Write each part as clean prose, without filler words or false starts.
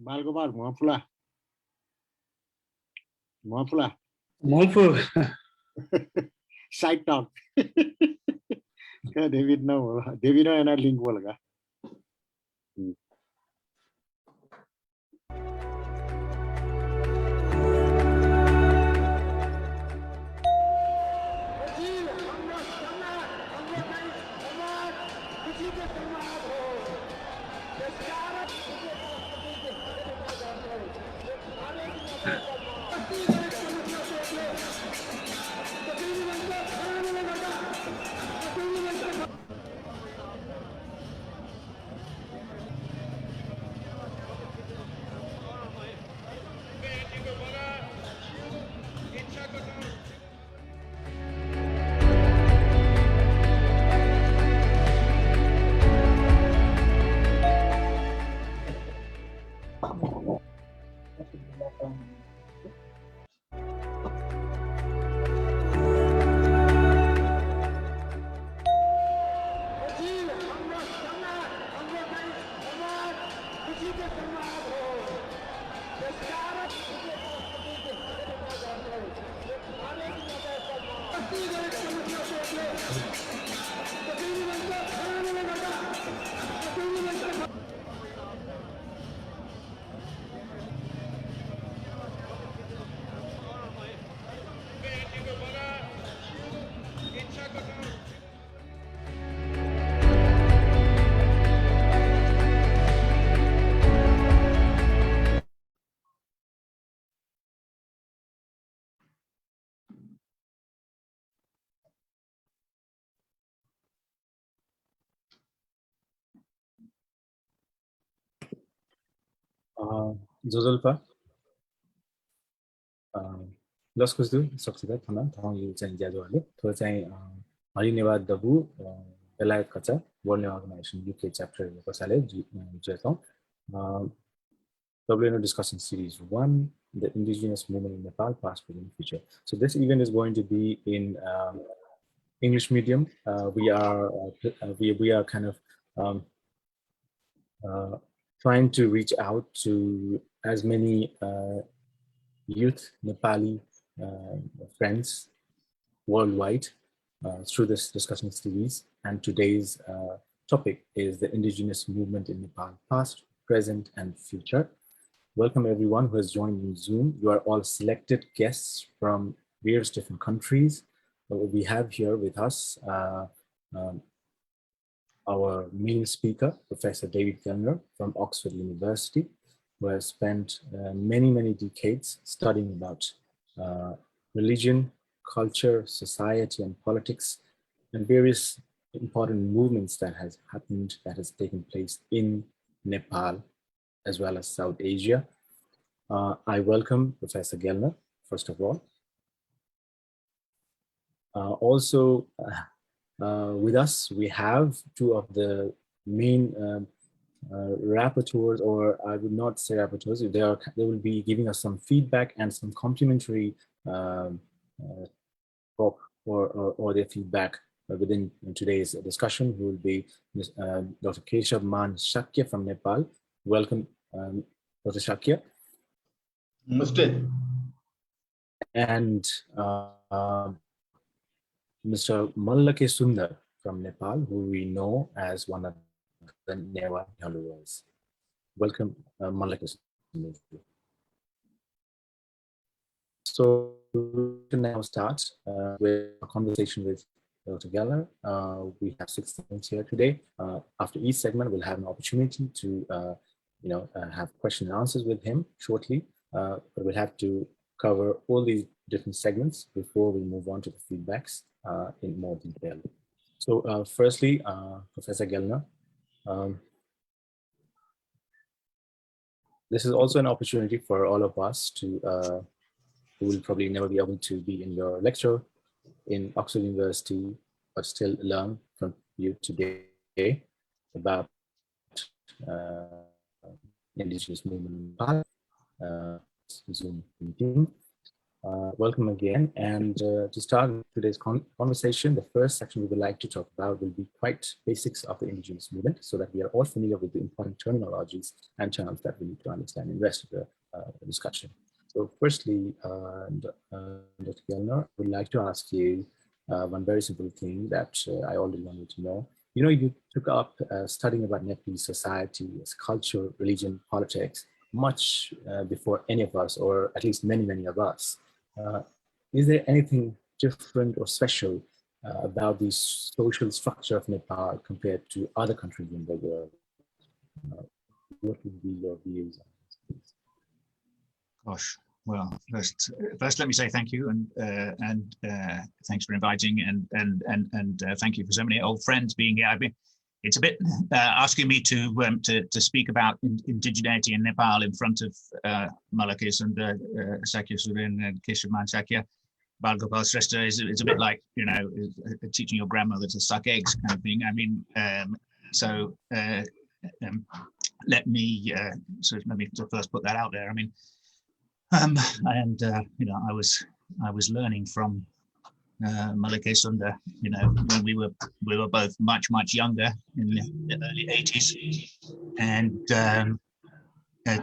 Balgopal, Mafula. Mafula. Mafula. Side talk. David no and I link Volga. Zozolpa. Losku tu saksidat hana thong yu chen jadu ale to chai Newah dabu belayat kacha WNO organization UK chapter kasale jetong WNO discussion series 1, the Indigenous movement in Nepal, past, present, future. So this event is going to be in English medium. We are kind of trying to reach out to as many youth Nepali friends worldwide through this discussion series. And today's topic is the Indigenous movement in Nepal, past, present, and future. Welcome everyone who has joined in Zoom. You are all selected guests from various different countries. We have here with us our main speaker, Professor David Gellner from Oxford University, who has spent many decades studying about religion, culture, society, and politics, and various important movements that has happened, that has taken place in Nepal, as well as South Asia. I welcome Professor Gellner, first of all. Also, with us, we have two of the main rapporteurs, or I would not say rapporteurs. They will be giving us some feedback and some complimentary talk or their feedback within today's discussion. Who will be Dr. Keshabman Shakya from Nepal. Welcome, Dr. Shakya. Namaste. And Mr. Malla Sundar from Nepal, who we know as one of the Newah followers. Welcome, Malla Sundar. So we can now start with a conversation with Dr. Gellner. We have 6 segments here today. After each segment, we'll have an opportunity to have question and answers with him shortly. But we'll have to cover all these different segments before we move on to the feedbacks in more detail. So firstly, Professor Gellner, this is also an opportunity for all of us to, who will probably never be able to be in your lecture in Oxford University, but still learn from you today about Indigenous movement in Nepal, Zoom meeting. Welcome again. And to start today's conversation, the first section we would like to talk about will be quite basics of the indigenous movement, so that we are all familiar with the important terminologies and terms that we need to understand in the rest of the discussion. So firstly, Dr. Gellner, I would like to ask you one very simple thing that I already wanted to know. You know, you took up studying about Nepalese society, its culture, religion, politics, much before any of us, or at least many, many of us. Is there anything different or special about the social structure of Nepal compared to other countries in the world? What would be your views on this? Gosh, well, first let me say thank you, and thanks for inviting, and thank you for so many old friends being here. It's a bit asking me to speak about indigeneity in Nepal in front of Malla, Sundar, Shakya, and Keshabman, Shakya, Balgopal, Shrestha is a bit like, you know, teaching your grandmother to suck eggs kind of thing. I mean, let me first put that out there. I mean, you know, I was learning from Malla Sundar, you know, when we were both much younger in the early 80s, and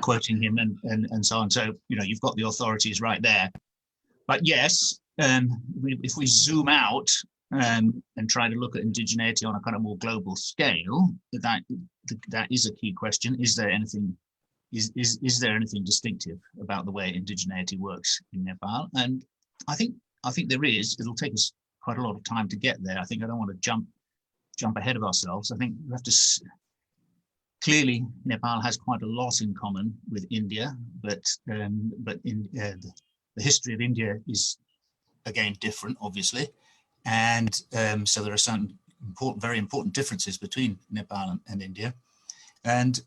quoting him and so on. So, you know, you've got the authorities right there. But yes, if we zoom out and try to look at indigeneity on a kind of more global scale, that is a key question. Is there anything distinctive about the way indigeneity works in Nepal? And I think there is. It'll take us quite a lot of time to get there. I think I don't want to jump ahead of ourselves. I think we have to clearly Nepal has quite a lot in common with India, but in the history of India is again different, obviously, and so there are some very important differences between Nepal and India, and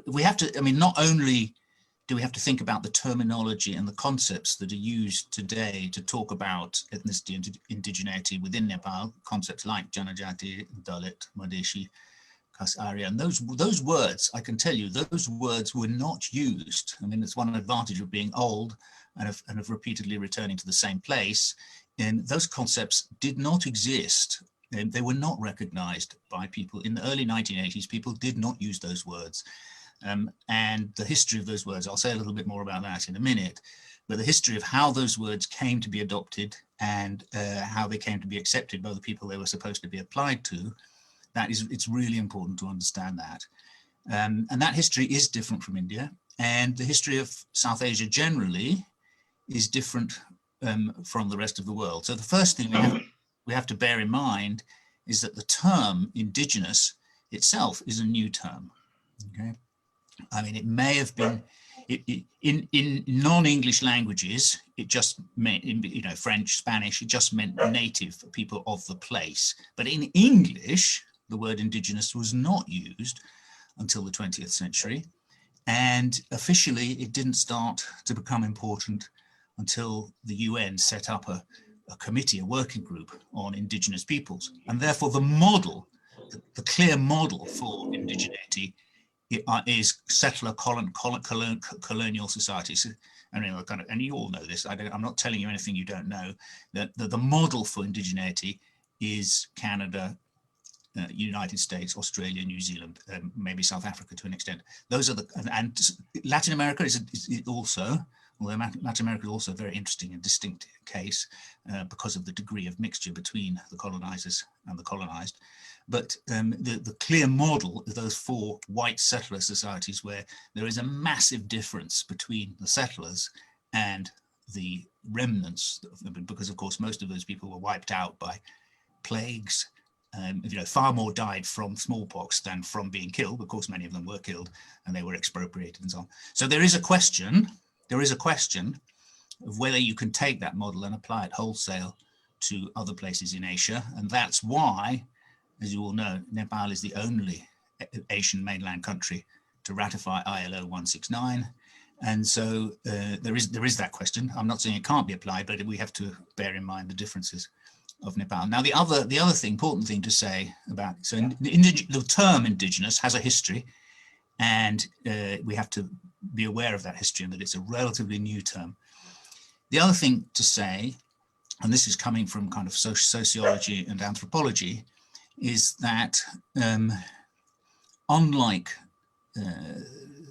we have to. I mean, not only do we have to think about the terminology and the concepts that are used today to talk about ethnicity and indigeneity within Nepal, concepts like Janajati, Dalit, Madheshi, Khas Arya, and those words, I can tell you, those words were not used. I mean, it's one advantage of being old and of repeatedly returning to the same place. And those concepts did not exist. And they were not recognized by people. In the early 1980s, people did not use those words. And the history of those words, I'll say a little bit more about that in a minute, but the history of how those words came to be adopted and how they came to be accepted by the people they were supposed to be applied to, it's really important to understand that. And that history is different from India, and the history of South Asia generally is different from the rest of the world. So the first thing we have to bear in mind is that the term indigenous itself is a new term. Okay. I mean, it may have been in non-English languages, it just meant, you know, French, Spanish, it just meant native people of the place. But in English, the word indigenous was not used until the 20th century. And officially, it didn't start to become important until the UN set up a committee, a working group on indigenous peoples. And therefore, the model, the clear model for indigeneity is settler colonial societies. I mean, and you all know this. I'm not telling you anything you don't know. That the model for indigeneity is Canada, United States, Australia, New Zealand, maybe South Africa to an extent. Those are and Latin America is also, although Latin America is also a very interesting and distinct case because of the degree of mixture between the colonizers and the colonized. But the clear model is those four white settler societies where there is a massive difference between the settlers and the remnants, because of course most of those people were wiped out by plagues. You know, far more died from smallpox than from being killed. Of course, many of them were killed and they were expropriated and so on. So there is a question of whether you can take that model and apply it wholesale to other places in Asia. And that's why, as you all know, Nepal is the only Asian mainland country to ratify ILO 169. And so there is that question. I'm not saying it can't be applied, but we have to bear in mind the differences of Nepal. Now, the other important thing to say about, so the term indigenous has a history, and we have to be aware of that history and that it's a relatively new term. The other thing to say, and this is coming from kind of sociology and anthropology, is that unlike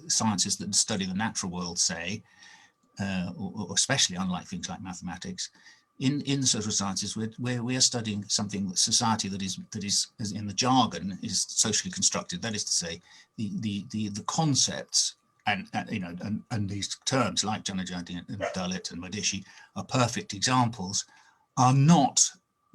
sciences that study the natural world, say, or especially unlike things like mathematics, in the social sciences, we're studying something, society that is, as in the jargon, is socially constructed. That is to say, the concepts and these terms like Janajati and Dalit and Madhesi are perfect examples, are not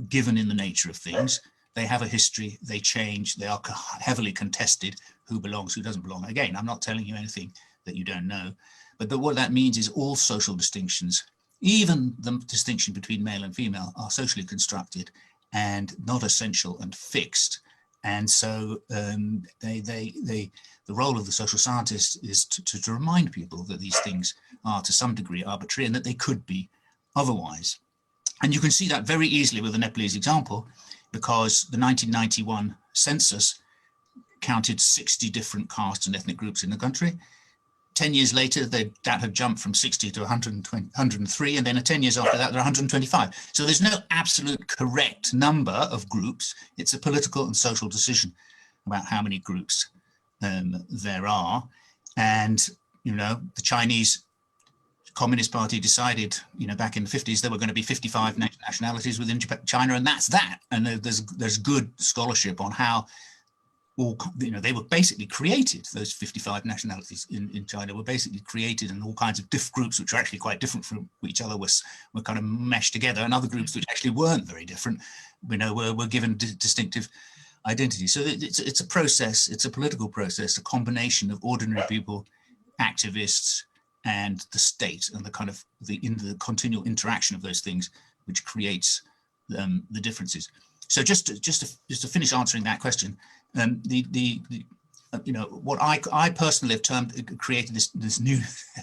given in the nature of things. They have a history, they change, they are heavily contested, who belongs, who doesn't belong. Again, I'm not telling you anything that you don't know, but what that means is all social distinctions, even the distinction between male and female, are socially constructed and not essential and fixed. And so the role of the social scientist is to remind people that these things are to some degree arbitrary and that they could be otherwise. And you can see that very easily with the Nepalese example, because the 1991 census counted 60 different castes and ethnic groups in the country. 10 years later, that had jumped from 60 to 103, and then 10 years after that, there are 125. So there's no absolute correct number of groups. It's a political and social decision about how many groups there are. And, the Chinese Communist Party decided, back in the 50s, there were going to be 55 nationalities within China, and that's that. And there's good scholarship on how they were basically created. Those 55 nationalities in China were basically created, and all kinds of groups which are actually quite different from each other were kind of meshed together, and other groups which actually weren't very different, were given distinctive identity. So it's a process, it's a political process, a combination of ordinary people, activists, and the state, and the kind of the continual interaction of those things, which creates the differences. So just to finish answering that question, what I personally have created this new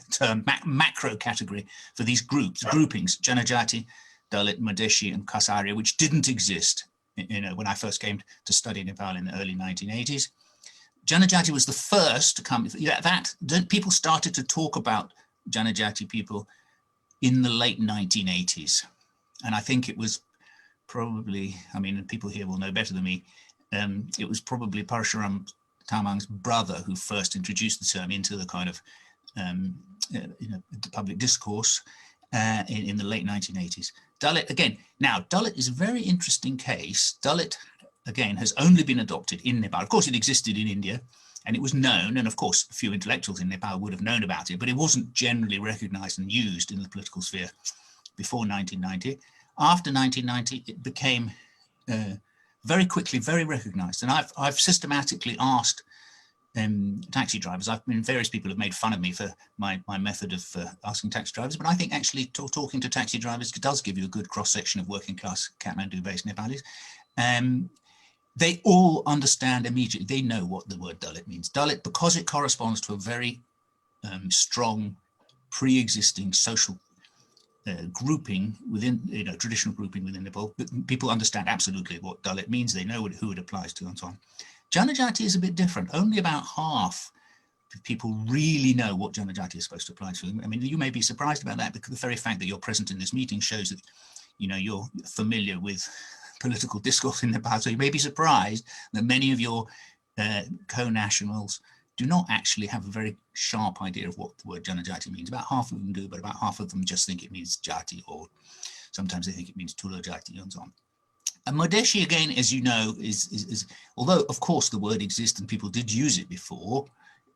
term, macro category, for these groupings, Janajati, Dalit, Madhesi, and Khasaria, which didn't exist when I first came to study Nepal in the early 1980s. Janajati was the first to come. People started to talk about Janajati people in the late 1980s, and I think it was probably, people here will know better than me, it was probably Parshuram Tamang's brother who first introduced the term into the kind of the public discourse in the late 1980s. Dalit, again, now Dalit is a very interesting case. Dalit, again, has only been adopted in Nepal. Of course, it existed in India, and it was known, and of course, a few intellectuals in Nepal would have known about it, but it wasn't generally recognized and used in the political sphere before 1990. After 1990, it became very quickly very recognized. And I've systematically asked taxi drivers. Various people have made fun of me for my method of asking taxi drivers, but I think actually talking to taxi drivers does give you a good cross-section of working class Kathmandu-based Nepalis. They all understand immediately. They know what the word Dalit means. Dalit, because it corresponds to a very strong pre-existing social grouping within, traditional grouping within Nepal. People understand absolutely what Dalit means. They know who it applies to and so on. Janajati is a bit different. Only about half people really know what Janajati is supposed to apply to. You may be surprised about that, because the very fact that you're present in this meeting shows that, you're familiar with political discourse in Nepal. So you may be surprised that many of your co-nationals do not actually have a very sharp idea of what the word Janajati means. About half of them do, but about half of them just think it means Jati, or sometimes they think it means Tula Jati and so on. And Madhesi, again, as you know, is although of course the word exists and people did use it before,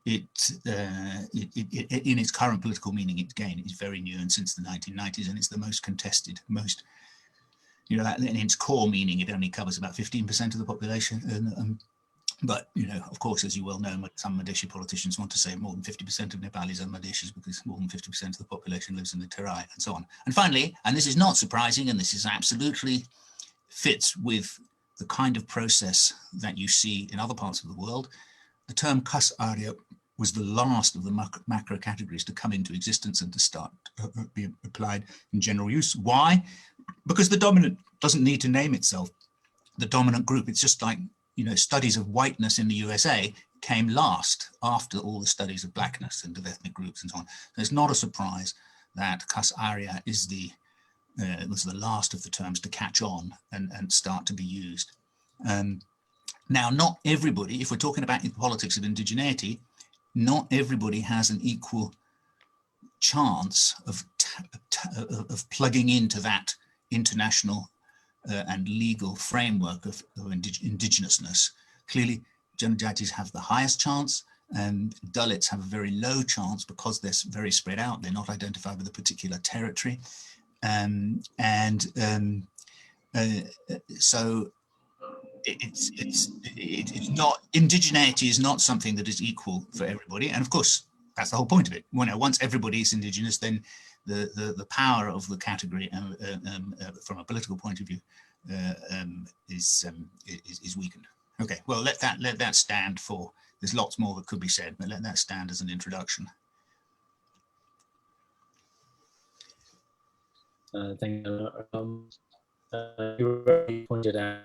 it in its current political meaning, again, is very new, and since the 1990s, and it's the most contested, most, in its core meaning, it only covers about 15% of the population. But, of course, as you well know, some Madhesi politicians want to say more than 50% of Nepalis are Madhesis, because more than 50% of the population lives in the Terai, and so on. And finally, and this is not surprising, and this is absolutely fits with the kind of process that you see in other parts of the world, the term Khasaria was the last of the macro categories to come into existence and to start be applied in general use. Why? Because the dominant doesn't need to name itself the dominant group. It's just like, studies of whiteness in the USA came last after all the studies of blackness and of ethnic groups and so on. So it's not a surprise that Kas Arya is was the last of the terms to catch on and start to be used. Now, not everybody, if we're talking about the politics of indigeneity, not everybody has an equal chance of plugging into that international and legal framework of indigenousness. Clearly, Janajatis have the highest chance, and Dalits have a very low chance because they're very spread out. They're not identified with a particular territory. So it's not, indigeneity is not something that is equal for everybody. And of course, that's the whole point of it. Once everybody is indigenous, then the power of the category from a political point of view is weakened. Okay, well, let that stand for, there's lots more that could be said, but let that stand as an introduction. Thank you. You already pointed out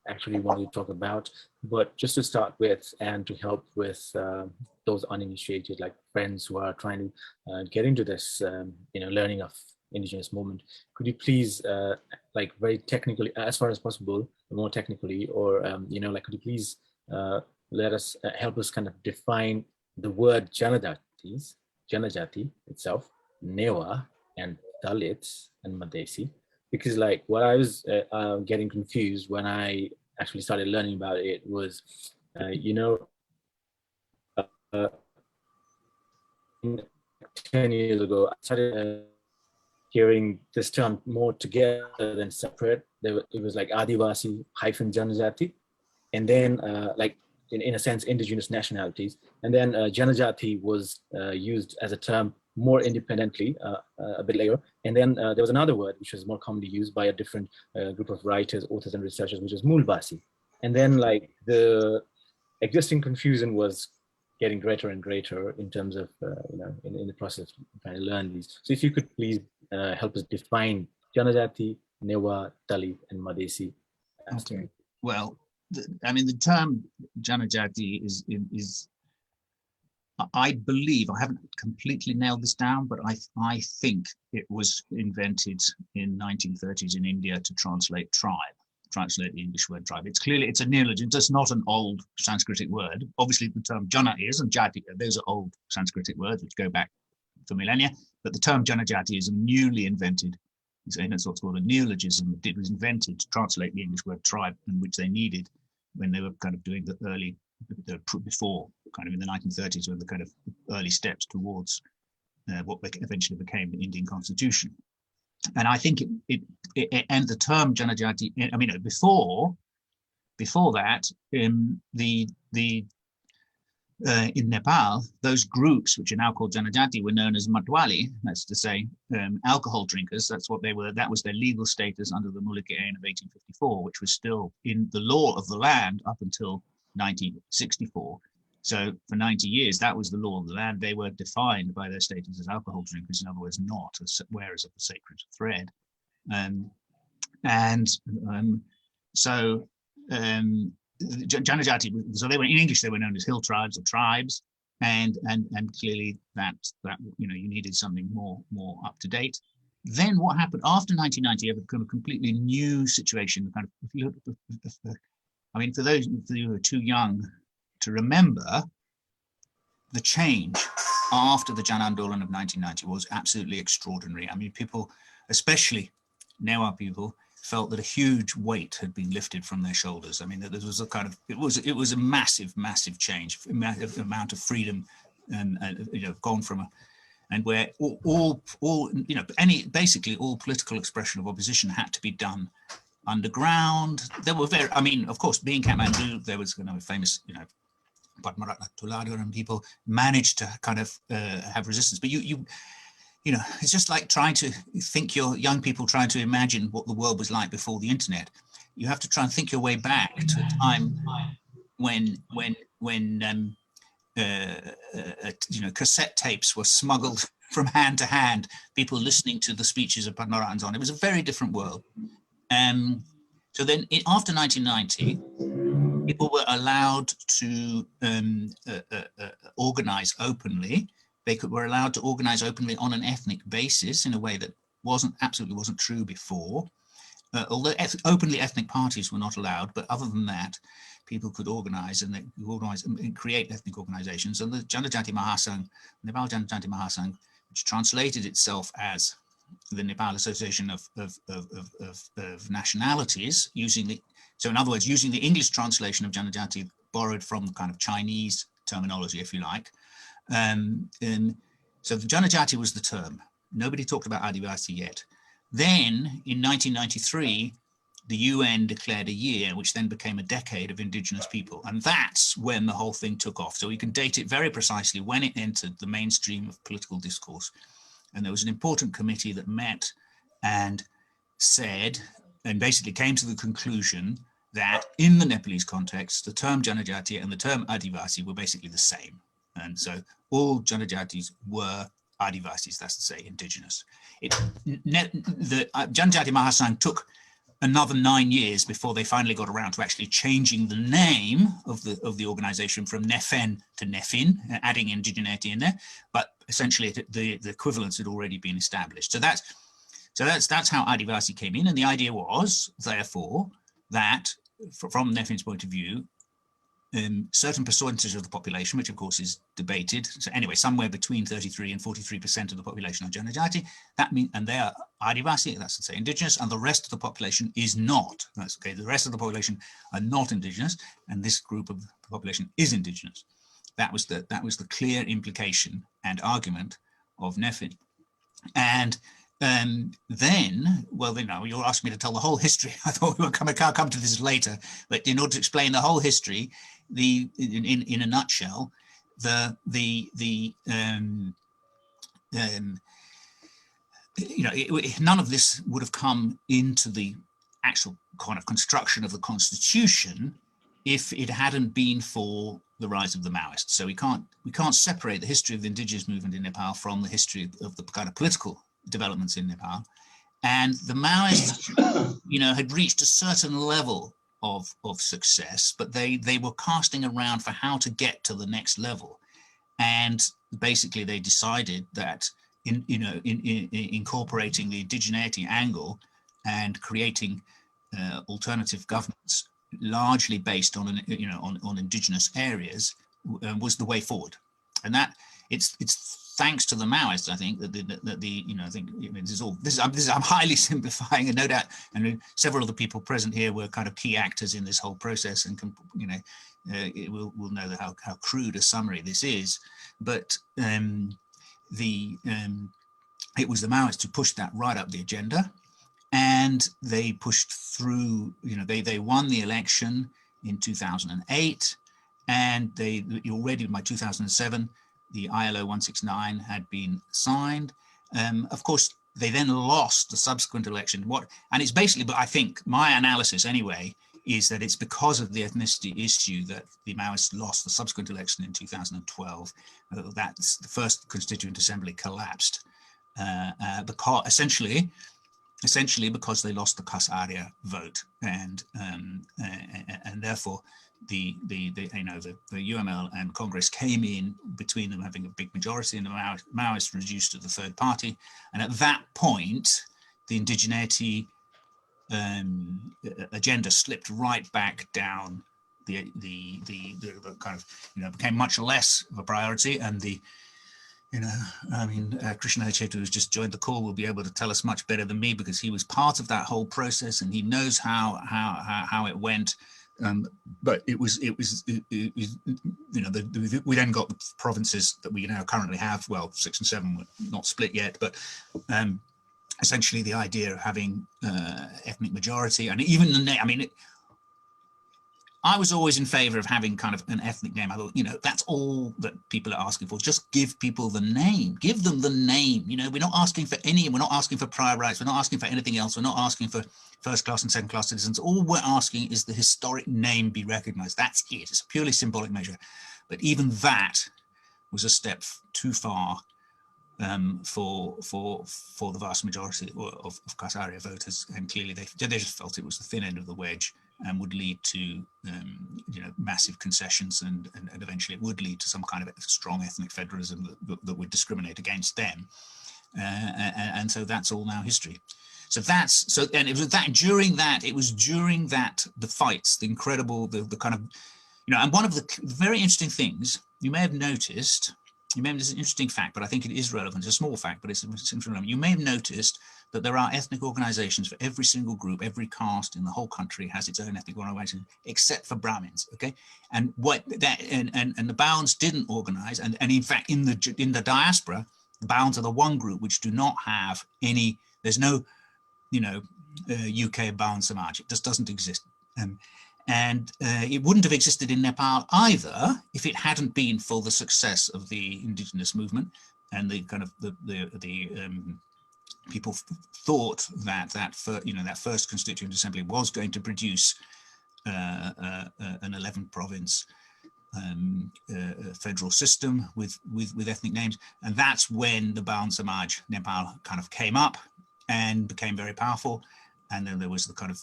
actually wanted to talk about, but just to start with and to help with those uninitiated, like friends who are trying to get into this, learning of indigenous movement, could you please, like very technically, as far as possible, more technically, or could you please let us help us kind of define the word Janajati itself, Newah and Dalits and Madesi, because like what I was getting confused when I actually started learning about it was, 10 years ago, I started hearing this term more together than separate. It was like Adivasi hyphen Janajati, and then like in a sense, indigenous nationalities. And then Janajati was used as a term more independently a bit later. And then there was another word which was more commonly used by a different group of writers, authors, and researchers, which is Mulbasi. And then like the existing confusion was getting greater and greater in terms of, in the process of trying to learn these. So if you could please help us define Janajati, Newah, Dalit, and Madesi. Okay. Well, the term Janajati is I believe, I haven't completely nailed this down, but I think it was invented in 1930s in India to translate the English word tribe. It's a neologism, it's not an old Sanskritic word. Obviously the term Jana is, and Jati, those are old Sanskritic words which go back for millennia, but the term Janajati is a newly invented, it's what's called a neologism. It was invented to translate the English word tribe, and which they needed when they were kind of doing before kind of in the 1930s, were the kind of early steps towards what eventually became the Indian Constitution. And I think and the term Janajati, before that, in Nepal, those groups which are now called Janajati were known as Matwali, that's to say alcohol drinkers. That's what they were. That was their legal status under the Mulike Ain of 1854, which was still in the law of the land up until 1964. So for 90 years, that was the law of the land. They were defined by their status as alcohol drinkers, in other words, not as wearers of the sacred thread. Janajati, so they were, in English, they were known as hill tribes or tribes, and clearly that you needed something more up to date. Then what happened after 1990? You have a completely new situation. Kind of, for those of you who are too young to remember, the change after the Jan Andolan of 1990 was absolutely extraordinary. People, especially Newah people, felt that a huge weight had been lifted from their shoulders. That there was a kind of, it was a massive change, massive amount of freedom, gone from and where basically all political expression of opposition had to be done underground. There were of course, being Kathmandu, there was a famous, Padmaratna Tuladu, and people managed to kind of have resistance. But it's just like trying to think, young people trying to imagine what the world was like before the internet. You have to try and think your way back to a time when cassette tapes were smuggled from hand to hand, people listening to the speeches of Padmaratnans on. It was a very different world. So then after 1990, people were allowed to organize openly. were allowed to organize openly on an ethnic basis in a way that absolutely wasn't true before. Although openly ethnic parties were not allowed, but other than that, people could organize and create ethnic organizations. And the Janajati Mahasangh, Nepal Janajati Mahasangh, which translated itself as the Nepal Association of Nationalities, so in other words, using the English translation of Janajati borrowed from the kind of Chinese terminology, if you like. So the Janajati was the term. Nobody talked about Adivasi yet. Then in 1993, the UN declared a year, which then became a decade of indigenous people. And that's when the whole thing took off. So we can date it very precisely when it entered the mainstream of political discourse. And there was an important committee that met and said, and basically came to the conclusion that in the Nepalese context, the term Janajati and the term Adivasi were basically the same. And so all Janajatis were Adivasis, that's to say, indigenous. The Janajati Mahasangh took another 9 years before they finally got around to actually changing the name of the organization from Nefen to Nefin, adding indigeneity in there. But essentially, the equivalence had already been established. So that's how Adivasi came in, and the idea was, therefore, that from Nefin's point of view, certain percentage of the population, which of course is debated. So anyway, somewhere between 33 and 43% of the population are Janajati. That means, and they are Adivasi, that's to say indigenous, and the rest of the population is not. That's okay. The rest of the population are not indigenous, and this group of the population is indigenous. That was the clear implication and argument of Nefin. And then, well, you're asking me to tell the whole history. I thought we were come to this later, but in order to explain the whole history, in a nutshell, none of this would have come into the actual kind of construction of the constitution if it hadn't been for the rise of the Maoists. So we can't separate the history of the indigenous movement in Nepal from the history of the kind of political developments in Nepal. And the Maoists, had reached a certain level of success, but they were casting around for how to get to the next level. And basically they decided that in incorporating the indigeneity angle and creating alternative governments largely based on indigenous areas was the way forward. And that it's thanks to the Maoists, I think, I'm highly simplifying, and no doubt, and several of the people present here were kind of key actors in this whole process, and we'll know how crude a summary this is, but it was the Maoists who pushed that right up the agenda, and they pushed through. They won the election in 2008, and they already by 2007. The ILO 169 had been signed. Of course, they then lost the subsequent election. And it's basically, but I think my analysis anyway, is that it's because of the ethnicity issue that the Maoists lost the subsequent election in 2012. That's the first Constituent Assembly collapsed, because essentially because they lost the Khas Arya vote, and therefore the UML and Congress came in between them having a big majority, and the Maoists reduced to the third party. And at that point, the indigeneity agenda slipped right back down. The kind of became much less of a priority, and Krishna Hachhethu, who's just joined the call, will be able to tell us much better than me because he was part of that whole process and he knows how it went. But we then got the provinces that we now currently have. Well, 6 and 7 were not split yet, but essentially the idea of having ethnic majority, and even the name. I was always in favor of having kind of an ethnic name. I thought, that's all that people are asking for. Just give people the name. Give them the name. We're not asking for we're not asking for prior rights. We're not asking for anything else. We're not asking for first class and second class citizens. All we're asking is the historic name be recognized. That's it. It's a purely symbolic measure. But even that was a step too far for the vast majority of Khas Arya voters. And clearly they just felt it was the thin end of the wedge. and would lead to massive concessions, and eventually it would lead to some kind of strong ethnic federalism that would discriminate against them. And so that's all now history. So and it was during that the fights, the incredible, the kind of, and one of the very interesting things you may have noticed, it's an interesting fact, but I think it is relevant. It's a small fact, but it's relevant. You may have noticed that there are ethnic organizations for every single group. Every caste in the whole country has its own ethnic organization, except for Brahmins. Okay, and the Bauns didn't organize, and in fact in the diaspora, the Bauns are the one group which do not have any. There's no, UK Baun Samaj. It just doesn't exist. And it wouldn't have existed in Nepal either if it hadn't been for the success of the indigenous movement, and the kind of people thought that first Constituent Assembly was going to produce an 11 province federal system with ethnic names, and that's when the Baun Samaj Nepal kind of came up and became very powerful. And then there was the kind of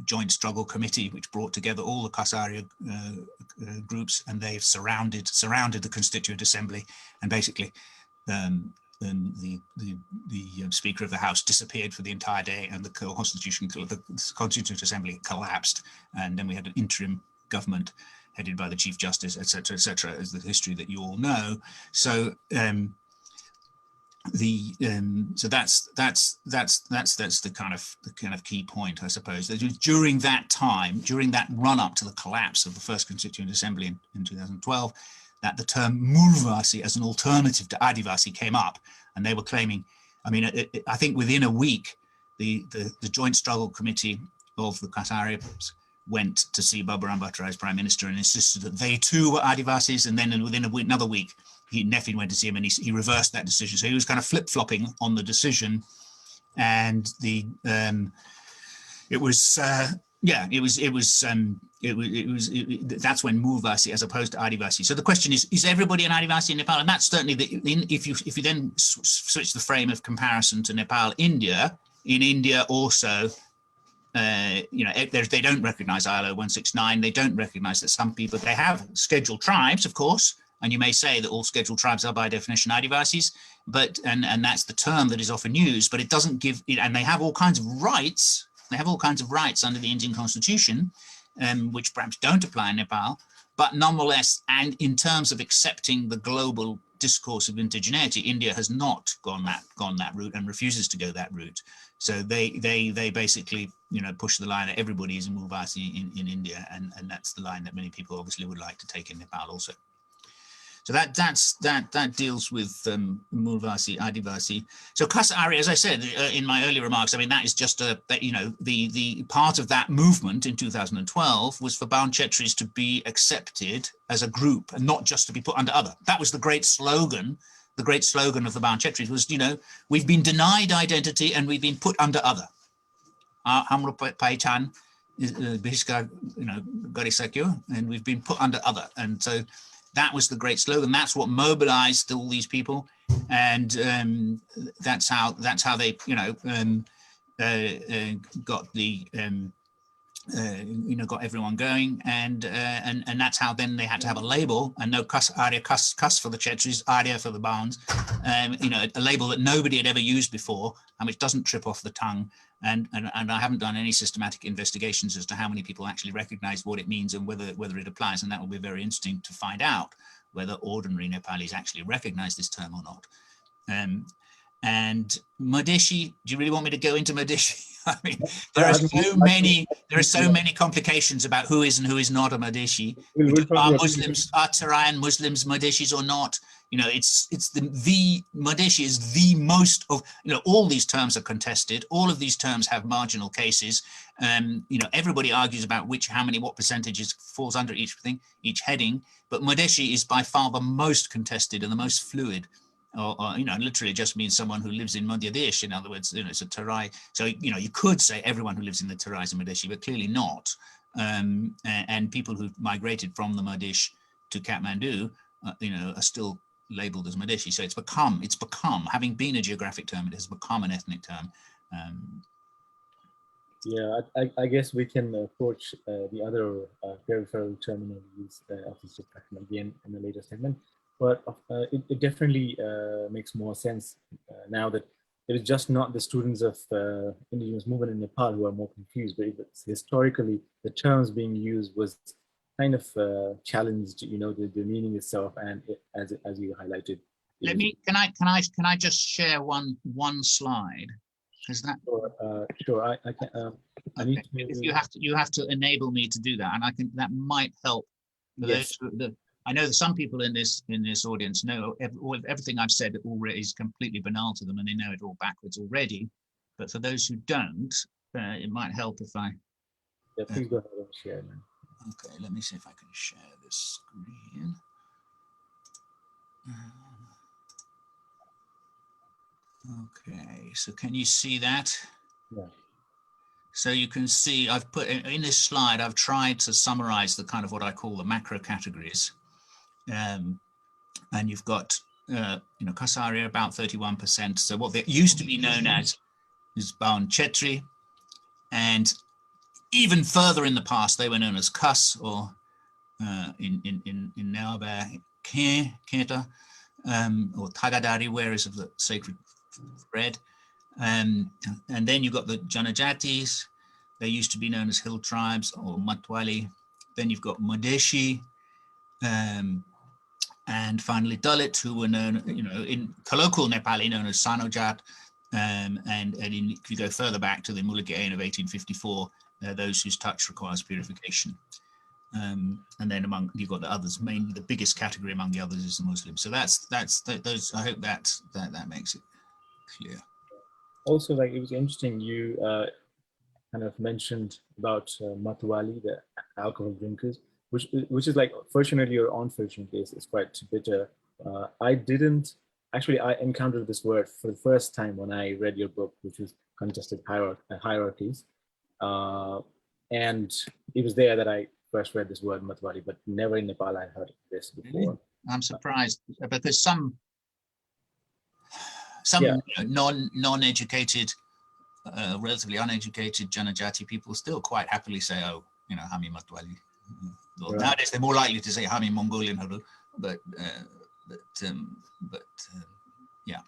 joint struggle committee, which brought together all the Kasaria groups, and they've surrounded the Constituent Assembly, and basically the Speaker of the House disappeared for the entire day, and the Constituent Assembly collapsed, and then we had an interim government headed by the Chief Justice, etc., as the history that you all know. So. So that's the kind of key point, I suppose. That during that time, during that run up to the collapse of the first Constituent Assembly in 2012, that the term Mulvasi as an alternative to Adivasi came up, and they were claiming. I mean, I think within a week, the Joint Struggle Committee of the Kasarias went to see Baburam Bhattarai as Prime Minister and insisted that they too were Adivasis, and then within another week, Neffin went to see him, and he reversed that decision. So he was kind of flip-flopping on the decision, and that's when Mulvasi as opposed to Adivasi. So the question is everybody an Adivasi in Nepal? And that's certainly if you then switch the frame of comparison to Nepal, India. In India also, they don't recognize ILO 169. They don't recognize that some people, they have scheduled tribes, of course. And you may say that all scheduled tribes are by definition Adivasis, but and that's the term that is often used, but it doesn't give it, and they have all kinds of rights. They have all kinds of rights under the Indian constitution, which perhaps don't apply in Nepal, but nonetheless, and in terms of accepting the global discourse of indigeneity, India has not gone that route and refuses to go that route. So they basically push the line that everybody is a Mulvasi in India, and that's the line that many people obviously would like to take in Nepal also. So that deals with Mulvasi, Adivasi. So Kasari, as I said in my earlier remarks, I mean, that is just the part of that movement in 2012 was for Baun Chetris to be accepted as a group and not just to be put under other. That was the great slogan. The great slogan of the Baun Chetris was, we've been denied identity and we've been put under other. Hamro Paitan, Bhishka, Garisakyo, and we've been put under other. And so that was the great slogan. That's what mobilized all these people, and that's how they got the got everyone going, and that's how then they had to have a label, and no Kas Arya Kas for the Chetris, Arya for the Bauns, a label that nobody had ever used before and which doesn't trip off the tongue. And I haven't done any systematic investigations as to how many people actually recognize what it means and whether it applies, and that will be very interesting to find out whether ordinary Nepalis actually recognize this term or not. And Madhesi, do you really want me to go into Madhesi? I mean, there are so many complications about who is and who is not a Madhesi. Are Tarayan Muslims Madheshis or not? It's the Madheshi is the most of, all these terms are contested. All of these terms have marginal cases. Everybody argues about what percentages falls under each heading, but Madheshi is by far the most contested and the most fluid. Or literally just means someone who lives in Madhya Pradesh. In other words, it's a Tarai. So, you could say everyone who lives in the Tarai is a Madheshi, but clearly not. And people who migrated from the Madhesh to Kathmandu, are still labeled as Madheshi. So it's become, having been a geographic term, it has become an ethnic term. Yeah, I guess we can approach the other peripheral terminologies of this discussion again in a later segment. But it definitely makes more sense now that it is just not the students of indigenous movement in Nepal who are more confused, but historically the terms being used was kind of challenged, you know, the meaning itself, and as you highlighted. Let me, can I just share one slide? Because that sure, I can. I need to. If you have to enable me to do that, and I think that might help. For Yes. I know that some people in this audience know everything I've said already is completely banal to them, and they know it all backwards already. But for those who don't, it might help if I. Yeah, please go ahead and share, man. Okay, let me see if I can share this screen. Okay, so can you see that? Yeah. So you can see I've put in this slide, I've tried to summarize the kind of what I call the macro categories. And you've got, you know, Kasaria about 31%. So what they used to be known as is Baon Chetri. And even further in the past, they were known as Kas, or in Newah, Keta, or Tagadari, wearers of the sacred thread. And then you've got the Janajatis. They used to be known as hill tribes, or Matwali. Then you've got Madeshi, and finally Dalit, who were known, you know, in colloquial Nepali known as Sanojat. And if you go further back to the Mulike of 1854, those whose touch requires purification. And then you've got the others. Mainly the biggest category among the others is the Muslims. So that's those. I hope that makes it clear. Also, like, it was interesting, you kind of mentioned about Matwali, the alcohol drinkers, which is like, fortunately or unfortunately, it's quite bitter. I encountered this word for the first time when I read your book, which was Contested Hierarchies. And it was there that I first read this word Matwali, but never in Nepal I heard this before. Really? I'm surprised, because some Yeah. non-educated, relatively uneducated Janajati people still quite happily say, oh, you know, Hami Matwali. Well, Right. Nowadays they're more likely to say Hami Mongolian Haru, but yeah.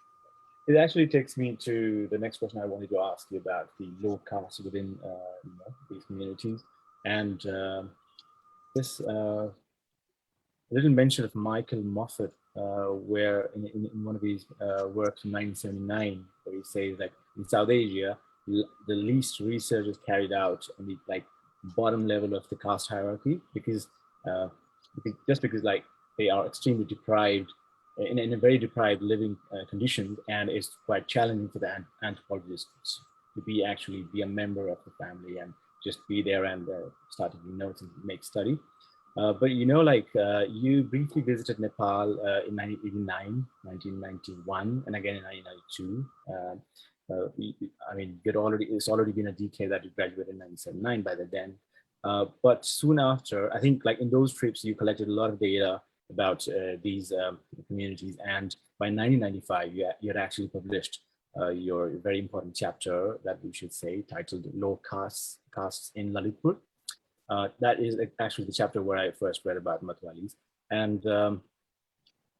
It actually takes me to the next question I wanted to ask you about the low caste within you know, these communities. And this little mention of Michael Moffat, where in one of his works from 1979, where he says that in South Asia, the least research is carried out on the like bottom level of the caste hierarchy, because like they are extremely deprived in a very deprived living condition, and it's quite challenging for the anthropologists to be a member of the family and just be there and start taking notes and make study. But you know, like you briefly visited Nepal in 1989, 1991, and again in 1992. I mean, it's already been a decade that you graduated in 1979 by then. But soon after, I think like in those trips, you collected a lot of data about these communities. And by 1995, you had actually published your very important chapter that we should say, titled Low Castes in Lalitpur. That is actually the chapter where I first read about Matwalis. And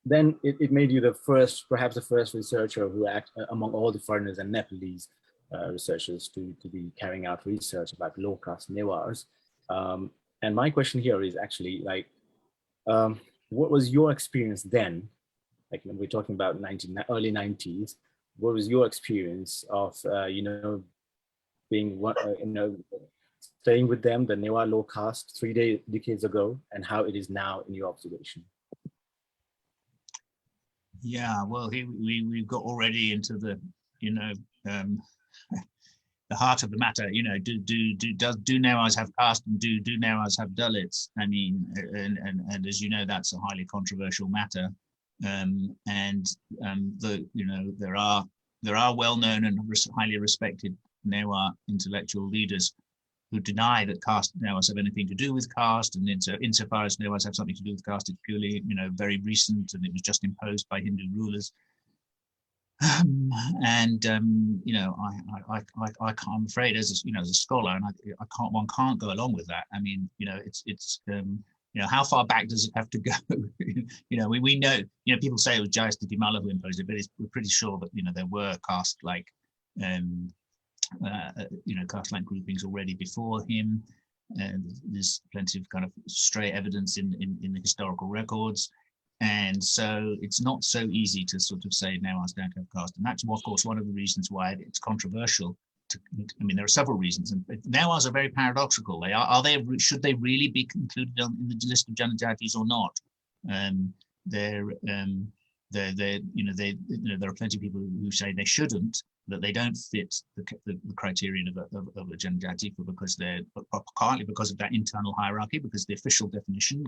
then it made you perhaps the first researcher who among all the foreigners and Nepalese researchers to be carrying out research about low caste Newahs. And my question here is actually like, what was your experience then? Like when we're talking about early 90s, what was your experience of, you know, being you know, staying with them, the Newah low caste 3 decades ago, and how it is now in your observation? Yeah, well, we've got already into the, you know, the heart of the matter. You know, do Newahs have caste, and do Newahs have Dalits? I mean, and as you know, that's a highly controversial matter. You know, there are well-known and highly respected Newah intellectual leaders who deny that caste Newahs have anything to do with caste, and insofar as Newahs have something to do with caste, it's purely, you know, very recent, and it was just imposed by Hindu rulers. You know, I'm afraid as a, you know, as a scholar, and one can't go along with that. I mean, you know, you know, how far back does it have to go? You know, we know, you know, people say it was Shrestha Malla who imposed it, but we're pretty sure that, you know, there were caste-like, you know, caste-like groupings already before him. And there's plenty of kind of stray evidence in the historical records. And so it's not so easy to sort of say Newas don't have caste. And that's, of course, one of the reasons why it's controversial. I mean, there are several reasons. And Newas are very paradoxical. Should they really be included in the list of Janajatis or not? You know, there are plenty of people who say they shouldn't, that they don't fit the criterion of a Janajati, partly because of that internal hierarchy, because the official definition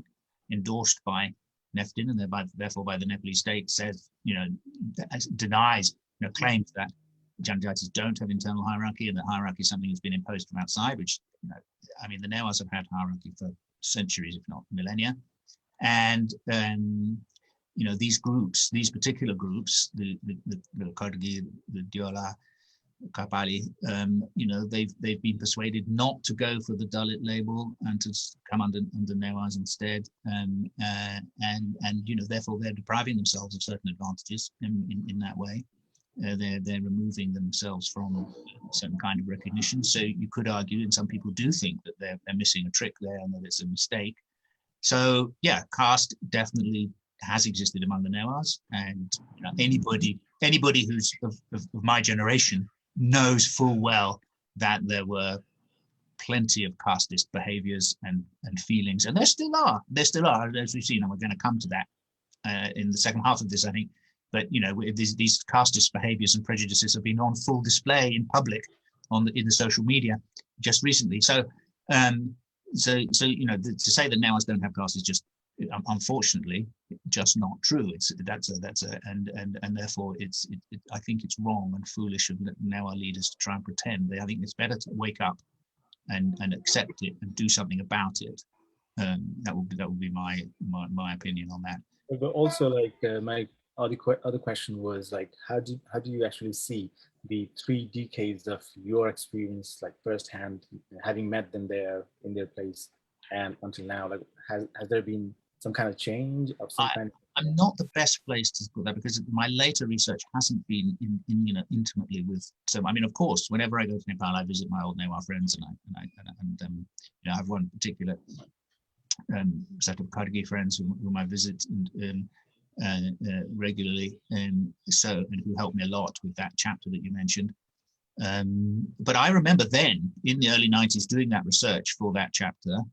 endorsed by Neftin and therefore by the Nepalese state says, you know, denies, you know, claims that Janajatis don't have internal hierarchy, and that hierarchy is something that's been imposed from outside, which, you know, I mean, the Newas have had hierarchy for centuries, if not millennia. And you know, these particular groups, the Kargi, the Diola, Kapali, you know, they've been persuaded not to go for the Dalit label and to come under Newas instead, and you know, therefore they're depriving themselves of certain advantages in that way. They're removing themselves from certain kind of recognition. So you could argue, and some people do think, that they're missing a trick there and that it's a mistake. So yeah, caste definitely has existed among the Newas, and you know, anybody who's of my generation knows full well that there were plenty of casteist behaviors and feelings, and there still are, as we've seen, and we're going to come to that in the second half of this, I think. But you know, these casteist behaviors and prejudices have been on full display in public in the social media just recently. So you know, to say that Newas don't have caste is just, unfortunately, just not true. And therefore I think it's wrong and foolish of Newa leaders to try and pretend. I think it's better to wake up and accept it and do something about it. That would be my opinion on that. But also, like, my other question was, like, how do you actually see the 3 decades of your experience, like firsthand, having met them there in their place, and until now, like, has there been some kind of change of some kind? I'm not the best place to put that, because my later research hasn't been you know, intimately with. So I mean, of course, whenever I go to Nepal, I visit my old Newah friends, and you know, I have one particular set of Kargi friends whom I visit regularly, and who helped me a lot with that chapter that you mentioned. But I remember then in the early 90s doing that research for that chapter,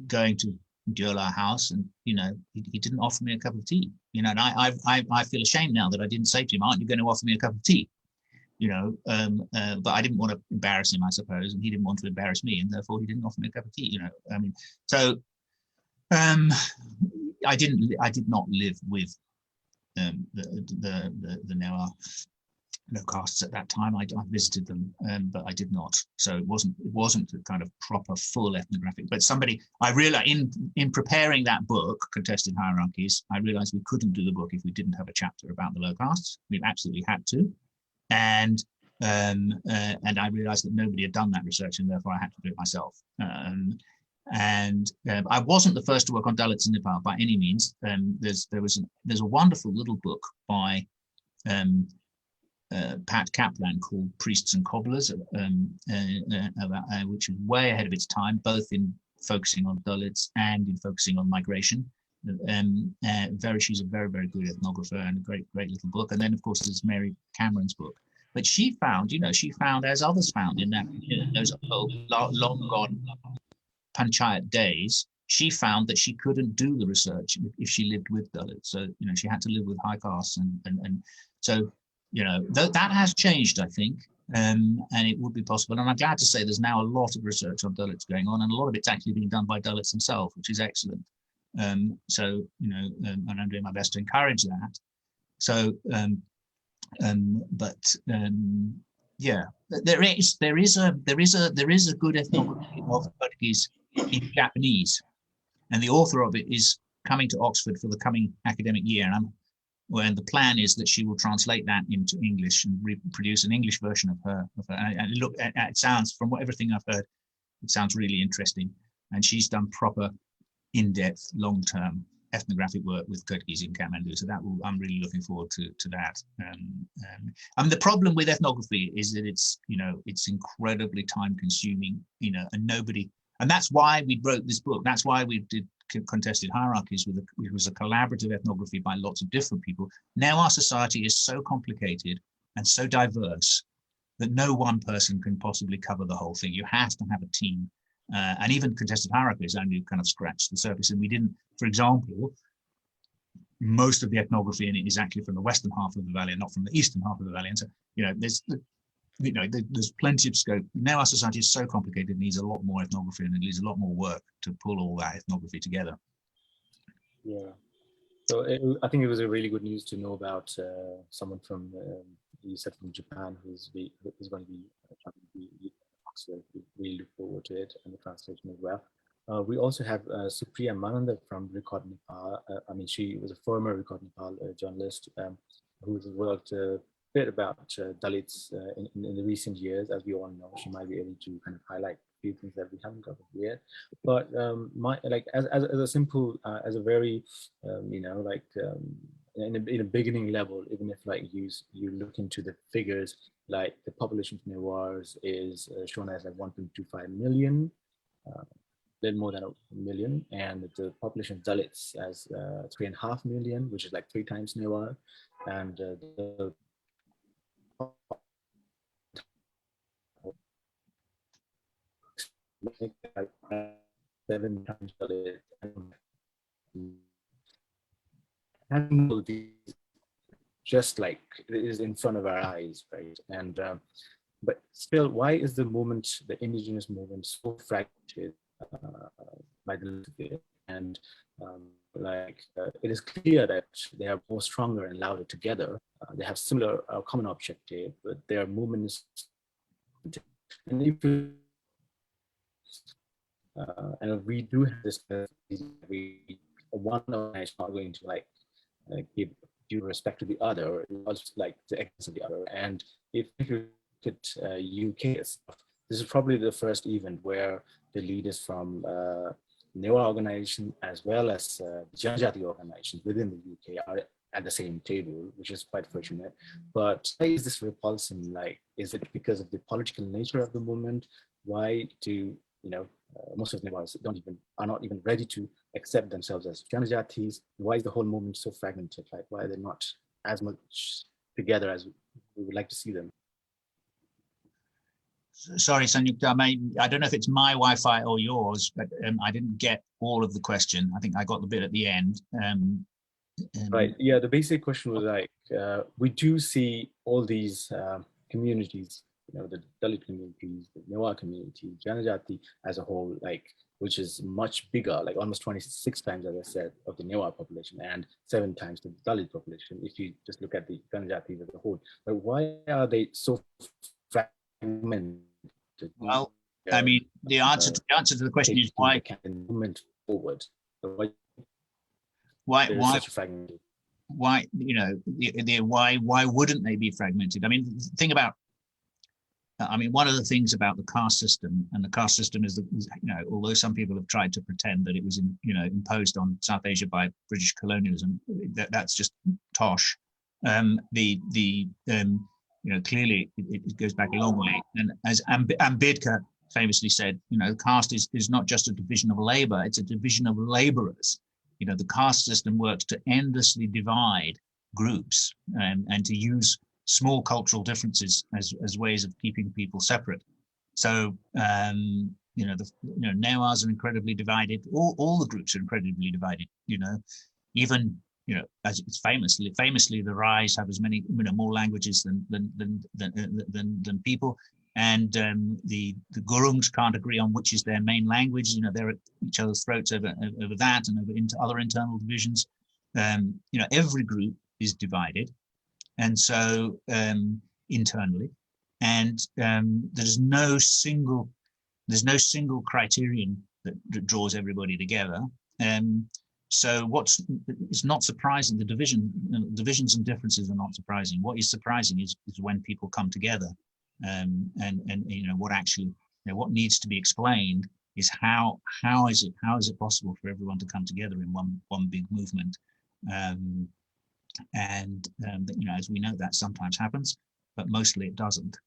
going to Diola House, and you know, he didn't offer me a cup of tea. You know, and I feel ashamed now that I didn't say to him, "Aren't you going to offer me a cup of tea?" You know, but I didn't want to embarrass him, I suppose, and he didn't want to embarrass me, and therefore he didn't offer me a cup of tea. You know, I mean, so I did not live with the Newah castes at that time. I visited them, but I did not. So it wasn't a kind of proper full ethnographic. But I realized in preparing that book, Contested Hierarchies, I realized we couldn't do the book if we didn't have a chapter about the low castes. We absolutely had to, and I realized that nobody had done that research, and therefore I had to do it myself. I wasn't the first to work on Dalits in Nepal by any means. There's a wonderful little book by Pat Kaplan called Priests and Cobblers, which is way ahead of its time, both in focusing on Dalits and in focusing on migration. She's a very, very good ethnographer, and a great little book. And then, of course, there's Mary Cameron's book. But she found, as others found in those long gone panchayat days, she found that she couldn't do the research if she lived with Dalits. So, you know, she had to live with high castes, and so, you know, that has changed, I think, and it would be possible. And I'm glad to say there's now a lot of research on Dalits going on, and a lot of it's actually being done by Dalits themselves, which is excellent. So, you know, and I'm doing my best to encourage that. So, yeah, there is a good ethnography of Portuguese in Japanese, and the author of it is coming to Oxford for the coming academic year, and when the plan is that she will translate that into English and produce an English version of her. And look, it sounds, from everything I've heard, it sounds really interesting. And she's done proper, in-depth, long-term ethnographic work with Kyrgyz in Kathmandu. So I'm really looking forward to that. The problem with ethnography is that it's incredibly time-consuming, and that's why we wrote this book. That's why we did Contested Hierarchies. It was a collaborative ethnography by lots of different people. Now our society is so complicated and so diverse that no one person can possibly cover the whole thing. You have to have a team. And even Contested Hierarchies only kind of scratched the surface. And we didn't, for example, most of the ethnography in it is actually from the western half of the valley and not from the eastern half of the valley. And so, there's plenty of scope. Now our society is so complicated, it needs a lot more ethnography, and it needs a lot more work to pull all that ethnography together. Yeah. So I think it was a really good news to know about someone from, you said from Japan, who's going to be so we look forward to it and the translation as well. We also have Supriya Mananda from Record Nepal. She was a former Record Nepal journalist who's worked a bit about Dalits in the recent years. As we all know, she might be able to kind of highlight a few things that we haven't covered yet. But as a very in a beginning level, even if you look into the figures, like the population of Newahs is shown as 1.25 million, little more than a million, and the population of Dalits as 3.5 million, which is 3 times Newah, and the 7 times Dalit. Just like it is in front of our eyes, right? And but still, why is the indigenous movement so fragmented by the look of it? And it is clear that they are more stronger and louder together. They have similar common objective, but their movements. And and we do have this. One organization is not going to give due respect to the other, it was the essence of the other. And if you look at UK stuff, this is probably the first event where the leaders from Newah organization as well as Janjati organizations within the UK are at the same table, which is quite fortunate. But why is this repulsion? Is it because of the political nature of the movement? Why do most of the Newahs are not even ready to accept themselves as Janajatis? Why is the whole movement so fragmented? Why are they not as much together as we would like to see them? Sorry, Sanyukta, I don't know if it's my Wi-Fi or yours, but I didn't get all of the question. I think I got the bit at the end. Right. Yeah, the basic question was we do see all these communities, the Dalit communities, the Newah community, Janajati as a whole, which is much bigger, almost 26 times, as I said, of the Newah population and 7 times the Dalit population, if you just look at the Janajati as a whole. But why are they so fragmented? Well, the answer to the question is why movement forward. Why such fragmented? Why why wouldn't they be fragmented? Think about. One of the things about the caste system, and the caste system is that, although some people have tried to pretend that it was, imposed on South Asia by British colonialism, that's just tosh. Clearly it goes back a long way. And as Ambedkar famously said, caste is not just a division of labor; it's a division of laborers. The caste system works to endlessly divide groups and to use small cultural differences as ways of keeping people separate. So Newahs are incredibly divided. All the groups are incredibly divided. Even as it's famously the Rais have as many more languages than people, and the Gurungs can't agree on which is their main language. They're at each other's throats over that and over into other internal divisions. Every group is divided. And so internally, and there's no single criterion that draws everybody together. So it's not surprising, the divisions and differences are not surprising. What is surprising is when people come together, and what actually, what needs to be explained is how is it possible for everyone to come together in one big movement, as we know, that sometimes happens, but mostly it doesn't.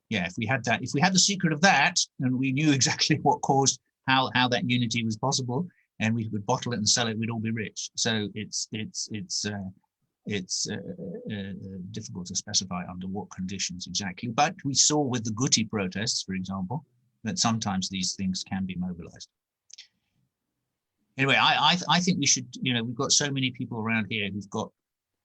If we had the secret of that, and we knew exactly what caused how that unity was possible, and we could bottle it and sell it, we'd all be rich. So it's difficult to specify under what conditions exactly. But we saw with the Guti protests, for example, that sometimes these things can be mobilized. Anyway, I think we should, we've got so many people around here who've got,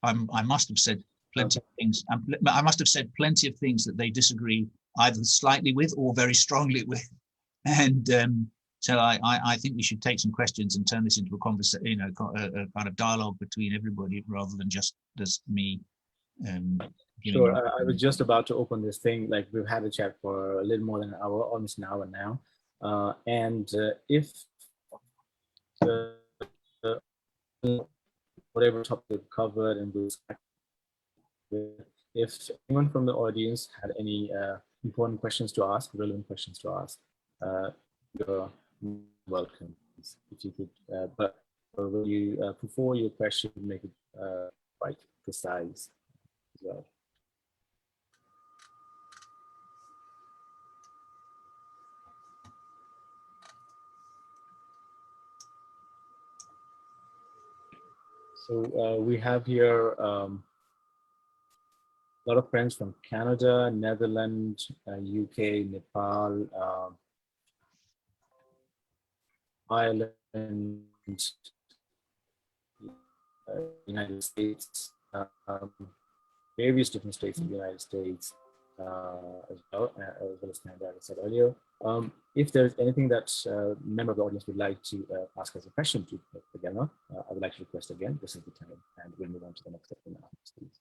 I must have said plenty of things. I must have said plenty of things that they disagree either slightly with or very strongly with. And so I think we should take some questions and turn this into a conversation, a kind of dialogue between everybody rather than just me. Sure, I was just about to open this thing. Like, we've had a chat for a little more than an hour, almost an hour now. If whatever topic we've covered and if anyone from the audience had any important questions to ask, relevant questions to ask, you're welcome. If you could, but will you before your question, make it quite precise as well. So we have here a lot of friends from Canada, Netherlands, UK, Nepal, Ireland, United States, various different states in the United States as well as Canada, as I said earlier. If there's anything that a member of the audience would like to ask as a question to Gellner, I would like to request again, this is the time, and we'll move on to the next section now, please.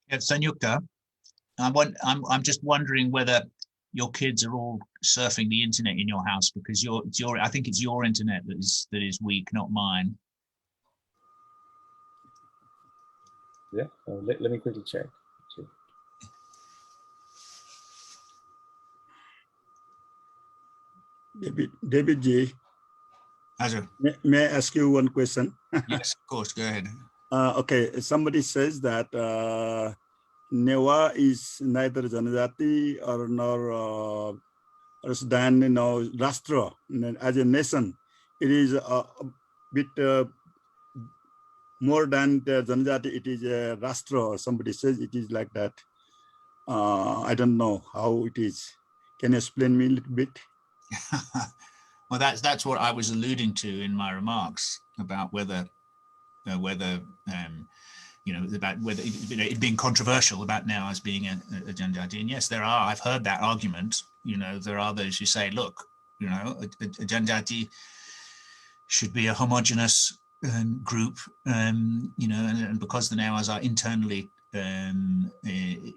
Yeah, Sanyukta, I'm just wondering whether your kids are all surfing the internet in your house, because I think it's your internet that is weak, not mine. Yeah, let me quickly check. David J. May I ask you one question? Yes, of course. Go ahead. Okay, somebody says that Newah is neither Janajati nor than Rashtra. As a nation, it is a bit more than the Janajati. It is a Rashtra. Somebody says it is like that. I don't know how it is. Can you explain me a little bit? Well, that's what I was alluding to in my remarks about whether about whether it being controversial about now as being a Janajati. And yes, I've heard that argument. There are those who say, look, a Janajati should be a homogenous group, and because the Newahs are internally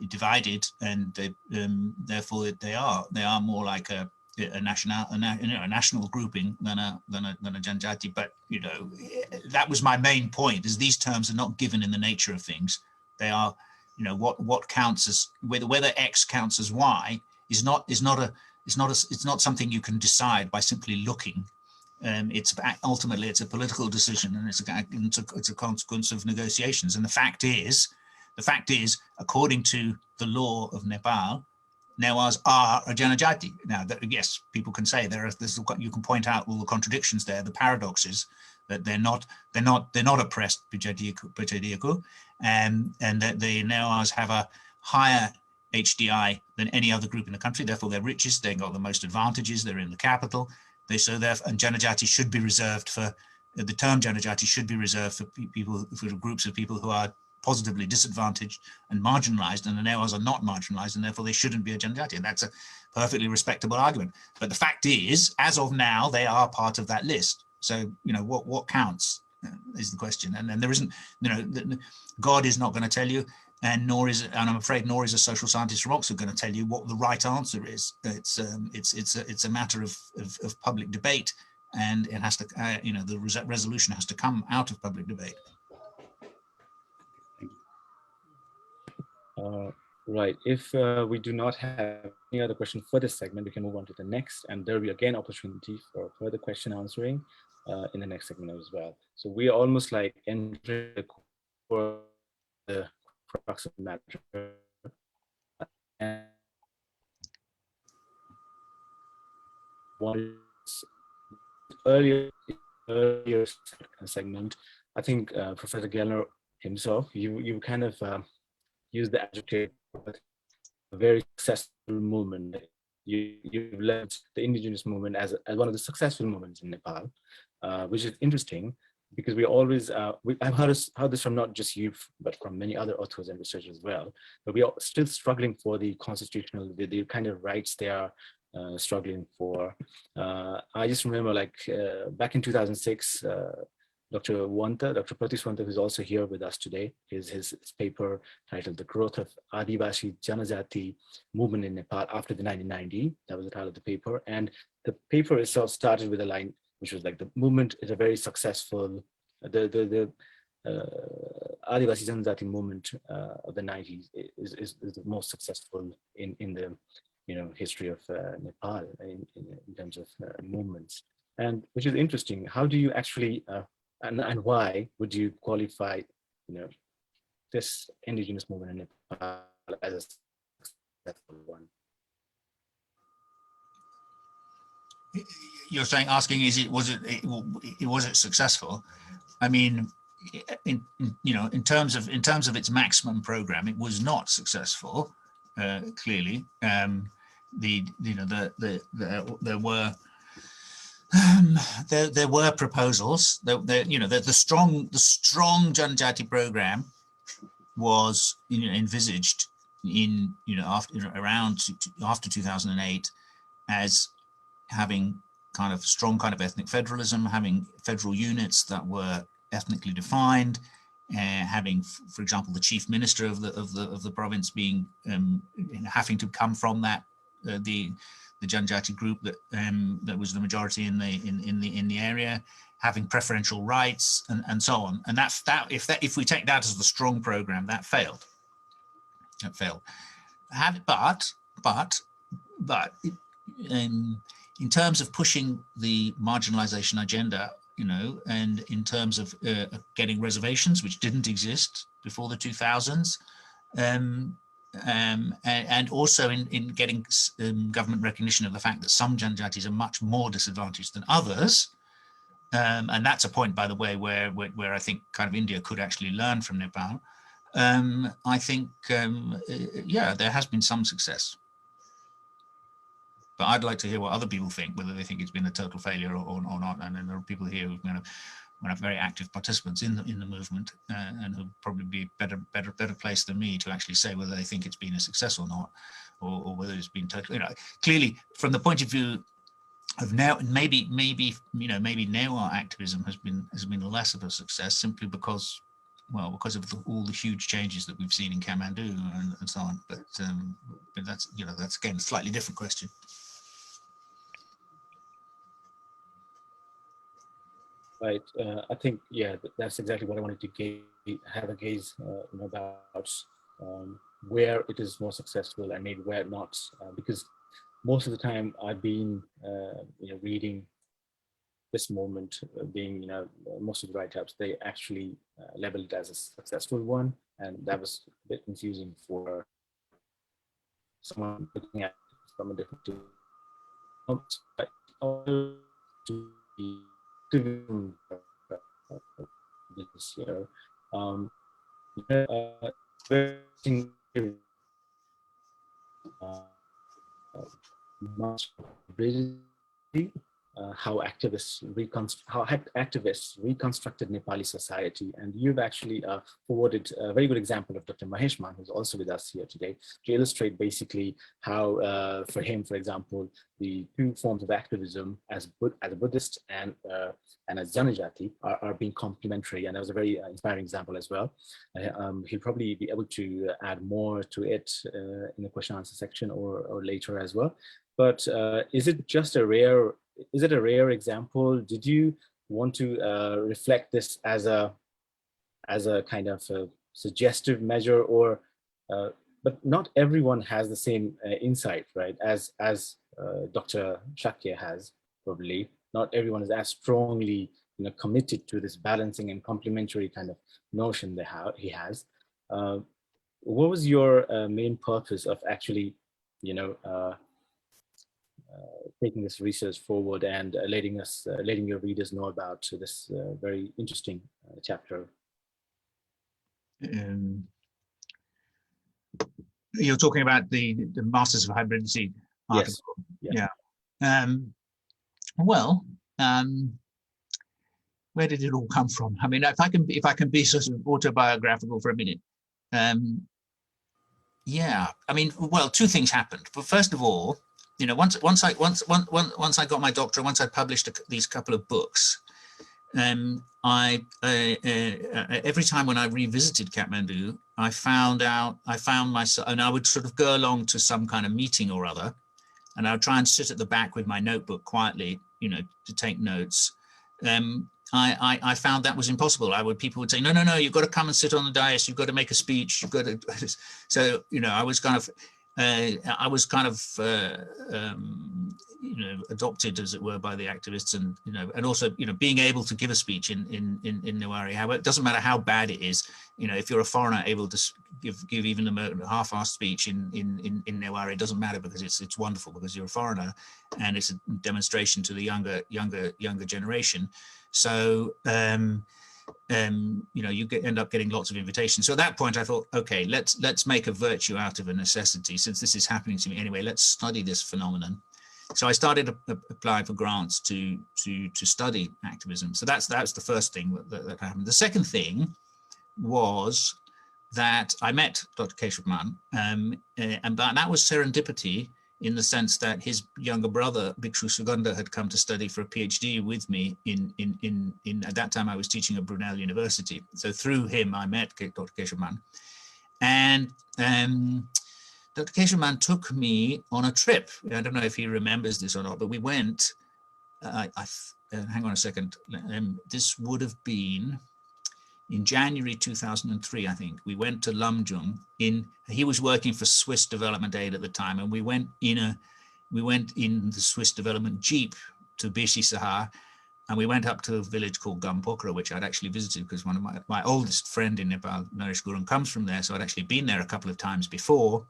divided, and therefore they are more like a national grouping than a Janajati. But that was my main point, is these terms are not given in the nature of things. They are, what counts as whether X counts as Y is not something you can decide by simply looking. Ultimately it's a political decision, and it's a consequence of negotiations. And the fact is, according to the law of Nepal, Newahs are a Janajati. Now, yes, people can say you can point out all the contradictions there, the paradoxes, that they're not oppressed, and that the Newahs have a higher HDI than any other group in the country. Therefore, they're richest. They've got the most advantages. They're in the capital. And Janajati should be reserved for the term Janajati should be reserved for groups of people who are positively disadvantaged and marginalized, and the Newahs are not marginalized, and therefore they shouldn't be a Janajati. And that's a perfectly respectable argument. But the fact is, as of now, they are part of that list. So, what counts is the question. And then there isn't, God is not going to tell you, and I'm afraid nor is a social scientist from Oxford going to tell you what the right answer is. It's a matter of public debate and it has to, the resolution has to come out of public debate. Right. If we do not have any other question for this segment, we can move on to the next, and there will be again opportunity for further question answering in the next segment as well. So we are almost like entering the core, the crux of the matter. And one earlier segment, I think Professor Gellner himself, you kind of used the adjective a very successful movement. You've led the indigenous movement as one of the successful movements in Nepal, which is interesting because we always, I've heard this from not just you, but from many other authors and researchers as well, but we are still struggling for the constitutional, the kind of rights they are struggling for. I just remember like back in 2006, Dr. Pratik Wanta, who's also here with us today, his paper titled The Growth of Adivasi Janajati Movement in Nepal After the 1990. That was the title of the paper. And the paper itself started with a line, which was like, the movement is a very successful, the Adivasi Janajati movement of the 90s is the most successful in the history of Nepal in terms of movements. And which is interesting. How do you actually and why would you qualify, this indigenous movement in Nepal as a successful one? You're asking, was it successful? I mean, in terms of its maximum program, it was not successful. Clearly, there were proposals. The strong Janajati program was envisaged in after 2008 as having strong ethnic federalism, having federal units that were ethnically defined, having, for example, the chief minister of the province being having to come from that the Janajati group that was the majority in the area, having preferential rights and so on. And if we take that as the strong program, that failed. But in terms of pushing the marginalization agenda, and in terms of getting reservations, which didn't exist before the 2000s, and also in getting government recognition of the fact that some Janajatis are much more disadvantaged than others, and that's a point, by the way, where I think India could actually learn from Nepal. I think, yeah, there has been some success. But I'd like to hear what other people think, whether they think it's been a total failure or not. And then there are people here who've been very active participants in the movement, and who'll probably be better placed than me to actually say whether they think it's been a success or not, or whether it's been totally. Clearly, from the point of view of now, maybe Newah activism has been less of a success simply because of all the huge changes that we've seen in Kathmandu and so on. But that's again a slightly different question. Right. I think, yeah, that's exactly what I wanted to have a gaze about where it is more successful and maybe where not, because most of the time I've been reading this movement being, most of the write-ups, they actually labeled it as a successful one, and that was a bit confusing for someone looking at it from a different this year. Much how activists reconstructed Nepali society, and you've actually forwarded a very good example of Dr. Maheshman, who's also with us here today, to illustrate basically how, for him, for example, the two forms of activism as a Buddhist and as Janajati are being complementary, and that was a very inspiring example as well. He'll probably be able to add more to it in the question answer section or later as well. But is it just a rare is it a rare example? Did you want to reflect this as a kind of a suggestive measure, or but not everyone has the same insight, right? As Dr. Shakya has, probably not everyone is as strongly committed to this balancing and complementary kind of notion that he has. What was your main purpose of actually, taking this research forward and letting your readers know about this very interesting chapter? You're talking about the Masters of Hybridity article. Yes. Yeah. Well, where did it all come from? I mean, if I can be sort of autobiographical for a minute. Yeah, I mean, well, two things happened. But first of all, once I got my doctorate, once I published these couple of books, every time when I revisited Kathmandu, I found myself, and I would sort of go along to some kind of meeting or other, and I would try and sit at the back with my notebook quietly, to take notes. I found that was impossible. People would say, no, you've got to come and sit on the dais. You've got to make a speech. You've got to. So I was kind of adopted, as it were, by the activists, and also being able to give a speech in Newah. However, it doesn't matter how bad it is. If you're a foreigner able to give even a half-assed speech in Newah, it doesn't matter, because it's wonderful, because you're a foreigner, and it's a demonstration to the younger generation. So you end up getting lots of invitations. So at that point I thought, okay, let's make a virtue out of a necessity. Since this is happening to me anyway, let's study this phenomenon. So I started applying for grants to study activism. So that's the first thing that happened. The second thing was that I met Dr. Keshabman, and that was serendipity, in the sense that his younger brother, Bhikshu Sugandha, had come to study for a PhD with me in at that time I was teaching at Brunel University. So through him, I met Dr. Keshabman. And Dr. Keshabman took me on a trip. I don't know if he remembers this or not, but we went, hang on a second. This would have been in January 2003, I think. We went to Lumjung. He was working for Swiss Development Aid at the time, and we went in the Swiss Development Jeep to Bishi Sahar, and we went up to a village called Gampokra, which I'd actually visited because one of my oldest friend in Nepal, Naresh Gurung, comes from there. So I'd actually been there a couple of times before.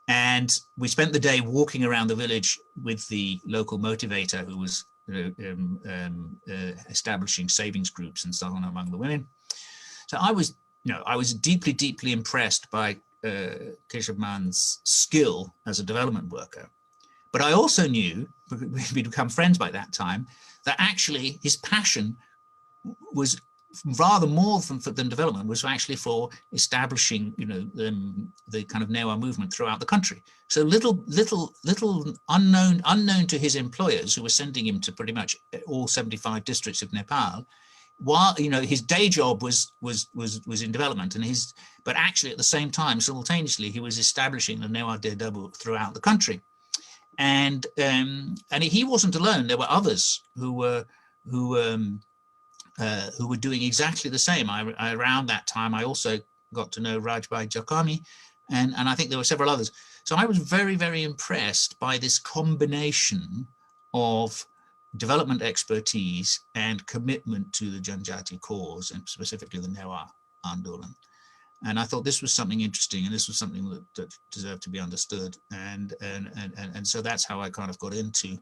And we spent the day walking around the village with the local motivator, who was establishing savings groups and so on among the women. So I was deeply, deeply impressed by Keshabman's skill as a development worker. But I also knew, we'd become friends by that time, that actually his passion was rather more than development, was actually for establishing, the kind of Newah movement throughout the country. So little unknown to his employers, who were sending him to pretty much all 75 districts of Nepal, while his day job was in development, but actually at the same time, simultaneously, he was establishing the Newah Dedabu throughout the country. And he wasn't alone. There were others who were doing exactly the same. Around that time, I also got to know Rajbhai Jakami, and I think there were several others. So I was very, very impressed by this combination of development expertise and commitment to the Janjati cause, and specifically the Newah Andolan. And I thought this was something interesting, and this was something that deserved to be understood. And so that's how I kind of got into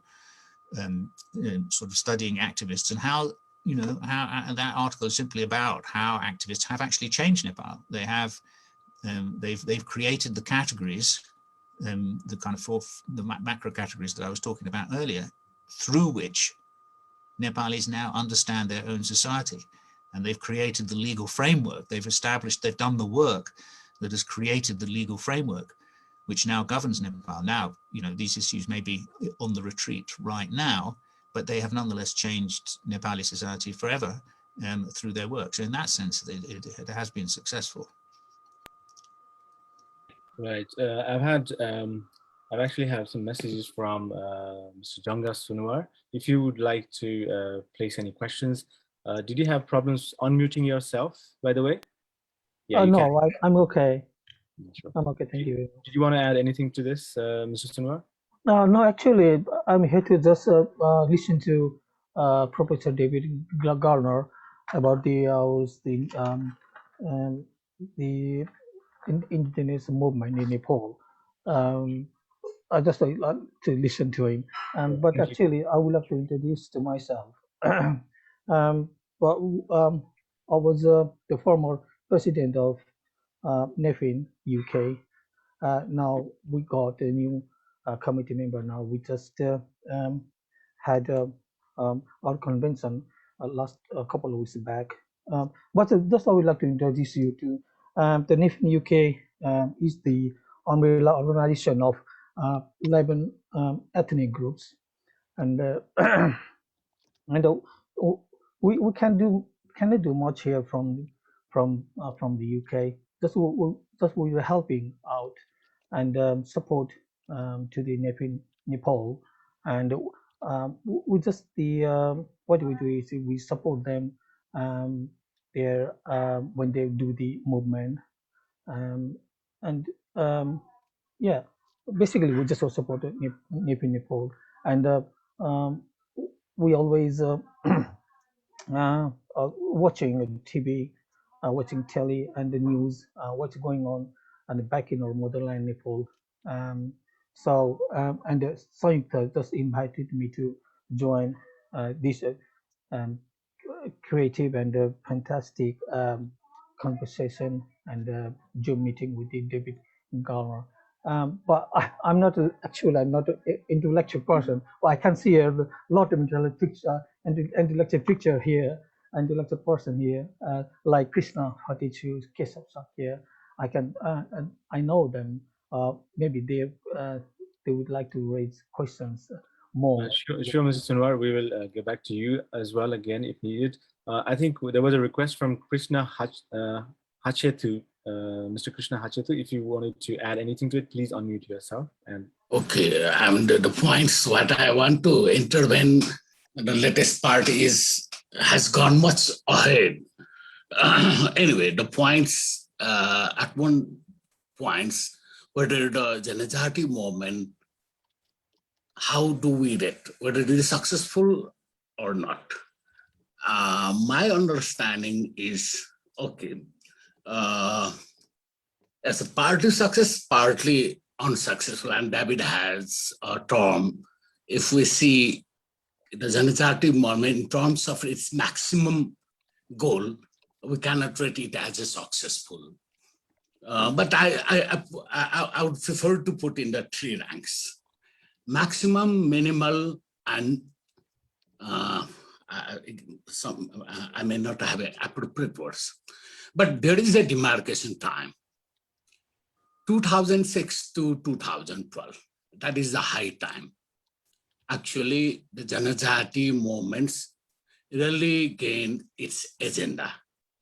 sort of studying activists, and how that article is simply about how activists have actually changed Nepal. They have, they've created the categories, the kind of the macro categories that I was talking about earlier, through which Nepalis now understand their own society. And they've created the legal framework. They've done the work that has created the legal framework, which now governs Nepal. Now, these issues may be on the retreat right now, but they have nonetheless changed Nepali society forever through their work. So in that sense, it has been successful. Right. I've had I actually have some messages from Mr. Janga Sunwar. If you would like to place any questions, did you have problems unmuting yourself, by the way? Yeah, you can. No, I'm okay. Sure. I'm okay, thank you. Did you want to add anything to this, Mr. Sunwar? No, actually, I'm here to just listen to Professor David Gellner about the indigenous movement in Nepal. I just like to listen to him. But Thank you. actually, I would like to introduce to myself. But I was the former president of NEFIN UK. Now we got a new committee member. Now we just had our convention last a couple of weeks back. But just I would like to introduce you to the NEFIN UK is the umbrella organization of 11 ethnic groups, and and we cannot do much here from the UK. Just we were helping out and support to the Nepal, and we just what we do is we support them there when they do the movement, and yeah, basically we just support Nepal, and we always watching TV, watching telly and the news, what's going on and back in our motherland Nepal. And Sanyukta just invited me to join this creative and fantastic conversation and Zoom meeting with the David Gellner. But I'm not I'm not an intellectual person. Well, I can see a lot of intellectual picture here, intellectual person here, like Krishna, Hachhethu, Keshabman, Shakya. And I know them. Maybe they would like to raise questions more. Sure, Mr. Sunwar, we will get back to you as well again if needed. I think there was a request from Krishna Hachhethu. Mr. Krishna Hachhethu, if you wanted to add anything to it, please unmute yourself. And okay, and the points what I want to intervene, the latest part has gone much ahead. Anyway, the points at one points, whether the Janajati movement, how do we rate whether it is successful or not? My understanding is okay. As a partly success, partly unsuccessful, and David has a term. If we see the Janajati movement in terms of its maximum goal, we cannot rate it as a successful. But I would prefer to put in the three ranks: maximum, minimal, and I may not have an appropriate words. But there is a demarcation time, 2006 to 2012. That is the high time. Actually, the Janajati movements really gained its agenda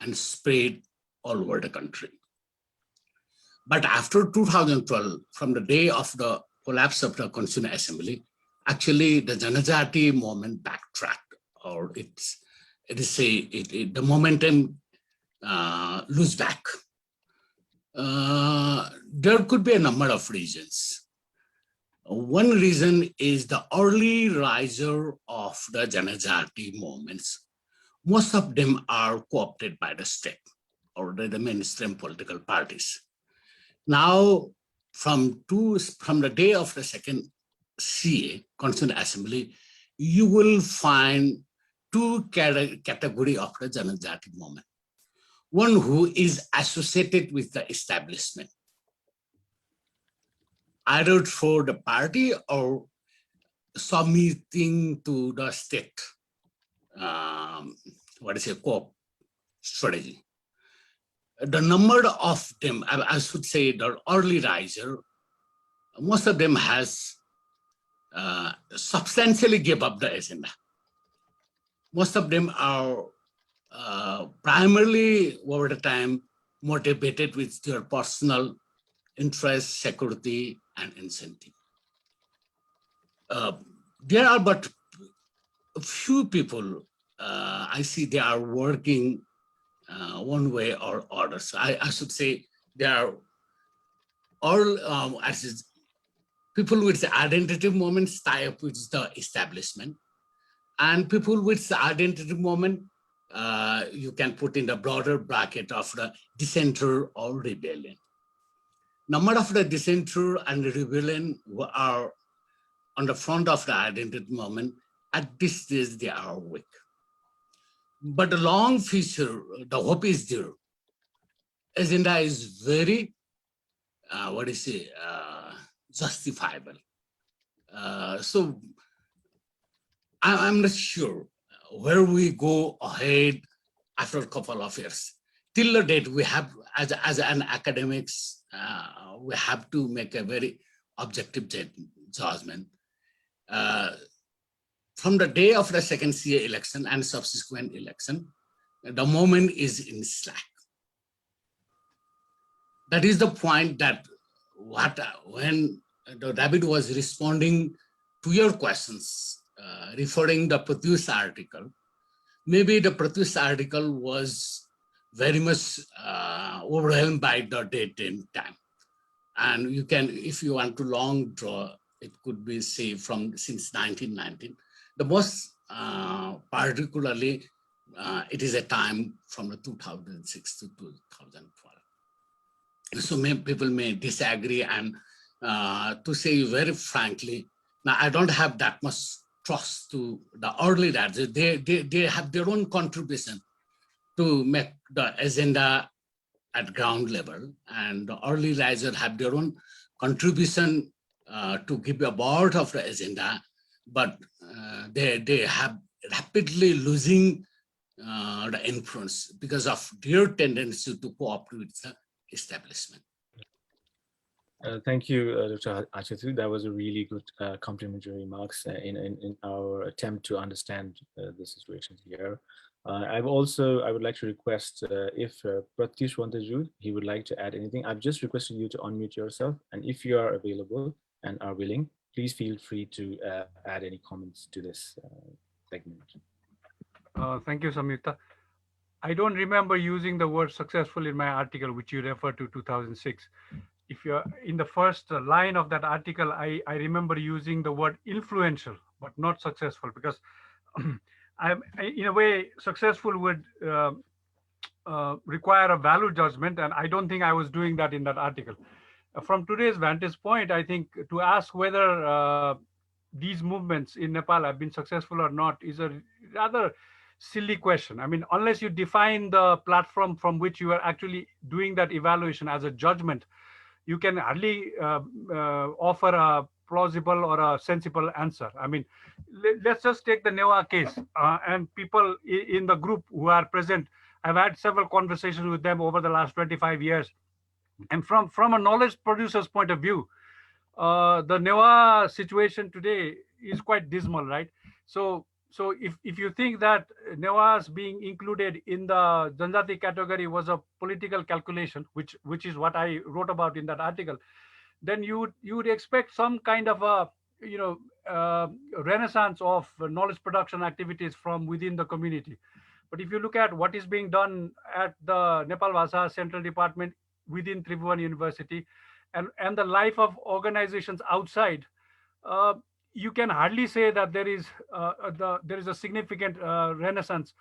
and spread all over the country. But after 2012, from the day of the collapse of the Constitutional Assembly, actually the Janajati movement backtracked, or the momentum lose back. There could be a number of reasons. One reason is the early riser of the Janajati movements. Most of them are co-opted by the state or the mainstream political parties. Now, from the day of the second CA, Constitutional Assembly, you will find two categories of the Janajati movement. One who is associated with the establishment, either for the party or submitting to the state, co-op strategy. The number of them, I should say the early riser, most of them has substantially give up the agenda. Most of them are primarily over the time motivated with their personal interest, security, and incentive. there are but a few people I see they are working one way or other. So I should say there are all as people with identity moments tie up with the establishment, and people with identity moment you can put in the broader bracket of the dissenter or rebellion. Number of the dissenter and rebellion who are on the front of the identity moment, at this stage they are weak. But the long future, the hope is there. Agenda is very, justifiable. So I'm not sure where we go ahead after a couple of years. Till the date, we have, as an academics, we have to make a very objective judgment. From the day of the second CA election and subsequent election, the moment is in slack. That is the point that when David was responding to your questions, referring the Pratyush article, maybe the Pratyush article was very much overwhelmed by the date and time. And you can, if you want to long draw, it could be say from since 1919. The most particularly, it is a time from the 2006 to 2012. So people may disagree, and to say very frankly, now I don't have that much trust to the early writers. They have their own contribution to make the agenda at ground level, and the early risers have their own contribution to give a board of the agenda, but they have rapidly losing the influence because of their tendency to cooperate with the establishment. Thank you, Dr. Hachhethu. That was a really good complimentary remarks in our attempt to understand the situation here. I would like to request if Pratyush Wantaju, he would like to add anything. I've just requested you to unmute yourself, and if you are available and are willing, please feel free to add any comments to this segment. Thank you, Sanyukta. I don't remember using the word successful in my article, which you refer to 2006. If you're in the first line of that article, I remember using the word influential, but not successful, because in a way, successful would require a value judgment, and I don't think I was doing that in that article. From today's vantage point, I think to ask whether these movements in Nepal have been successful or not is a rather silly question. I mean, unless you define the platform from which you are actually doing that evaluation as a judgment, you can hardly offer a plausible or a sensible answer. I mean, let's just take the Newah case, and people in the group who are present, I've had several conversations with them over the last 25 years. And from a knowledge producer's point of view, the Newah situation today is quite dismal, right? So if you think that Newahs being included in the Janjati category was a political calculation, which is what I wrote about in that article, then you would expect some kind of a renaissance of knowledge production activities from within the community. But if you look at what is being done at the Nepal Bhasa Central Department within Tribhuvan University, and the life of organizations outside, you can hardly say that there is a significant renaissance.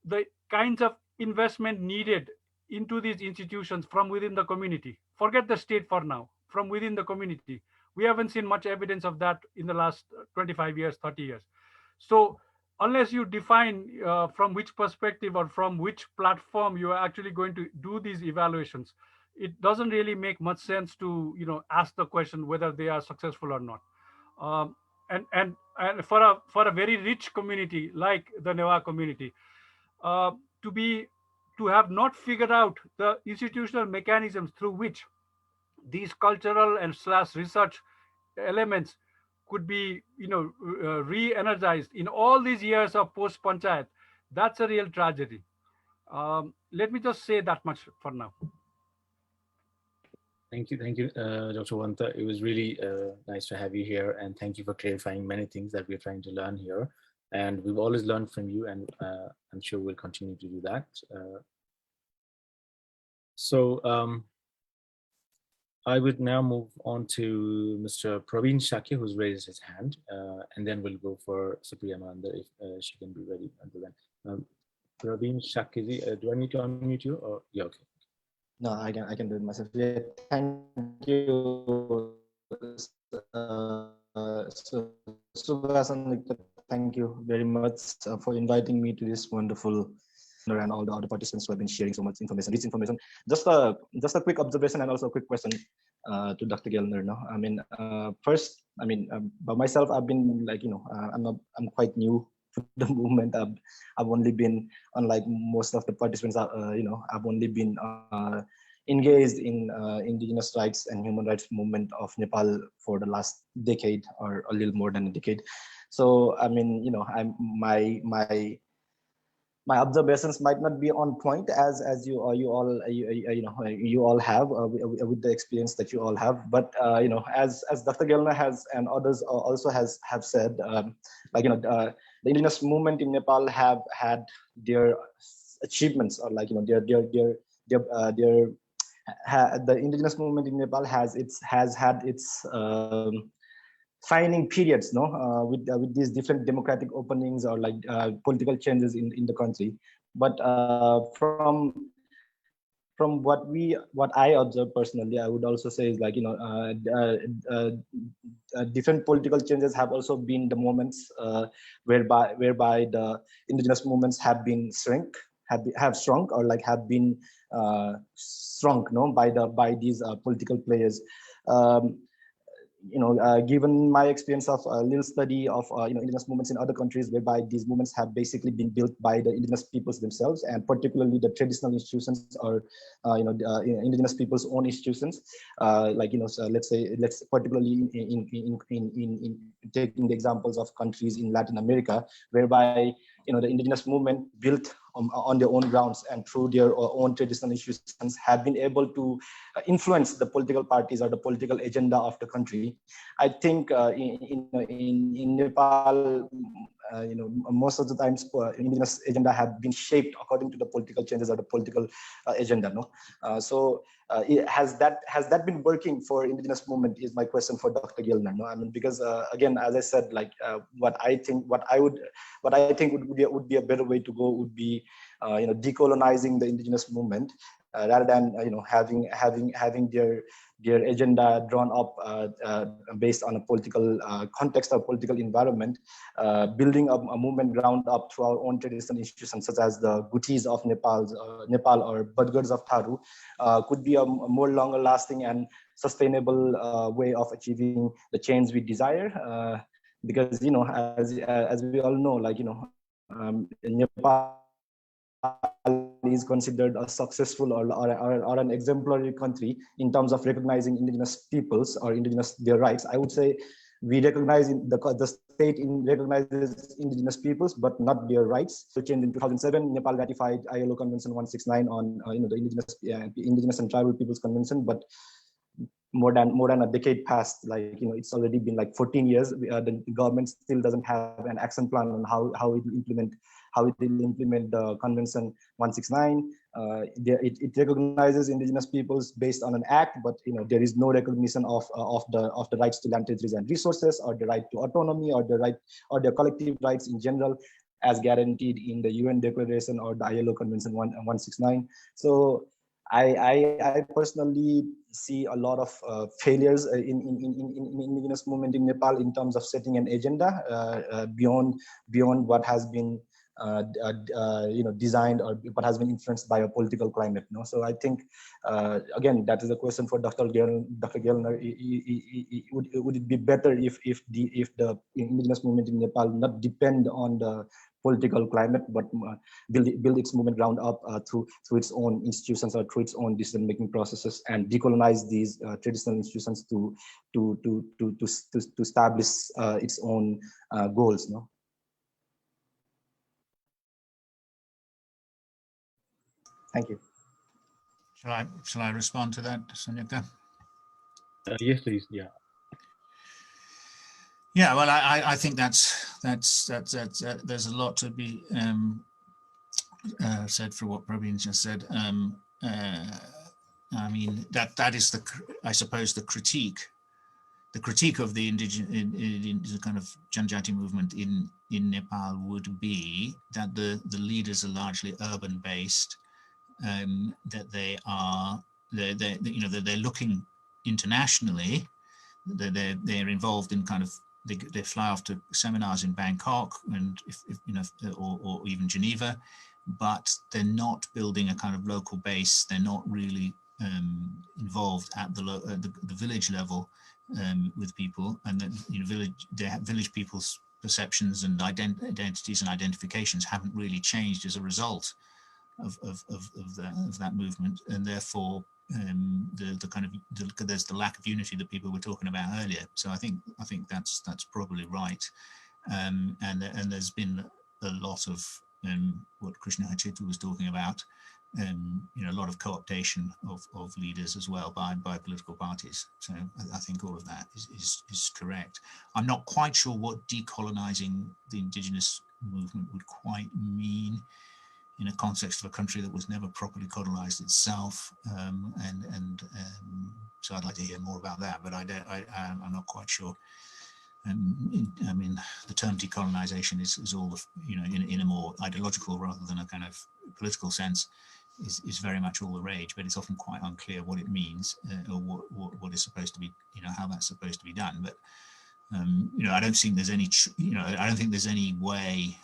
The kinds of investment needed into these institutions from within the community, forget the state for now, from within the community, we haven't seen much evidence of that in the last 25 years, 30 years. So unless you define from which perspective or from which platform you are actually going to do these evaluations, it doesn't really make much sense to ask the question whether they are successful or not. And for a very rich community like the Newah community, to have not figured out the institutional mechanisms through which these cultural and / research elements could be re-energized in all these years of post-Panchayat, that's a real tragedy. Let me just say that much for now. Thank you, Dr. Wanta. It was really nice to have you here, and thank you for clarifying many things that we're trying to learn here. And we've always learned from you, and I'm sure we'll continue to do that. I would now move on to Mr. Praveen Shakya, who's raised his hand, and then we'll go for Supriya Mananda if she can be ready until then. Praveen Shakya, do I need to unmute you? Or yeah, okay. No, I can do it myself. Yeah, thank you. Sanyukta, thank you very much for inviting me to this wonderful, and all the other participants who have been sharing so much information, rich information. Just a quick observation and also a quick question to Dr. Gellner. No, I mean, first, I mean, by myself, I've been like, I'm quite new to the movement. I've only been, unlike most of the participants, I've only been engaged in indigenous rights and human rights movement of Nepal for the last decade or a little more than a decade. So I mean, my observations might not be on point as you all have with the experience that you all have, but as Dr. Gellner has and others also have said, the indigenous movement in Nepal have had their achievements, or the indigenous movement in Nepal has had its finding periods, with these different democratic openings or political changes in the country. But from what I observe personally, I would also say is different political changes have also been the moments whereby the indigenous movements have been shrunk or have been shrunk, by these political players. Given my experience of a little study of indigenous movements in other countries, whereby these movements have basically been built by the indigenous peoples themselves, and particularly the traditional institutions or indigenous people's own institutions, let's particularly in taking the examples of countries in Latin America, whereby the indigenous movement built on their own grounds and through their own traditional institutions have been able to influence the political parties or the political agenda of the country. I think in Nepal, most of the times indigenous agenda have been shaped according to the political changes or the political agenda. Has that been working for indigenous movement is my question for Dr. Gellner. I mean, because again, as I said, what I think would be a better way to go would be decolonizing the indigenous movement, rather than having their agenda drawn up based on a political context or political environment, building up a movement ground up through our own traditional institutions, such as the Gutis of Nepal or Badgars of Tharu, could be a more longer lasting and sustainable way of achieving the change we desire. Because as we all know, Nepal is considered a successful or an exemplary country in terms of recognizing indigenous peoples or their rights. I would say we recognize the state recognizes indigenous peoples, but not their rights. So, change in 2007, Nepal ratified ILO Convention 169 on the Indigenous and Tribal Peoples Convention, but more than a decade passed. It's already been 14 years. The government still doesn't have an action plan on how it will implement the Convention 169. It recognizes indigenous peoples based on an act, but there is no recognition of the rights to land, territories, and resources, or the right to autonomy, or the right or their collective rights in general, as guaranteed in the UN Declaration or the ILO Convention 169. So I personally see a lot of failures in indigenous movement in Nepal in terms of setting an agenda beyond what has been designed or what has been influenced by a political climate. So I think again, that is a question for Dr. Gellner. Would it be better if the indigenous movement in Nepal not depend on the political climate, but build its movement ground up through its own institutions or through its own decision-making processes, and decolonize these traditional institutions to establish its own goals? Thank you. Shall I respond to that, Sanyukta? Yes, please. Yeah. Yeah, well, I think that's there's a lot to be said for what Praveen just said. I mean, that is I suppose the critique of the indigenous kind of Janjati movement in Nepal would be that the leaders are largely urban based, that they're looking internationally, they're involved in kind of they fly off to seminars in Bangkok and if or even Geneva, but they're not building a kind of local base. They're not really involved at the village level with people, and then village people's perceptions and identities and identifications haven't really changed as a result of that movement, and therefore there's the lack of unity that people were talking about earlier. So I think that's probably right, and there's been a lot of what Krishna Hachhethu was talking about, a lot of co-optation of leaders as well by political parties. So I think all of that is correct. I'm not quite sure what decolonizing the indigenous movement would quite mean in a context of a country that was never properly colonized itself, so I'd like to hear more about that, but I'm not quite sure. I mean, the term decolonization is all, in a more ideological rather than a kind of political sense, is very much all the rage, but it's often quite unclear what it means or what is supposed to be, how that's supposed to be done. But I don't think there's any, I don't think there's any way.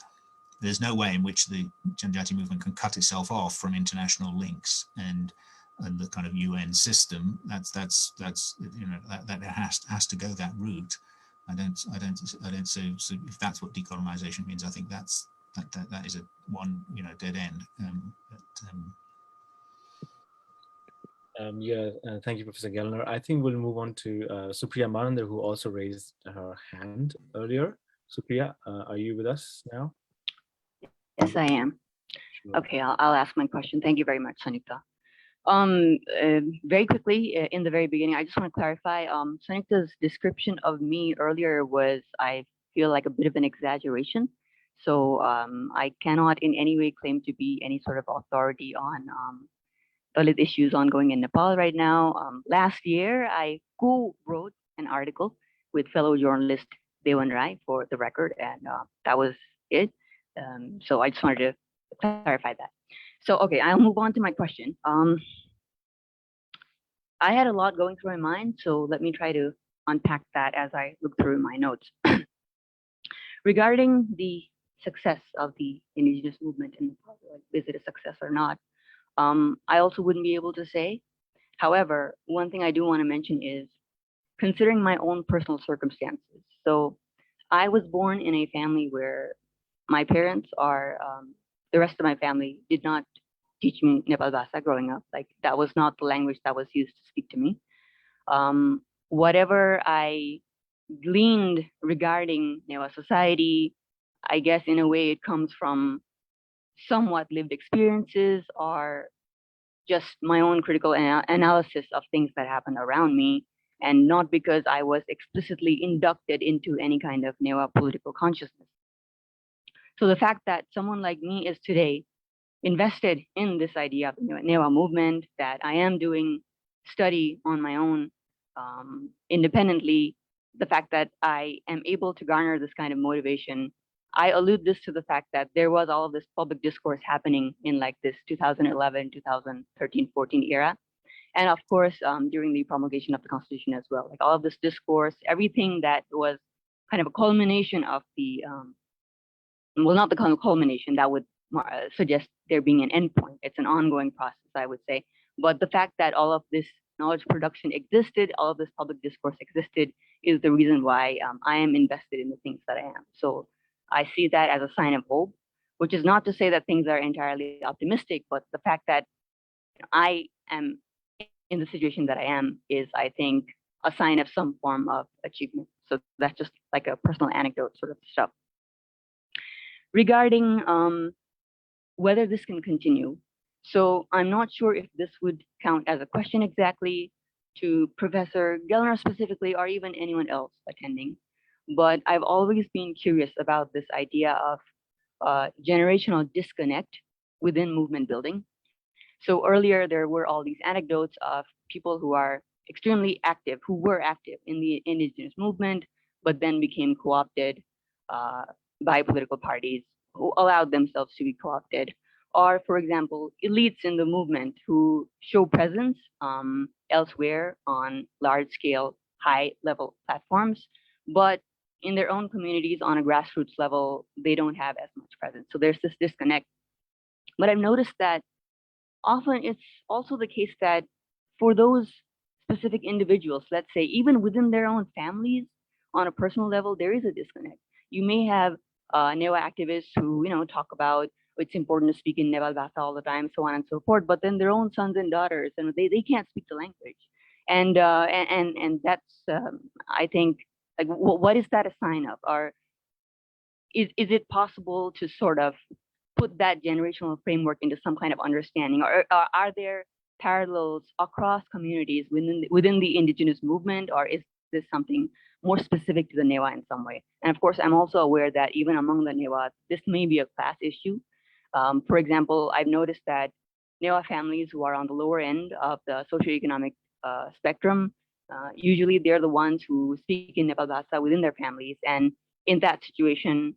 There's no way in which the Janjati movement can cut itself off from international links and the kind of UN system. That has to go that route. I don't. So if that's what decolonization means, I think that is a one dead end. Thank you, Professor Gellner. I think we'll move on to Supriya Manandar, who also raised her hand earlier. Supriya, are you with us now? Yes, I am. Sure. Okay, I'll ask my question. Thank you very much, Sanyukta. Very quickly, in the very beginning, I just want to clarify, Sanyukta's description of me earlier was, I feel like, a bit of an exaggeration. So I cannot in any way claim to be any sort of authority on Dalit issues ongoing in Nepal right now. Last year, I co-wrote an article with fellow journalist Dewan Rai, for the record, and that was it. So I just wanted to clarify that. So, okay, I'll move on to my question. I had a lot going through my mind, so let me try to unpack that as I look through my notes. Regarding the success of the indigenous movement in Nepal, is it a success or not? I also wouldn't be able to say. However, one thing I do want to mention is considering my own personal circumstances. So I was born in a family where my parents are, the rest of my family did not teach me Nepal Bhasa growing up. Like, that was not the language that was used to speak to me. Whatever I gleaned regarding Newah society, I guess in a way it comes from somewhat lived experiences or just my own critical analysis of things that happened around me, and not because I was explicitly inducted into any kind of Newah political consciousness. So the fact that someone like me is today invested in this idea of the Newah movement, that I am doing study on my own independently, the fact that I am able to garner this kind of motivation, I allude this to the fact that there was all of this public discourse happening in like this 2011, 2013, 14 era. And of course, during the promulgation of the Constitution as well, like all of this discourse, everything that was kind of a culmination of the, well, not the kind of culmination that would suggest there being an endpoint. It's an ongoing process, I would say. But the fact that all of this knowledge production existed, all of this public discourse existed, is the reason why I am invested in the things that I am. So I see that as a sign of hope, which is not to say that things are entirely optimistic, but the fact that I am in the situation that I am is, I think, a sign of some form of achievement. So that's just like a personal anecdote sort of stuff. Regarding whether this can continue, so I'm not sure if this would count as a question exactly, to Professor Gellner specifically, or even anyone else attending, but I've always been curious about this idea of generational disconnect within movement building. So earlier there were all these anecdotes of people who are extremely active, who were active in the indigenous movement, but then became co-opted by political parties, who allowed themselves to be co-opted. Or, for example, elites in the movement who show presence elsewhere on large-scale, high-level platforms, but in their own communities on a grassroots level, they don't have as much presence. So there's this disconnect. But I've noticed that often it's also the case that for those specific individuals, let's say, even within their own families, on a personal level, there is a disconnect. You may have Newah activists who, talk about it's important to speak in Nepal Bhasa all the time, so on and so forth, but then their own sons and daughters, and they can't speak the language. And that's, I think, like, what is that a sign of? Or is it possible to sort of put that generational framework into some kind of understanding, or are there parallels across communities within the indigenous movement, or is this something more specific to the Newah in some way? And of course, I'm also aware that even among the Newah, this may be a class issue. For example, I've noticed that Newah families who are on the lower end of the socioeconomic spectrum, usually they're the ones who speak in Nepal Bhasa within their families, and in that situation,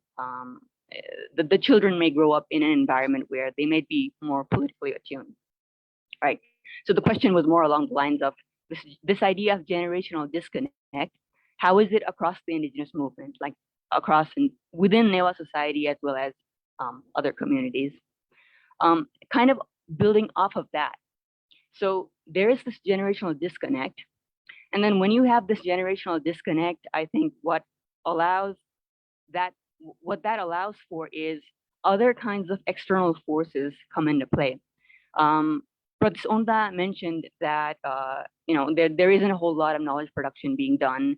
the children may grow up in an environment where they might be more politically attuned, right? So the question was more along the lines of this idea of generational disconnect. How is it across the indigenous movement, like across and within Newah society as well as other communities? Kind of building off of that. So there is this generational disconnect. And then when you have this generational disconnect, I think what that allows for is other kinds of external forces come into play. Prof. Sundar mentioned that there isn't a whole lot of knowledge production being done,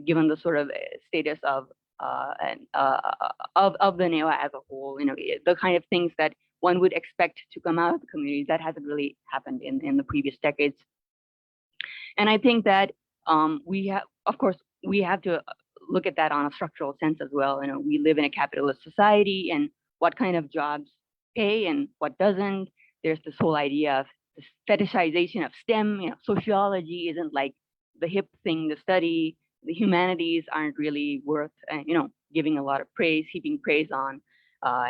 given the sort of status of the Newah as a whole. The kind of things that one would expect to come out of the community that hasn't really happened in the previous decades. And I think that we have to look at that on a structural sense as well. We live in a capitalist society, and what kind of jobs pay and what doesn't. There's this whole idea of this fetishization of STEM. Sociology isn't like the hip thing to study. The humanities aren't really worth, giving a lot of praise, heaping praise on,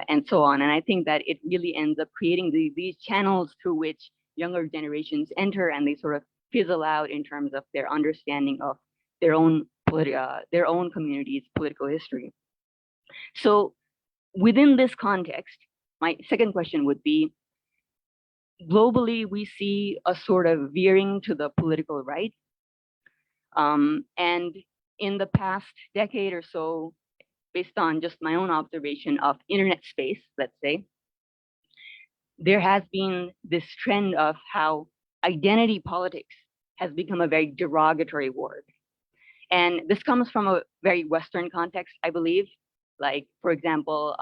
and so on. And I think that it really ends up creating these channels through which younger generations enter, and they sort of fizzle out in terms of their understanding of their own community's political history. So within this context, my second question would be, globally, we see a sort of veering to the political right. And in the past decade or so, based on just my own observation of internet space, let's say, there has been this trend of how identity politics has become a very derogatory word. And this comes from a very Western context, I believe. Like, for example,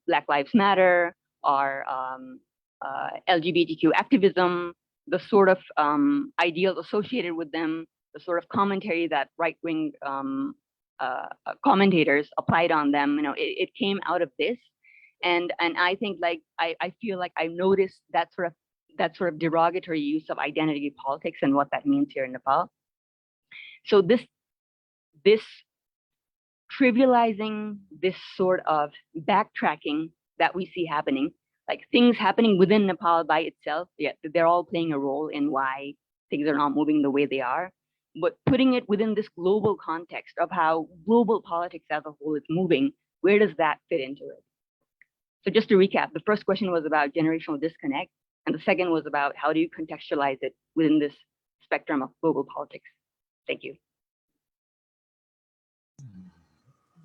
Black Lives Matter, or LGBTQ activism, the sort of ideals associated with them, the sort of commentary that right-wing commentators applied on them, it came out of this. And I think, like, I feel like I noticed that sort of derogatory use of identity politics and what that means here in Nepal. So this trivializing this sort of backtracking that we see happening, like things happening within Nepal by itself, yeah, they're all playing a role in why things are not moving the way they are. But putting it within this global context of how global politics as a whole is moving, where does that fit into it? So just to recap, the first question was about generational disconnect, and the second was about how do you contextualize it within this spectrum of global politics? Thank you.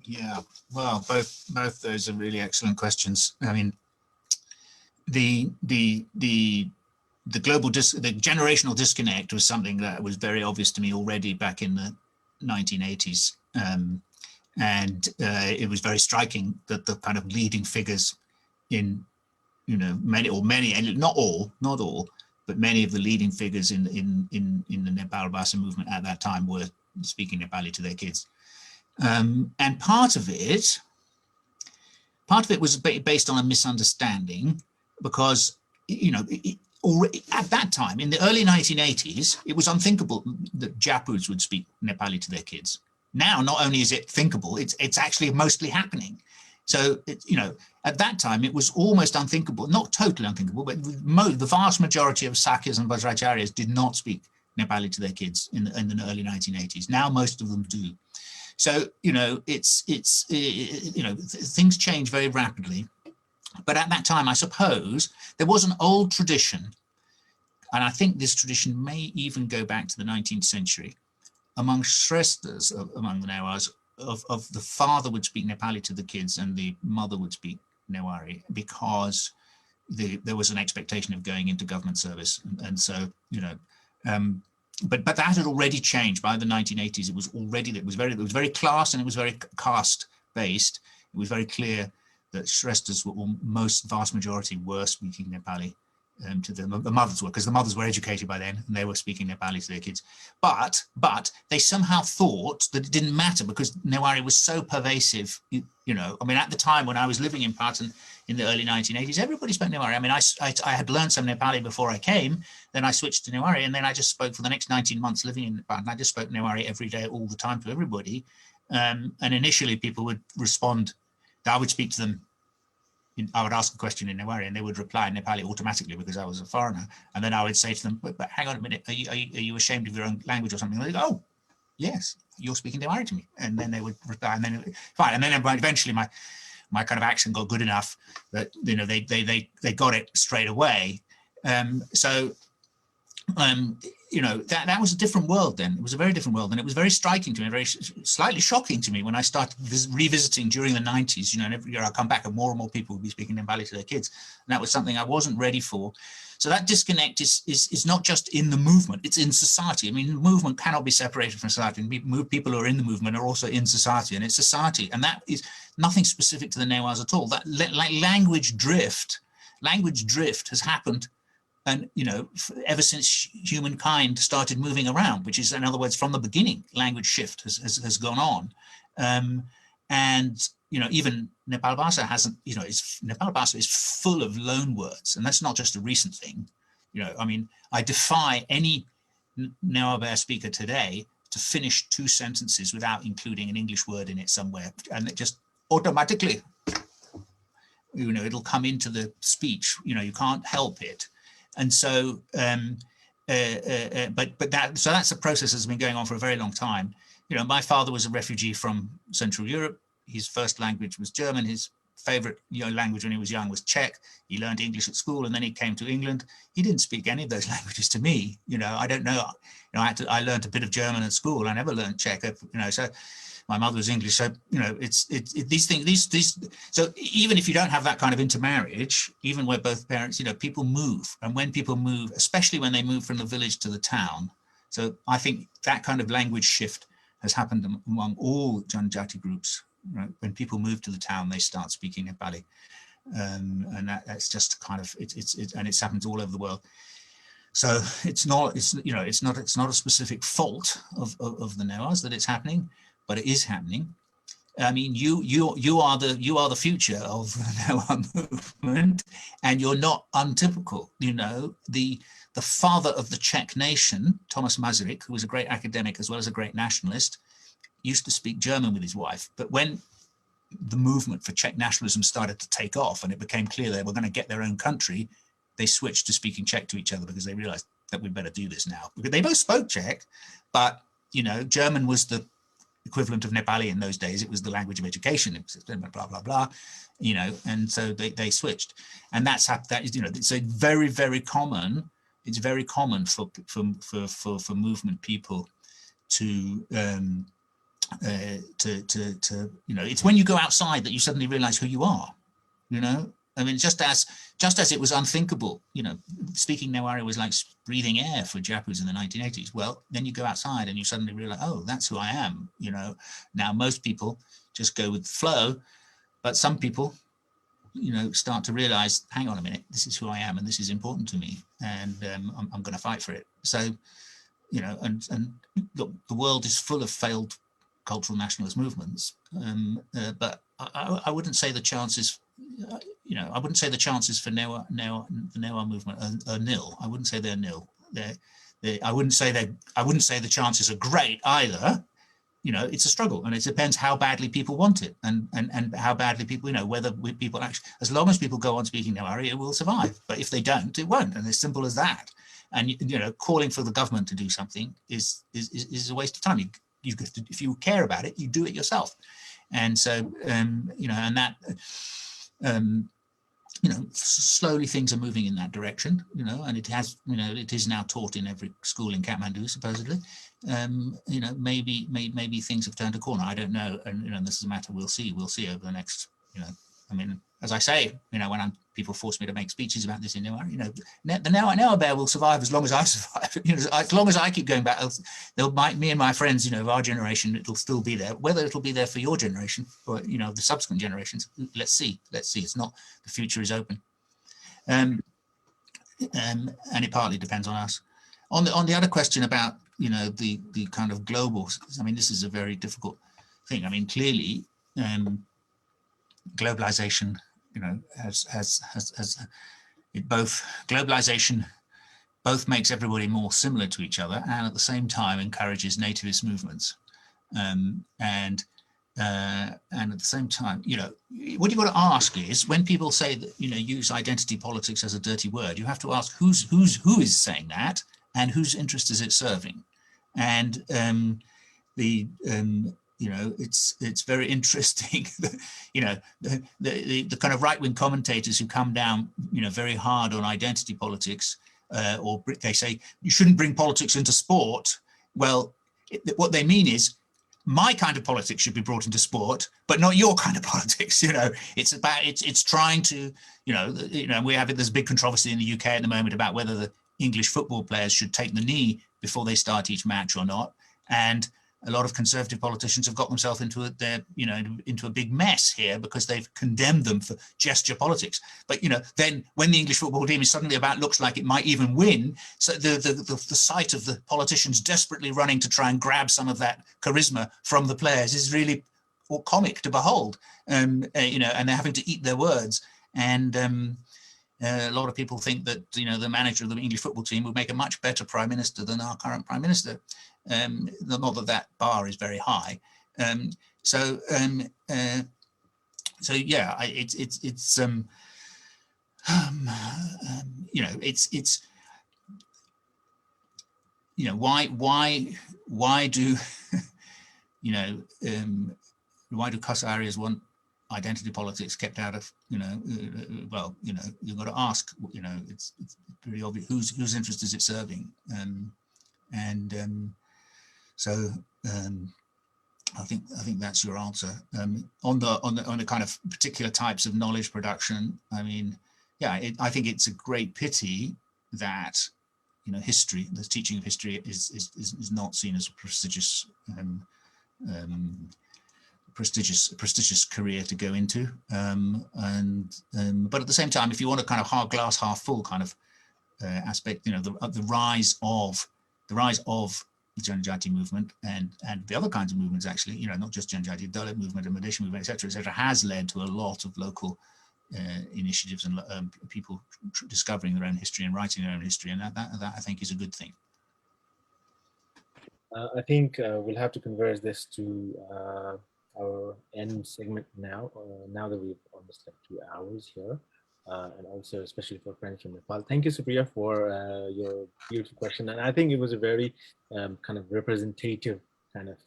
Yeah, well, both those are really excellent questions. I mean, the generational disconnect was something that was very obvious to me already back in the 1980s, and it was very striking that the kind of leading figures in many, and not all, but many of the leading figures in the Nepal Bhasa movement at that time were speaking Nepali to their kids. And part of it was based on a misunderstanding, because, you know, already at that time, in the early 1980s, it was unthinkable that Japuds would speak Nepali to their kids. Now, not only is it thinkable, it's actually mostly happening. So, you know, at that time, it was almost unthinkable, not totally unthinkable, but the vast majority of Sakyas and Vajracharyas did not speak Nepali to their kids in the early 1980s. Now, most of them do. So, you know, you know, things change very rapidly. But at that time, I suppose, there was an old tradition, and I think this tradition may even go back to the 19th century, among Shresttas, among the Newahs, of the father would speak Nepali to the kids and the mother would speak Newari, because there was an expectation of going into government service. And so, you know, but that had already changed by the 1980s. It was very class, and it was very caste based. It was very clear that Shresttas were vast majority were speaking Nepali to the mothers were, because the mothers were educated by then and they were speaking Nepali to their kids. But they somehow thought that it didn't matter, because Newari was so pervasive. You know, I mean, at the time when I was living in Patan in the early 1980s, everybody spoke Newari. I mean, I had learned some Nepali before I came, then I switched to Newari, and then I just spoke for the next 19 months living in Patan. I just spoke Newari every day, all the time, to everybody. And initially people would respond. I would speak to them. I would ask a question in Newari and they would reply in Nepali automatically because I was a foreigner. And then I would say to them, but hang on a minute, are you ashamed of your own language or something? And they go, oh, yes, you're speaking Newari to me. And then they would reply, and then fine. And then eventually my kind of accent got good enough that, you know, they got it straight away. You know, that was a different world then. It was a very different world, and it was very striking to me, very slightly shocking to me when I started revisiting during the 90s. You know, and every year I come back and more people would be speaking Nepali to their kids, and that was something I wasn't ready for. So that disconnect is not just in the movement; it's in society. I mean, the movement cannot be separated from society. People who are in the movement are also in society, and it's society, and that is nothing specific to the Newahs at all. That like language drift has happened. And, you know, ever since humankind started moving around, which is, in other words, from the beginning, language shift has gone on. And, you know, even Nepal Bhasa hasn't, you know, Nepal Bhasa is full of loan words. And that's not just a recent thing. You know, I mean, I defy any Newah speaker today to finish 2 sentences without including an English word in it somewhere. And it just automatically, you know, it'll come into the speech. You know, you can't help it. And so, but that's a process that's been going on for a very long time. You know, my father was a refugee from Central Europe. His first language was German. His favorite language when he was young was Czech. He learned English at school, and then he came to England. He didn't speak any of those languages to me. You know, I don't know. You know, I learned a bit of German at school. I never learned Czech. You know, so my mother was English. So, you know, these things. So even if you don't have that kind of intermarriage, even where both parents, you know, people move, and when people move, especially when they move from the village to the town. So I think that kind of language shift has happened among all Janjati groups. Right? When people move to the town, they start speaking Nepali, and that's just kind of and it's happened all over the world. So it's not a specific fault of the Newahs that it's happening, but it is happening. I mean, you are the future of the Newah movement, and you're not untypical. You know, the father of the Czech nation, Thomas Masaryk, who was a great academic as well as a great nationalist, used to speak German with his wife. But when the movement for Czech nationalism started to take off and it became clear they were going to get their own country, they switched to speaking Czech to each other because they realized that we better do this now. Because they both spoke Czech, but, you know, German was the equivalent of Nepali in those days. It was the language of education, it was blah, blah, blah, you know, and so they switched. And that is, you know, it's a very, very common, it's very common for movement people to you know, it's when you go outside that you suddenly realize who you are, you know. I mean, just as it was unthinkable, you know, speaking Newari was like breathing air for Japuds in the 1980s. Well, then you go outside and you suddenly realize, oh, that's who I am, you know. Now, most people just go with the flow, but some people start to realize, hang on a minute, this is who I am and this is important to me, and I'm going to fight for it. So, and look, the world is full of failed cultural nationalist movements, but I wouldn't say the chances, I wouldn't say the chances for the Newah movement are nil. I wouldn't say they're nil. I wouldn't say the chances are great either. It's a struggle, and it depends how badly people want it, and how badly people, whether people actually, as long as people go on speaking Newah, it will survive. But if they don't, it won't, and it's simple as that. And calling for the government to do something is a waste of time. If you care about it, you do it yourself. And so, and that, slowly things are moving in that direction, and it has, it is now taught in every school in Kathmandu, supposedly. Maybe things have turned a corner. I don't know. And this is a matter we'll see over the next, as I say, when people force me to make speeches about this in Newah, the Newah bear will survive as long as I survive. As long as I keep going back, me and my friends, of our generation, it'll still be there. Whether it'll be there for your generation or the subsequent generations, let's see. It's not. The future is open, and it partly depends on us. On the other question about the kind of global, this is a very difficult thing. Clearly, globalization, has it both globalization both makes everybody more similar to each other, and at the same time encourages nativist movements, and at the same time, what you've got to ask is, when people say that use identity politics as a dirty word, you have to ask who is saying that and whose interest is it serving. And it's very interesting that, the kind of right-wing commentators who come down, very hard on identity politics, or they say you shouldn't bring politics into sport. Well, what they mean is, my kind of politics should be brought into sport, but not your kind of politics. It's about, it's trying to, there's a big controversy in the UK at the moment about whether the English football players should take the knee before they start each match or not. And a lot of conservative politicians have got themselves into a big mess here because they've condemned them for gesture politics. But then when the English football team is suddenly looks like it might even win, so the sight of the politicians desperately running to try and grab some of that charisma from the players is really comic to behold. And they're having to eat their words. And a lot of people think that the manager of the English football team would make a much better prime minister than our current prime minister. Not that bar is very high. So yeah, it's why do why do cuss areas want identity politics kept out of, well, you've got to ask, it's pretty obvious whose interest is it serving. So I think that's your answer. On the kind of particular types of knowledge production, yeah, I think it's a great pity that history, the teaching of history, is not seen as a prestigious prestigious career to go into. But at the same time, if you want a kind of glass half full kind of aspect, the rise of the Janajati movement and the other kinds of movements, actually, not just Janajati, Dalit movement and Madhesi movement, etc., has led to a lot of local initiatives and people discovering their own history and writing their own history, and that I think is a good thing. I think we'll have to converse this to our end segment now. Now that we've almost had 2 hours here, and also especially for friends from Nepal. Thank you, Supriya, for your beautiful question. And I think it was a very kind of representative kind of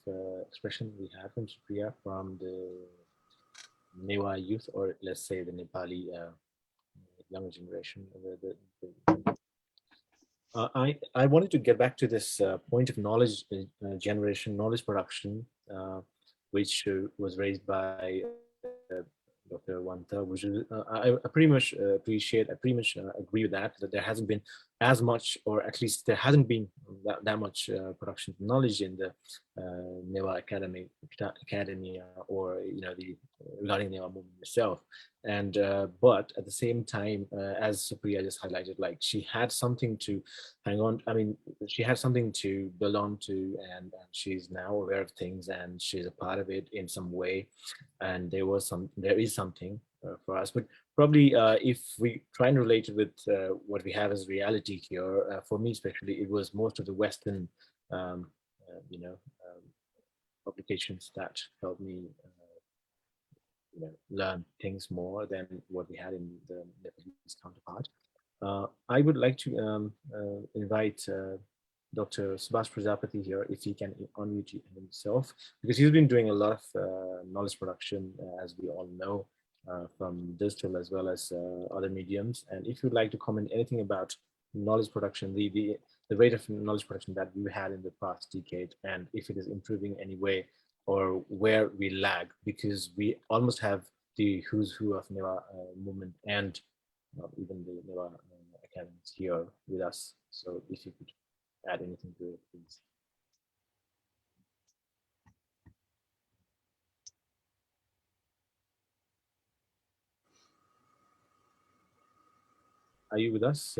expression we had from Supriya from the Newah youth, or let's say the Nepali younger generation. I wanted to get back to this point of knowledge generation, knowledge production, which was raised by Dr. Wanta, which is, I pretty much appreciate, I pretty much agree with that there hasn't been as much, or at least there hasn't been that much production of knowledge in the Newah Academy, or the regarding Newah movement itself. And but at the same time, as Supriya just highlighted, like she had something to hang on. I mean, she had something to belong to, and she's now aware of things, and she's a part of it in some way. And there is something for us, but probably if we try and relate it with what we have as reality here, for me especially, it was most of the Western, publications that helped me, learn things more than what we had in the Nepalese counterpart. I would like to invite Dr. Subhash Prajapati here, if he can unmute himself, because he's been doing a lot of knowledge production, as we all know, from digital as well as other mediums. And if you'd like to comment anything about knowledge production, the rate of knowledge production that we had in the past decade, and if it is improving any way, or where we lag, because we almost have the who's who of Newah movement and even the Newah academies here with us. So if you could add anything to it, please. Are you with us?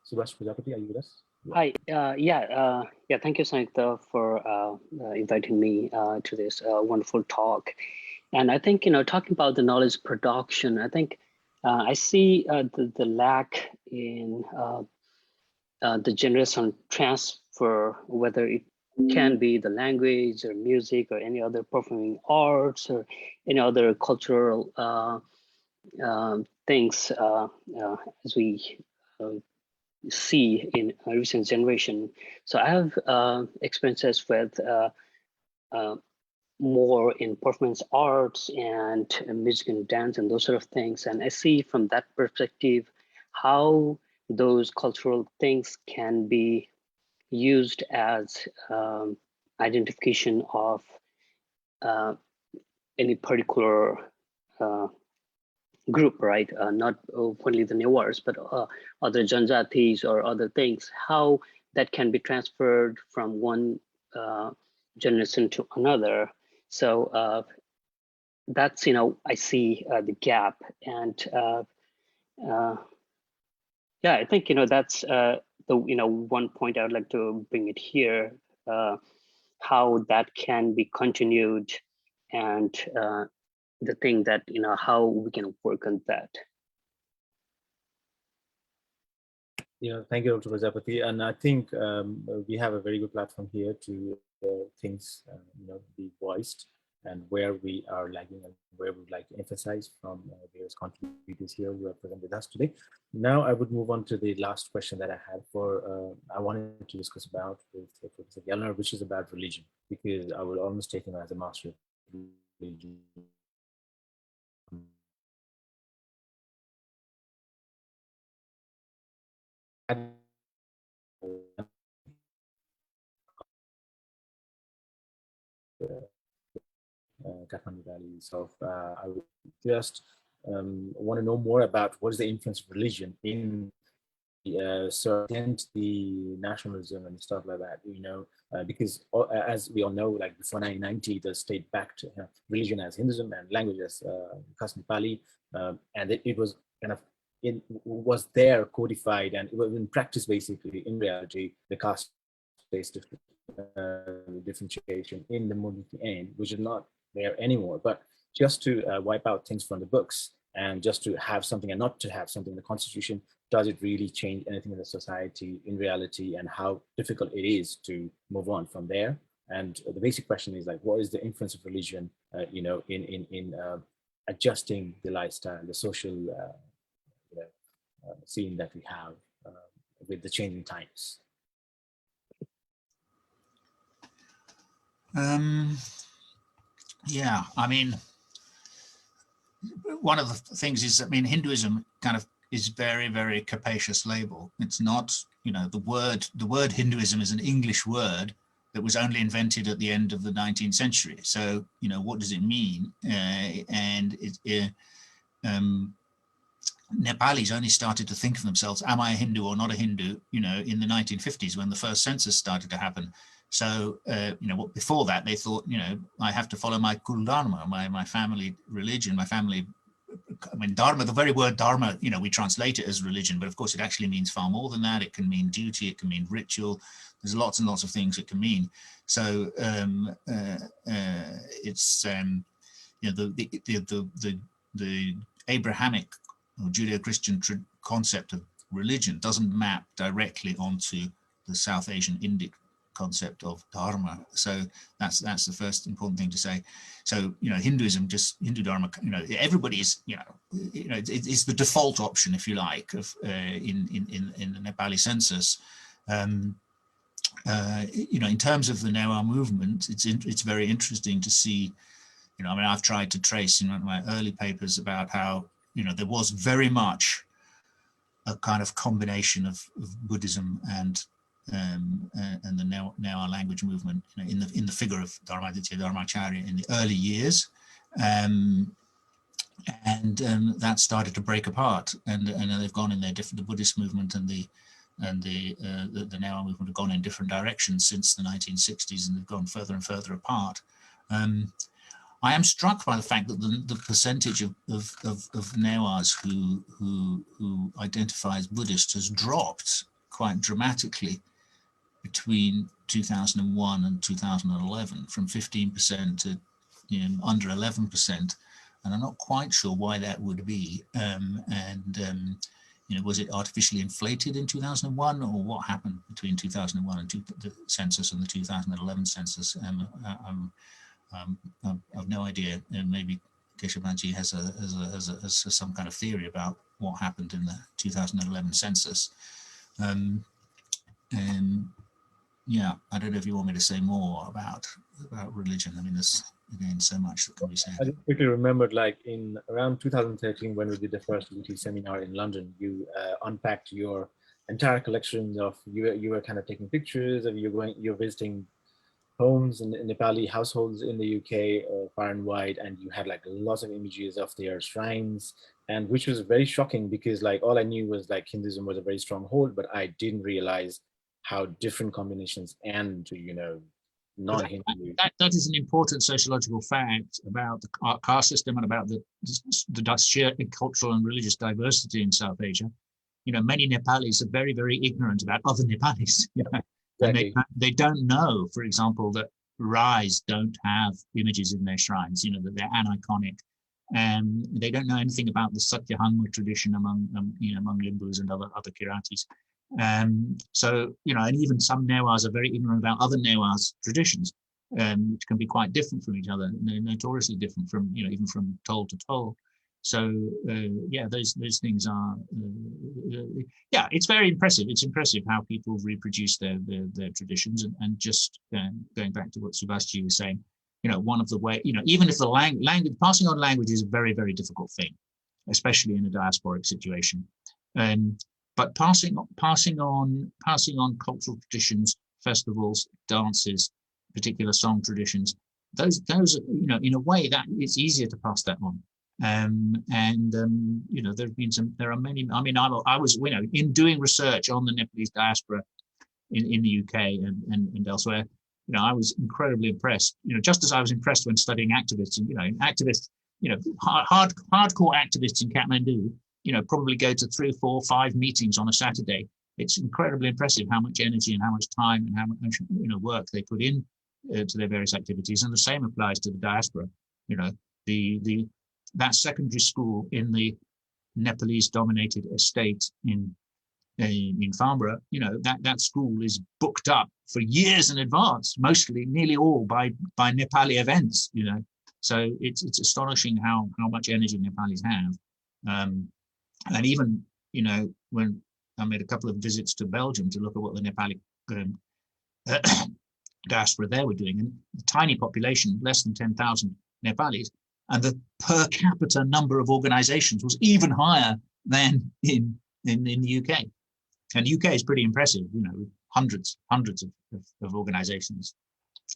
Subhash Prajapati, are you with us? Hi, yeah, thank you, Sanyukta, for inviting me to this wonderful talk. And I think, talking about the knowledge production, I think I see the lack in the generation transfer, whether it can be the language or music or any other performing arts or any other cultural things as we see in a recent generation. So I have experiences with more in performance arts and music and dance and those sort of things. And I see from that perspective how those cultural things can be used as identification of any particular group, right? Not only the Newahs, but other Janjatis or other things, how that can be transferred from one generation to another. So that's, I see the gap. And yeah, I think, that's the, one point I would like to bring it here, how that can be continued, and the thing that, how we can work on that. Thank you, Dr. Prajapati. And I think we have a very good platform here to things, be voiced, and where we are lagging and where we would like to emphasize from various contributors here who are present with us today. Now I would move on to the last question that I had I wanted to discuss about with Professor Gellner, which is about religion, because I would almost take him as a master of religion. Kathmandu Valley. So I would just want to know more about what is the influence of religion in the nationalism and stuff like that, because as we all know, like before 1990, the state backed religion as Hinduism and language as Khas Nepali, and it was kind of was there codified, and it was in practice, basically, in reality, the caste-based differentiation in the monarchy end, which is not there anymore. But just to wipe out things from the books, and just to have something and not to have something in the constitution, does it really change anything in the society in reality, and how difficult it is to move on from there? And the basic question is, like, what is the influence of religion, in adjusting the lifestyle, the social scene that we have with the changing times? Yeah, I mean, one of the things is, Hinduism kind of is very, very capacious label. It's not, the word Hinduism is an English word that was only invented at the end of the 19th century. So, what does it mean? Nepalis only started to think of themselves, am I a Hindu or not a Hindu, in the 1950s when the first census started to happen. So, before that, they thought, I have to follow my Kul Dharma, my family religion, Dharma, the very word Dharma, we translate it as religion, but of course it actually means far more than that. It can mean duty, it can mean ritual. There's lots and lots of things it can mean. So it's, the Abrahamic or Judeo-Christian concept of religion doesn't map directly onto the South Asian Indic concept of dharma. So that's the first important thing to say. So Hinduism, just Hindu dharma, everybody is it's the default option, if you like, of in the Nepali census. In terms of the Newah movement, it's very interesting to see. I've tried to trace in one of my early papers about how there was very much a kind of combination of Buddhism and the Newah language movement in the figure of Dharmaditya Dharmacharya in the early years, and that started to break apart, and they've gone in their different. The Buddhist movement and the Newah movement have gone in different directions since the 1960s, and they've gone further and further apart. I am struck by the fact that the percentage of Newahs who identify as Buddhist has dropped quite dramatically between 2001 and 2011, from 15% to under 11%, and I'm not quite sure why that would be. Was it artificially inflated in 2001, or what happened between 2001 and the census and the 2011 census? I've no idea. Maybe Keshabman has some kind of theory about what happened in the 2011 census. Yeah, I don't know if you want me to say more about religion. There's again so much that can be said. I just quickly remembered, like in around 2013, when we did the first weekly seminar in London, you unpacked your entire collection of you were kind of taking pictures of you're visiting homes in Nepali households in the UK far and wide, and you had like lots of images of their shrines, and which was very shocking because like all I knew was like Hinduism was a very strong hold, but I didn't realize how different combinations and non-Hindu. That is an important sociological fact about the caste system and about the sheer cultural and religious diversity in South Asia. Many Nepalis are very, very ignorant about other Nepalis. Exactly. And they don't know, for example, that Rais don't have images in their shrines, that they're aniconic. And they don't know anything about the Satya tradition among Limbus and other Kiratis. So, and even some Newahs are very ignorant about other Newahs traditions, which can be quite different from each other, notoriously different from, even from toll to toll. So, yeah, those things are, yeah, it's very impressive. It's impressive how people reproduce their traditions, and just going back to what Subhasji was saying, one of the way, even if the language, passing on language is a very, very difficult thing, especially in a diasporic situation. But passing on cultural traditions, festivals, dances, particular song traditions, those are, in a way that it's easier to pass that on. There are many. I was, in doing research on the Nepalese diaspora in the UK and elsewhere, I was incredibly impressed. Just as I was impressed when studying activists, and activists, hardcore activists in Kathmandu, probably go to 3, 4, 5 meetings on a Saturday. It's incredibly impressive how much energy and how much time and how much work they put in to their various activities. And the same applies to the diaspora. That secondary school in the Nepalese-dominated estate in Farnborough, that school is booked up for years in advance, nearly all by Nepali events. So it's astonishing how much energy Nepalis have. And even, when I made a couple of visits to Belgium to look at what the Nepali diaspora there were doing, and the tiny population, less than 10,000 Nepalis, and the per capita number of organizations was even higher than in the UK. And the UK is pretty impressive, with hundreds of organizations.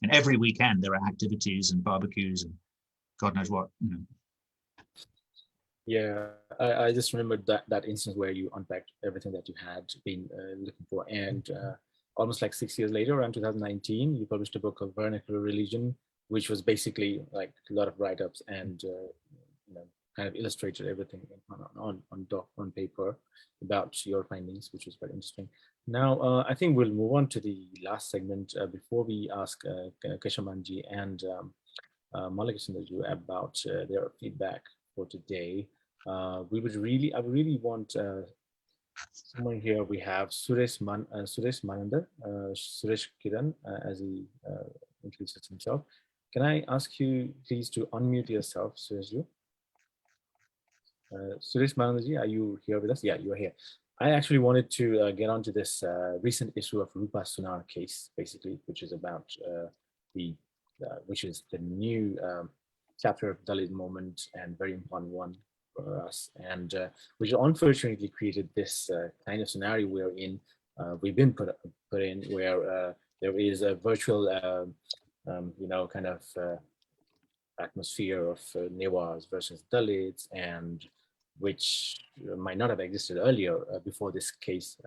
And every weekend there are activities and barbecues and God knows what. Yeah, I just remembered that instance where you unpacked everything that you had been looking for, and almost like 6 years later, around 2019, you published a book of Vernacular Religion, which was basically like a lot of write-ups and kind of illustrated everything on paper about your findings, which was very interesting. Now, I think we'll move on to the last segment before we ask Keshabmanji and Malla about their feedback for today. I would really want someone here. We have Suresh Mananda, Suresh Kiran, as he introduces himself. Can I ask you please to unmute yourself, Sureshji? Suresh Manandaji, are you here with us? Yeah, you are here. I actually wanted to get onto this recent issue of Rupa Sunar case, basically, which is about which is the new chapter of Dalit movement and very important one for us, and which unfortunately created this kind of scenario we've been put in, where there is a virtual, kind of atmosphere of Newahs versus Dalits, and which might not have existed earlier before this case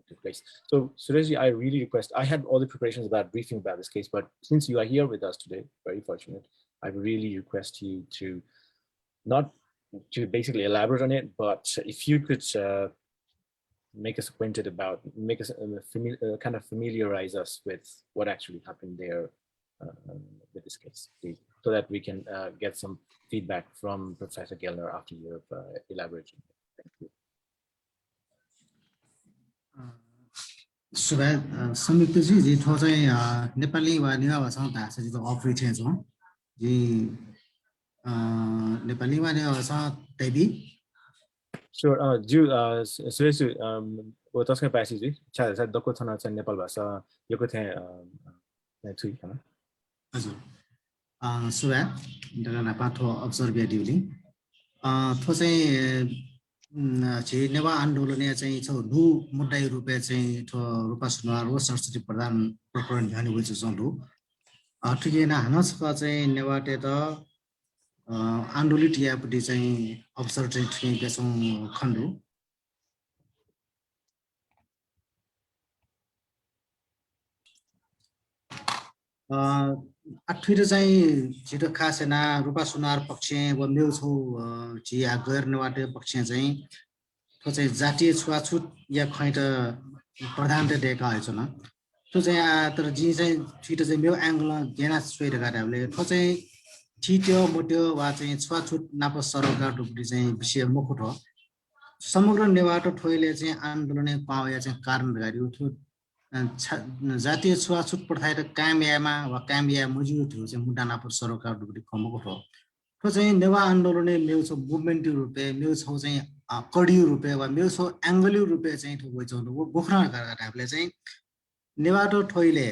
took place. So Sureshji, I really request, I had all the preparations about briefing about this case, but since you are here with us today, very fortunate, I really request you to not to basically elaborate on it, but if you could make us acquainted about, make us kind of familiarize us with what actually happened there with this case, please, so that we can get some feedback from Professor Gellner after you have elaborated. Thank you. संयुक्त जी जी ठो चाहिँ नेपाली वा नेवा भाषामा भाषा चाहिँ अप्रेटिङ छ जी नेपाली वा नेवा भाषा तैबी Sure. Suresh, वो तस्कै पासी जी छ दको छना चाहिँ नेपाल भाषा योको चाहिँ थुइ हैन हजुर सुबा दगना पाठो अब्जर्भ दिउली थो चाहिँ छि नेवा आन्दोलन चाहिँ छ दु मुद्दाई रुपे चाहिँ थो रूपा सुनार व सरस्वती प्रधान प्रकरण ध्यान हुन्छ जंदु ठिकेना हनस का चाहिँ नेवाटे त आन्दोलित यापटी चाहिँ अवसर चाहिँ ठिकै छौं खण्डु अठुइर चाहिँ छिटो खासेना रूपा सुनार पक्ष व मेउछौ जिया गैर नेवाटे पक्ष चाहिँ तो चाहिँ जातीय छुवाछुत या खैट प्रधान देका हैछ न तो चाहिँ तर जी चाहिँ छिटो चाहिँ मेउ एंगल गेना स्वेर गाडाले तो चाहिँ छिटो मोटो वा चाहिँ छुवाछुत नाप सरकार डुब्डी चाहिँ विषय मुकुट हो समग्र नेवाटो ठोइले चाहिँ आन्दोलन पाउ या चाहिँ कारण गरि उठ्यो जातीय छुवाछुत प्रथाएर कामयामा वा कामया मजुद थियो चाहिँ मुद्दा नाप सरकार डुब्डी खमुकुट हो तो चाहिँ नेवा आन्दोलन मेउछ मुभमेन्ट रुपे मेउछ चाहिँ कडी रुपे वा मेउछ एंगल रुपे चाहिँ ठो गइचौं वो गोखरा गाडाले चाहिँ नेवाटो ठोइले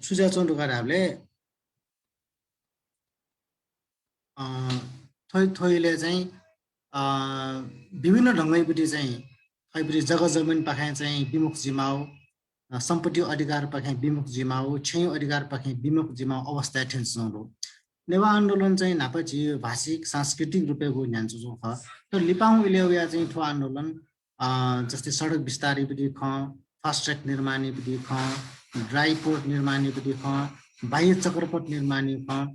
सुजाचौं गाडाले थोइले चाहिँ विभिन्न ढंगैपटी चाहिँ खैपरी जग्गा जमिन पाखे चाहिँ विमुख जिमाउ सम्पत्ति अधिकार पाखे विमुख जिमाउ छैयौं अधिकार पाखे विमुख जिमाउ अवस्था ठेन्सौं नेवा आन्दोलन चाहिँ नापछि भाषिक सांस्कृतिक रूपे गो न्यान्छु जो ख त लिपाउ इलेउया चाहिँ ठो आन्दोलन जस्तै सडक विस्तारपटी ख फास्ट ट्र्याक निर्माणपटी ख ड्राई पोर्ट निर्माणपटी ख बाह्य चक्रपथ निर्माण ख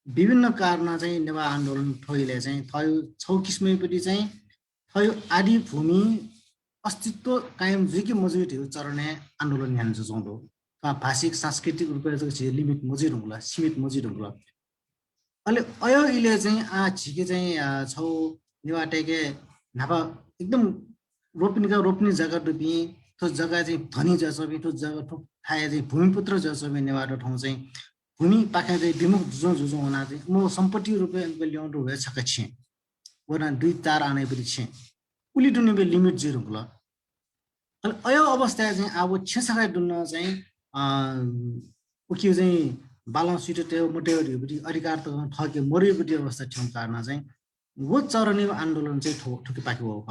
विभिन्न कारण चाहिँ नेवा आन्दोलन ठोइले चाहिँ थयो छौ किसिमैपटी चाहिँ थयो आदि भूमि अस्तित्व कायम जुकी मजुद हो चरणे आन्दोलन ध्यान जोंदो भाषिक सांस्कृतिक रूपले चाहिँ लिमिट मजुद हुँला सीमित मजुद हुँला अहिले अयो इले चाहिँ छिके चाहिँ छौ नेवाटेके नापा एकदम रोप्ने जग्गा डुबी त्यो जग्गा चाहिँ धनी जसबी त्यो जग्गा ठो थाए चाहिँ भूमिपुत्र जसबी नेवाटो ठाउँ चाहिँ भूमि पाखे चाहिँ विमुख जुजो हुना चाहिँ म सम्पत्ति रूपे ल्याउनु भए छक्क छे वना 2-4 आने पनि छे उली दुने बे लिमिट जिरो होला अनि अयो अवस्था चाहिँ अब छेसका दुन्न चाहिँ उकि चाहिँ बाला सुटे मोटेहरुबडी अधिकार त ठके मरेबडी अवस्था छौं कारण चाहिँ वो चरणी आन्दोलन चाहिँ ठुकी पाके हो ख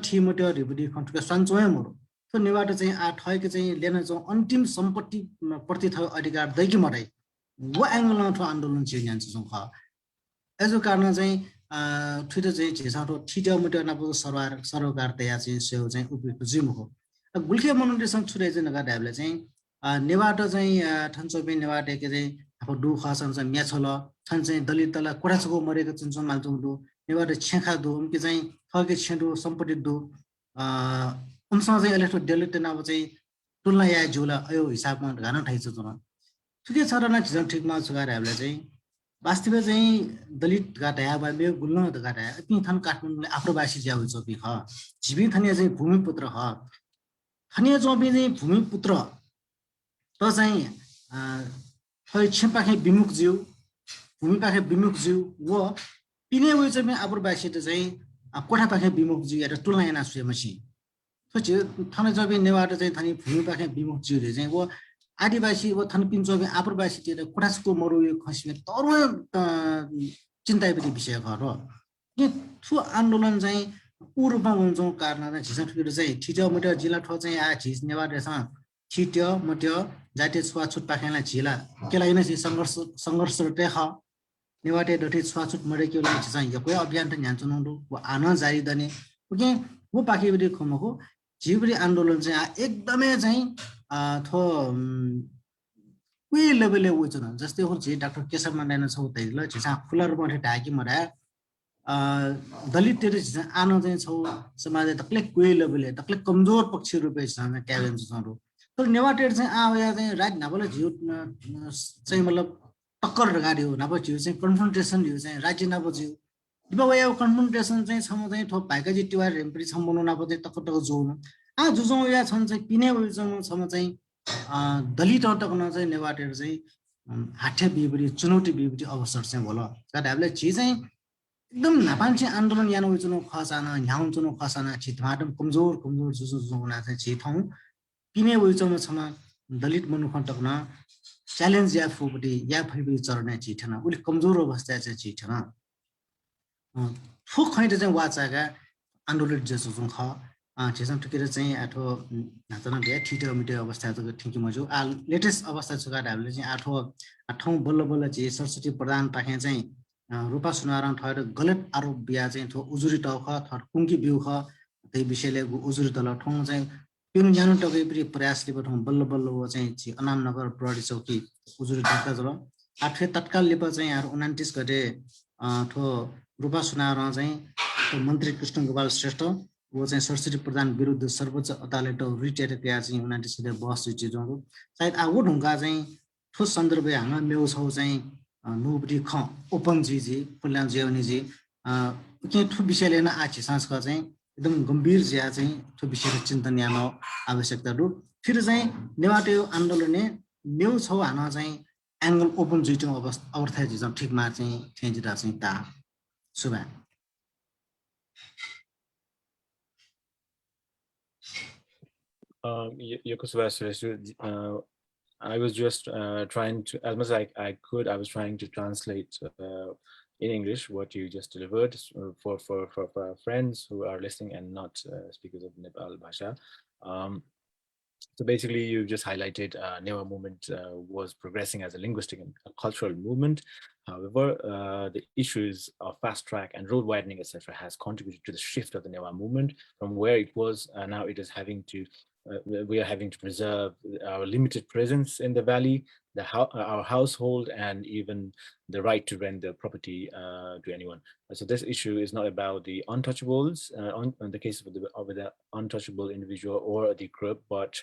ठी मोटेहरुबडी खन्टुका सञ्चय मरो तो नेवाट चाहिँ ठके चाहिँ लेन चाहिँ अन्तिम सम्पत्ति प्रति थयो अधिकार दैकी मराई वो एंगल ठो आन्दोलन चाहिँ न्यान्छ ख यसो कारण चाहिँ ठुलो चाहिँ झेसाठो ठिटो मुटो नपुग सरोकार तया चाहिँ सेउ चाहिँ उपयुक्त जिम हो गुल्खे मनोरेसन छुरे चाहिँ नगा ढाबले चाहिँ नेवाटो चाहिँ ठन्चोपे नेवाटे के चाहिँ अब डु खसन चाहिँ म्याछोल छन् चाहिँ दलित तल कोडासको मरेको चिन्छौँ माल्छौँ डु नेवाटे छेखा दु उनके चाहिँ थके छेडु सम्पत्ति दु उनसँग चाहिँ इलेक्ट्रो दलित अब चाहिँ तुलना या झुला अयो हिसाबमा घाना ठाइछ जुन ठिकै छ र न झिजन ठिकमा छुगाएर हामीले चाहिँ वास्तव चाहिँ दलित गाटा बा मे गुल्न त गाटा यति थन काठमाडौँले आप्रवासी ज्याउ चोपी ख जीवी थनिया चाहिँ भूमिपुत्र ह थनिया चोपी चाहिँ भूमिपुत्र त चाहिँ खै छिपाखे विमुख ज्यू भूमिपाखे विमुख ज्यू व पिने वे चाहिँ आप्रवासी त चाहिँ कोठा पाखे विमुख ज्यू या टुलना याना सुएमसी तो थन चोपी नेवाट चाहिँ थनी भूमिपाखे विमुख ज्यू रे चाहिँ व आदिवासी व थन पिन्छोबे आप्रवासी तिर कोठासको मरु यो खसिमे तरुण चिन्ताइपति विषय घर के थु आन्दोलन चाहिँ पूर्वमा हुन्छौं कारण झिसा ठुकेर चाहिँ ठिटो मट्यो जिल्ला ठो चाहिँ आ झिस नेवारसँग ठिट्यो मट्यो जातीय छुवाछुत पाखेला झिला केलाई नै संघर्ष टेख नेवाटे डटे छुवाछुत मरे के लागि चाहिँ यकै अभियान त न्यान्चु नन्दु व आन जारी दने के वो पाकेबडी खमको जीवरी आन्दोलन चाहिँ एकदमै चाहिँ थो कुई लेभलले उचन जस्तै हो जे डाक्टर केशवमान रायन छ उतै ल झिसा खुलर मठे ढाकी मरा दलित तेरे झिसा आनो चाहिँ छौ समाज तकले कुई लेभलले तकले कमजोर पक्ष रुपे छ क्याबेन छौ तर नेवाटेर चाहिँ आया चाहिँ राज नबले जिउ चाहिँ मतलब टक्कर गाडी हो नब जिउ चाहिँ कन्फ्रन्टेसन जिउ चाहिँ राज्य नब जिउ दिबा कन्फ्रन्टेसन चाहिँ छम चाहिँ थो भाइका जि टिवार रेम्परी छम बनाउन नब चाहिँ टक्कर टक्कर जोन जुजौँ या छन् चाहिँ पिने उजौँसम्म चाहिँ दलित टक्न चाहिँ नेवाटेर चाहिँ हाठे बिबरी चुनौती बिबरी अवसर चाहिँ होला कारण हामीले जे चाहिँ एकदम नापान्छे आन्दोलन यान उचुनो खसाना न्याउ चुनो खसाना छिटमाटम कमजोर जुजो जुना चाहिँ छिथौँ पिने उचौँमा छमा दलित मनुख टक्न च्यालेन्ज या फुबडी या फैबी चढ्ने छिठन उले कमजोर अवस्था चाहिँ छिठन फुक खैटे चाहिँ वाचाका आन्दोलन जसो जुन ख ठेसन टुकेर चाहिँ आठो नाचन भए ठिटो मिटो अवस्था त ठिकै मजु लेटेस्ट अवस्था छ हामीले चाहिँ आठौं बल्ल बल्ल चाहिँ 67 प्रधान पाखे चाहिँ रूपा सुनारायण ठहर गलत आरोप बिया चाहिँ थो उजुरी टख थर कुंकी बिउ ख त्यही विषयले उजुरी तल ठौं चाहिँ पिनु जानु टकै पनि प्रयासले बठौं बल्ल बल्ल वो चाहिँ अनाम नगर प्रहरी चौकी उजुरी दर्ता जल आठे तत्काल लेप चाहिँ 29 गते थो रूपा सुनारायण चाहिँ मन्त्री कृष्ण गोपाल श्रेष्ठ वो चाहिँ 67 प्रधान विरुद्ध सर्वोच्च अदालत रिटेर क्या चाहिँ 29 गते बहस चिजहरू सायद आगो ढुङ्गा चाहिँ ठोस सन्दर्भ हामा मेउ छौ चाहिँ नुबडी ख ओपन जी फुल्याङ जेवनी जी के ठु विषयले न आछि सांसका चाहिँ एकदम गम्भीर ज्या चाहिँ ठु विषय चिन्तन यान आवश्यकता रु फिर चाहिँ नेवाटे आन्दोलनले मेउ छौ हाना चाहिँ एंगल ओपन जिटिङ अवस्था चाहिँ ठीक मा चाहिँ थेजिरा चाहिँ ता सुबा I was just trying to, as much as I could, I was trying to translate in English what you just delivered for our friends who are listening and not speakers of Nepal Bhasha. So basically, you just highlighted Newah movement was progressing as a linguistic and a cultural movement. However, the issues of fast track and road widening, etc., has contributed to the shift of the Newah movement from where it was. Now it is having to we are having to preserve our limited presence in the valley, our household, and even the right to rent the property to anyone. So this issue is not about the untouchables, in the case of the untouchable individual or the group, but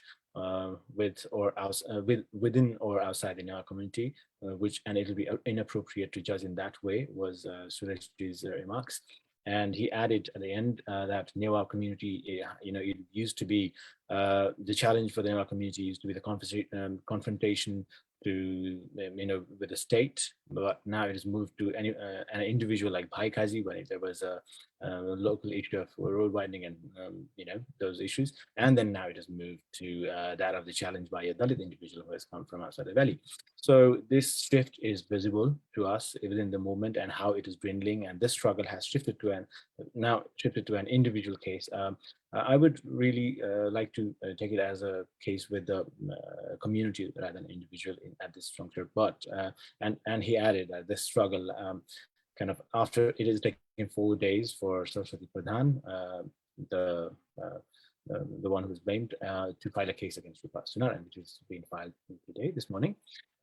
within or outside the Newah community, and it will be inappropriate to judge in that way, was Suresh's remarks. And he added at the end that Newah community, it used to be the challenge for the Newah community used to be the confrontation to with the state, but now it has moved to an individual like Bhai Kazi when there was a local issue of road widening and those issues, and then now it has moved to that of the challenge by a Dalit individual who has come from outside the valley. So this shift is visible to us within the movement and how it is dwindling, and this struggle has shifted to an individual case. I would really like to take it as a case with the community rather than individual at this juncture. But and he added that this struggle kind of after it is taking 4 days for Saraswati Pradhan, the one who's blamed, to file a case against Rupa Sundar, and which is being filed today, this morning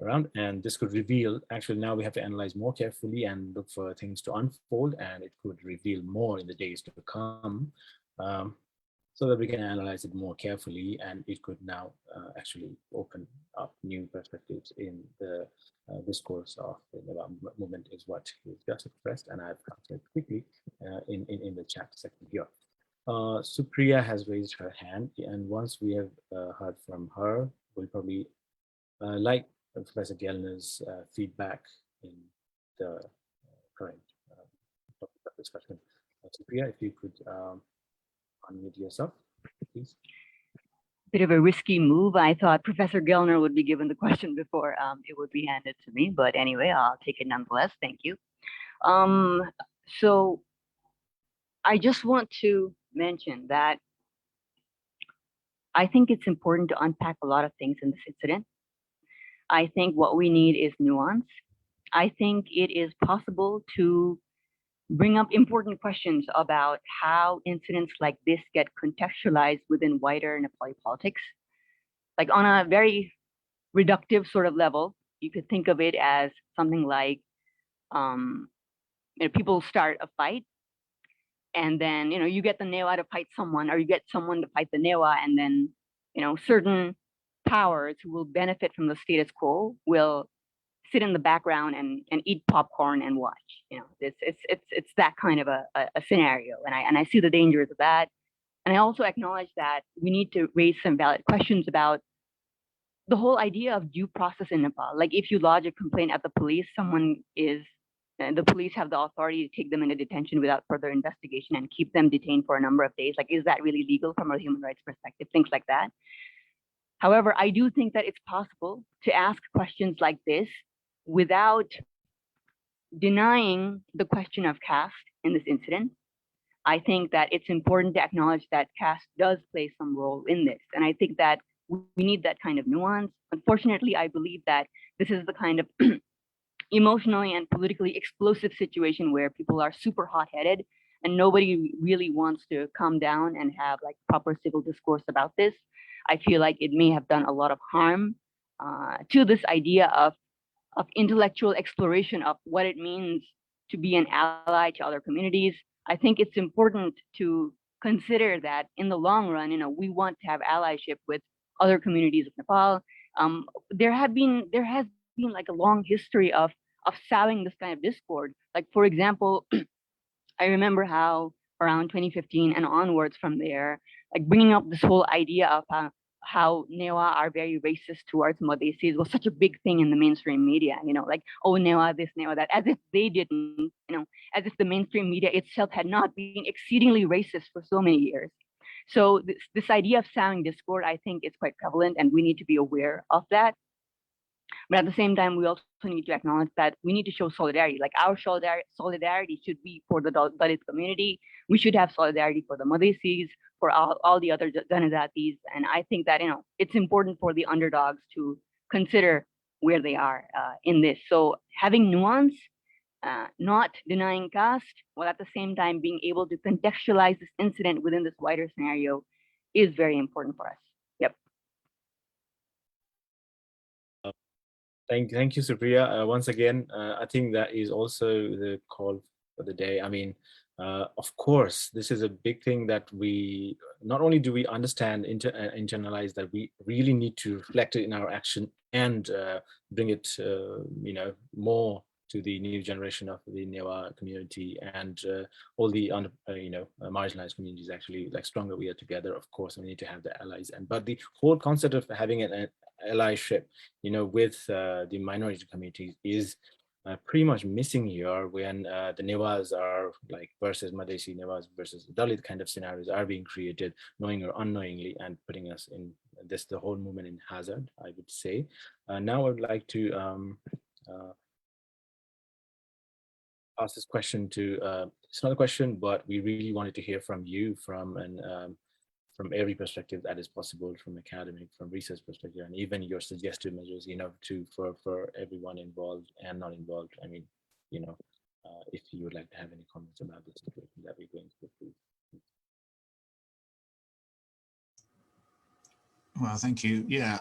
around. And this could reveal, actually now we have to analyze more carefully and look for things to unfold, and it could reveal more in the days to come, so that we can analyze it more carefully, and it could now actually open up new perspectives in the discourse of the Newah movement, is what he's just expressed, and I've counted quickly in the chat section here. Supriya has raised her hand, and once we have heard from her, we'll probably like Professor Gellner's feedback in the current topic of discussion. Supriya, if you could unmute yourself, please. Bit of a risky move. I thought Professor Gellner would be given the question before it would be handed to me, but anyway, I'll take it nonetheless. Thank you. So I just want to mention that I think it's important to unpack a lot of things in this incident. I think what we need is nuance. I think it is possible to bring up important questions about how incidents like this get contextualized within wider Nepali politics. Like on a very reductive sort of level, you could think of it as something like, people start a fight, and then you get the Newah to fight someone, or you get someone to fight the Newah, and then certain powers who will benefit from the status quo will sit in the background and eat popcorn and watch. It's that kind of a scenario, and I see the dangers of that. And I also acknowledge that we need to raise some valid questions about the whole idea of due process in Nepal. Like if you lodge a complaint at the police, the police have the authority to take them into detention without further investigation and keep them detained for a number of days. Like, is that really legal from a human rights perspective? Things like that. However, I do think that it's possible to ask questions like this without denying the question of caste in this incident. I think that it's important to acknowledge that caste does play some role in this. And I think that we need that kind of nuance. Unfortunately, I believe that this is the kind of emotionally and politically explosive situation where people are super hot-headed and nobody really wants to calm down and have like proper civil discourse about this. I feel like it may have done a lot of harm to this idea of intellectual exploration of what it means to be an ally to other communities. I think it's important to consider that in the long run, we want to have allyship with other communities of Nepal. There has been like a long history of sowing this kind of discord. Like, for example, I remember how around 2015 and onwards from there, like bringing up this whole idea of how Newah are very racist towards Madhesis was such a big thing in the mainstream media, like, oh, Newah this, Newah that, as if they didn't, as if the mainstream media itself had not been exceedingly racist for so many years. So this idea of sowing discord, I think, is quite prevalent, and we need to be aware of that. But at the same time, we also need to acknowledge that we need to show solidarity. Like our solidarity should be for the Dalit community. We should have solidarity for the Madhesis, for all the other Janajatis. And I think that, it's important for the underdogs to consider where they are in this. So having nuance, not denying caste, while at the same time being able to contextualize this incident within this wider scenario is very important for us. Yep. Thank you, Supriya. Once again, I think that is also the call for the day. I mean, of course, this is a big thing that we, not only do we understand, internalize, that we really need to reflect it in our action and bring it, more to the new generation of the Newah community and all the marginalized communities. Actually, like stronger we are together. Of course, we need to have the allies, but the whole concept of having an allyship, with the minority communities is pretty much missing here when the Newahs are like versus Madhesi Newahs versus Dalit kind of scenarios are being created, knowing or unknowingly, and putting us in the whole movement in hazard, I would say. Now I would like to ask this question to, it's not a question, but we really wanted to hear from you from from every perspective that is possible, from academic, from research perspective, and even your suggested measures, for everyone involved and not involved. I mean, if you would like to have any comments about the situation that we're going through, please. Well, thank you. Yeah.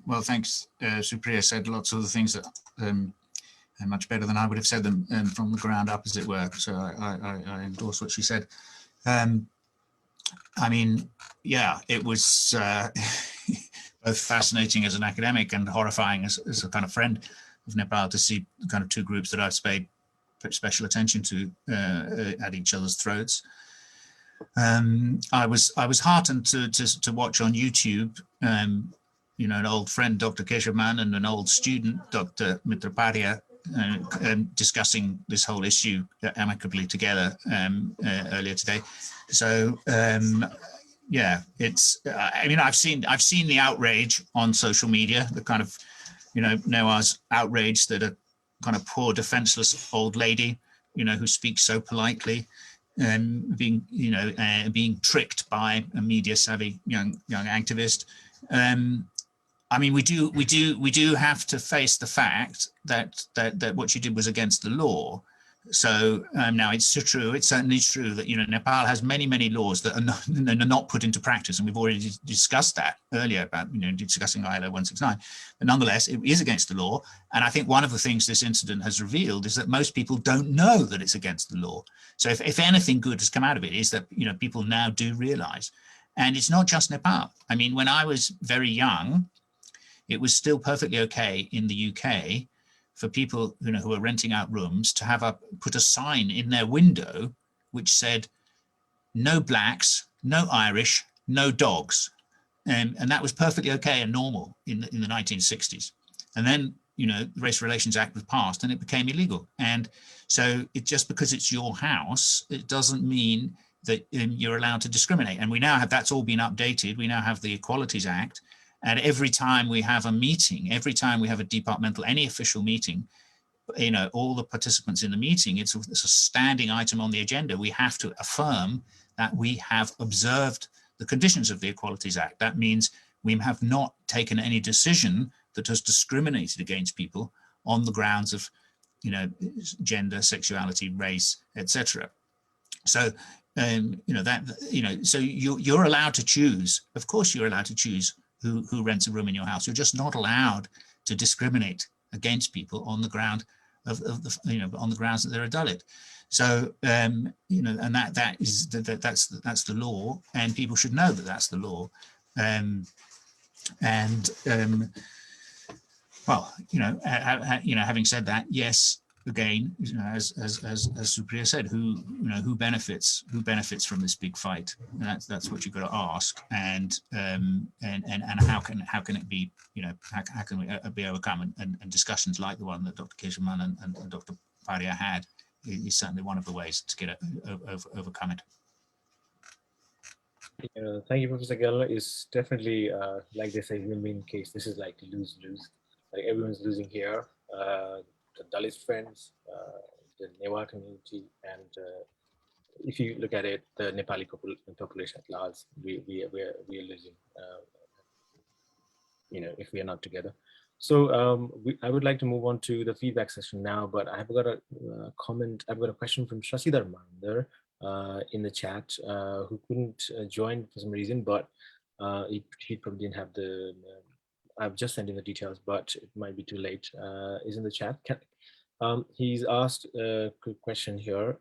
Well, thanks. Supriya said lots of the things that are much better than I would have said them from the ground up, as it were. So I endorse what she said. I mean, yeah, it was both fascinating as an academic and horrifying as a kind of friend of Nepal to see the kind of two groups that I've paid special attention to at each other's throats. I was heartened to watch on YouTube, you know, an old friend, Dr. Keshabman, and an old student, Dr. Mitraparya, discussing this whole issue amicably together earlier today. So yeah, it's. I mean, I've seen the outrage on social media, the kind of, you know, Newah's outrage that a kind of poor, defenseless old lady, you know, who speaks so politely, being, you know, being tricked by a media savvy young activist. I mean, we do have to face the fact that what you did was against the law. So now it's true. It's certainly true that, you know, Nepal has many laws that are not put into practice, and we've already discussed that earlier about, you know, discussing ILO 169. But nonetheless, it is against the law. And I think one of the things this incident has revealed is that most people don't know that it's against the law. So if anything good has come out of it, is that, you know, people now do realize. And it's not just Nepal. I mean, when I was very young, it was still perfectly okay in the UK for people, you know, who are renting out rooms to have put a sign in their window which said, "No blacks, no Irish, no dogs," and that was perfectly okay and normal in the 1960s. And then, you know, the Race Relations Act was passed and it became illegal. And so just because it's your house, it doesn't mean that you're allowed to discriminate. And we now have, that's all been updated. We now have the Equalities Act. And every time we have a meeting, every time we have a departmental, any official meeting, you know, all the participants in the meeting, it's a standing item on the agenda. We have to affirm that we have observed the conditions of the Equalities Act. That means we have not taken any decision that has discriminated against people on the grounds of, you know, gender, sexuality, race, etc. So, you know, that, you know, so you're allowed to choose. Of course, you're allowed to choose who rents a room in your house. You're just not allowed to discriminate against people on the ground of the, you know, on the grounds that they're a Dalit. So, you know, and that's the law, and people should know that that's the law. Well, you know, having said that, yes, again, you know, as Supriya said, who benefits from this big fight? And that's what you've got to ask, and how can it be, you know, how can we be overcome? And discussions like the one that Dr. Keshabman and Dr. Paria had is certainly one of the ways to get overcome it. Thank you, Professor Gellner. It's definitely, like they say, win-win case. This is like lose-lose. Like everyone's losing here. The Dalit friends, the Newah community, and if you look at it, the Nepali population at large, we are losing. You know, if we are not together. So I would like to move on to the feedback session now, but I've got a comment. I've got a question from Shashidhar Mander in the chat, who couldn't join for some reason, but he probably didn't have the. I've just sent in the details, but it might be too late. Is in the chat. He's asked a quick question here.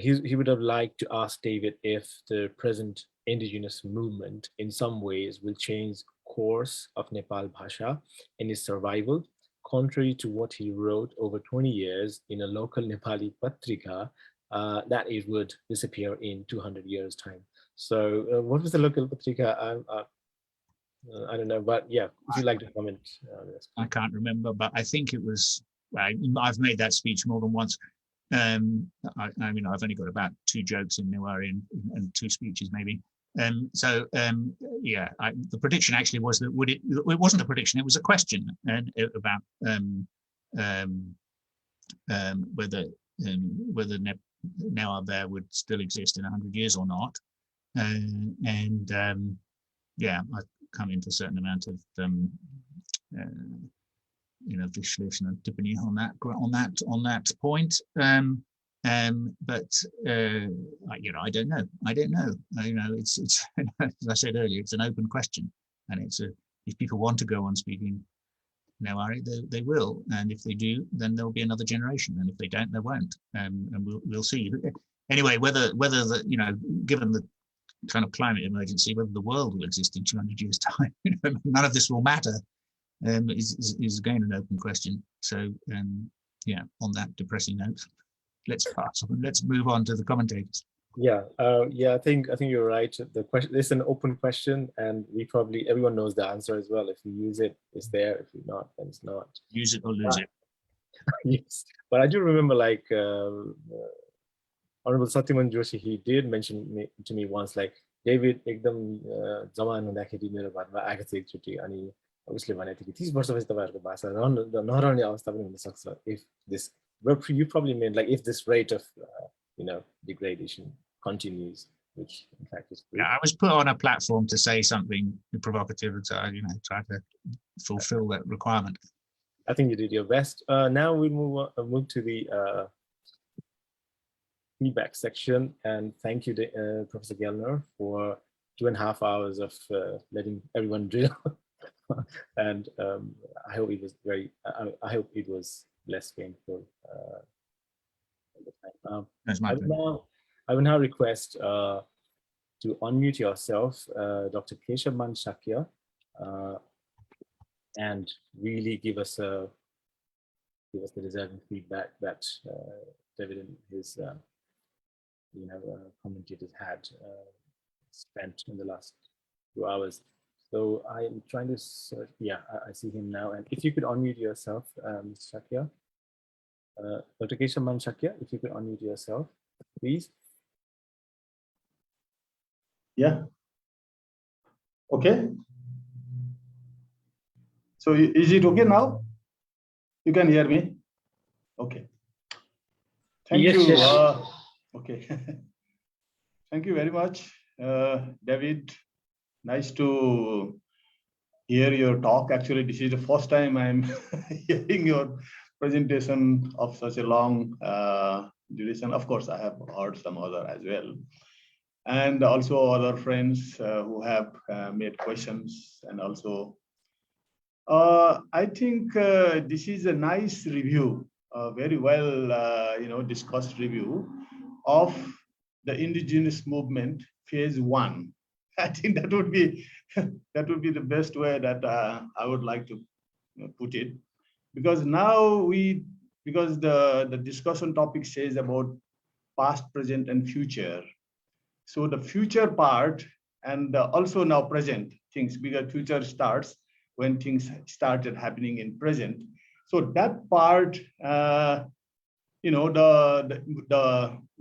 He would have liked to ask David if the present indigenous movement in some ways will change course of Nepal Bhasha in its survival, contrary to what he wrote over 20 years in a local Nepali patrika, that it would disappear in 200 years time. So what was the local patrika? I don't know, but yeah, if you'd like to comment on this. I can't remember, but I think it was, I've made that speech more than once. I mean, I've only got about 2 jokes in Newah and 2 speeches maybe. Yeah, the prediction actually was that it wasn't a prediction, it was a question about whether Newah there would still exist in 100 years or not. Yeah, I come into a certain amount of Vishleshana Tippani on that point. But I don't know. It's as I said earlier, it's an open question, and it's if people want to go on speaking Newari, they will, and if they do, then there'll be another generation, and if they don't, they won't, and we'll see. Anyway, whether given the kind of climate emergency, whether the world will exist in 200 years' time, none of this will matter. Is again an open question. So on that depressing note, let's pass on. Let's move on to the commentators. Yeah, I think you're right. The question is an open question, and everyone knows the answer as well. If you use it, it's there. If you not, then it's not. Use it or lose it. Yes, but I do remember, like Honorable Satyaman Joshi, he did mention to me once, like, David, ekdam zaman hunदाखेरि मेरो घरमा आएको थियो एकचोटि, अनि उसले भनेको थियो कि 30 वर्षपछि तपाईहरुको भाषा नहराउने अवस्था पनि हुन सक्छ. If this, you probably meant like if this rate of degradation continues, which in fact is true. Yeah, I was put on a platform to say something provocative, and so try to fulfill that requirement. I think you did your best. Now we move to the feedback section, and thank you, Professor Gellner, for 2.5 hours of letting everyone drill. And I hope it was I hope it was less painful. I will now request to unmute yourself, Dr. Keshabman Shakya, and really give us the deserving feedback that David and his commentators had spent in the last 2 hours. So I am trying to search. Yeah, I see him now. And if you could unmute yourself, Mr. Shakya, Dr. Keshabman Shakya, if you could unmute yourself, please. Yeah. Okay. So is it okay now? You can hear me? Okay. Thank you. Yes. Okay. Thank you very much, David. Nice to hear your talk. Actually, this is the first time I'm hearing your presentation of such a long duration. Of course, I have heard some other as well. And also other friends who have made questions. And also, I think this is a nice review, very well discussed review of the indigenous movement phase 1. I think that would be the best way that I would like to put it, because now because the discussion topic says about past, present, and future. So the future part and also now present things, because future starts when things started happening in present. So that part, the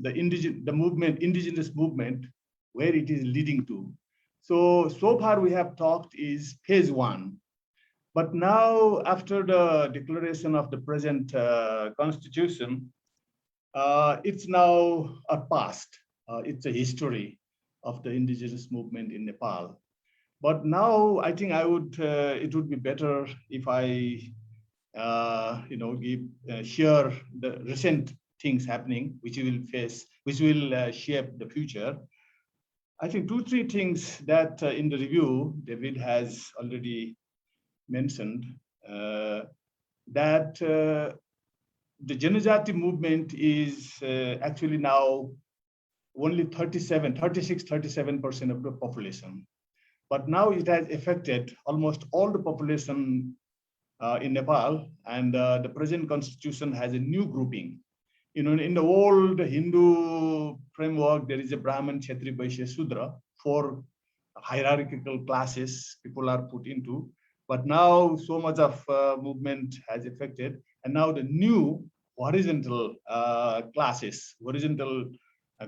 indigenous movement, where it is leading to. So far we have talked is phase 1, but now after the declaration of the present constitution, it's now a past. It's a history of the indigenous movement in Nepal. But now I think it would be better if I share the recent things happening, which will shape the future. I think 2-3 things that in the review David has already mentioned, that the Janajati movement is actually now only 36-37% of the population. But now it has affected almost all the population in Nepal, and the present constitution has a new grouping. In the old Hindu framework, there is a Brahman, Kshatriya, Vaishya, Sudra, 4 hierarchical classes people are put into. But now so much of movement has affected, and now the new horizontal classes, horizontal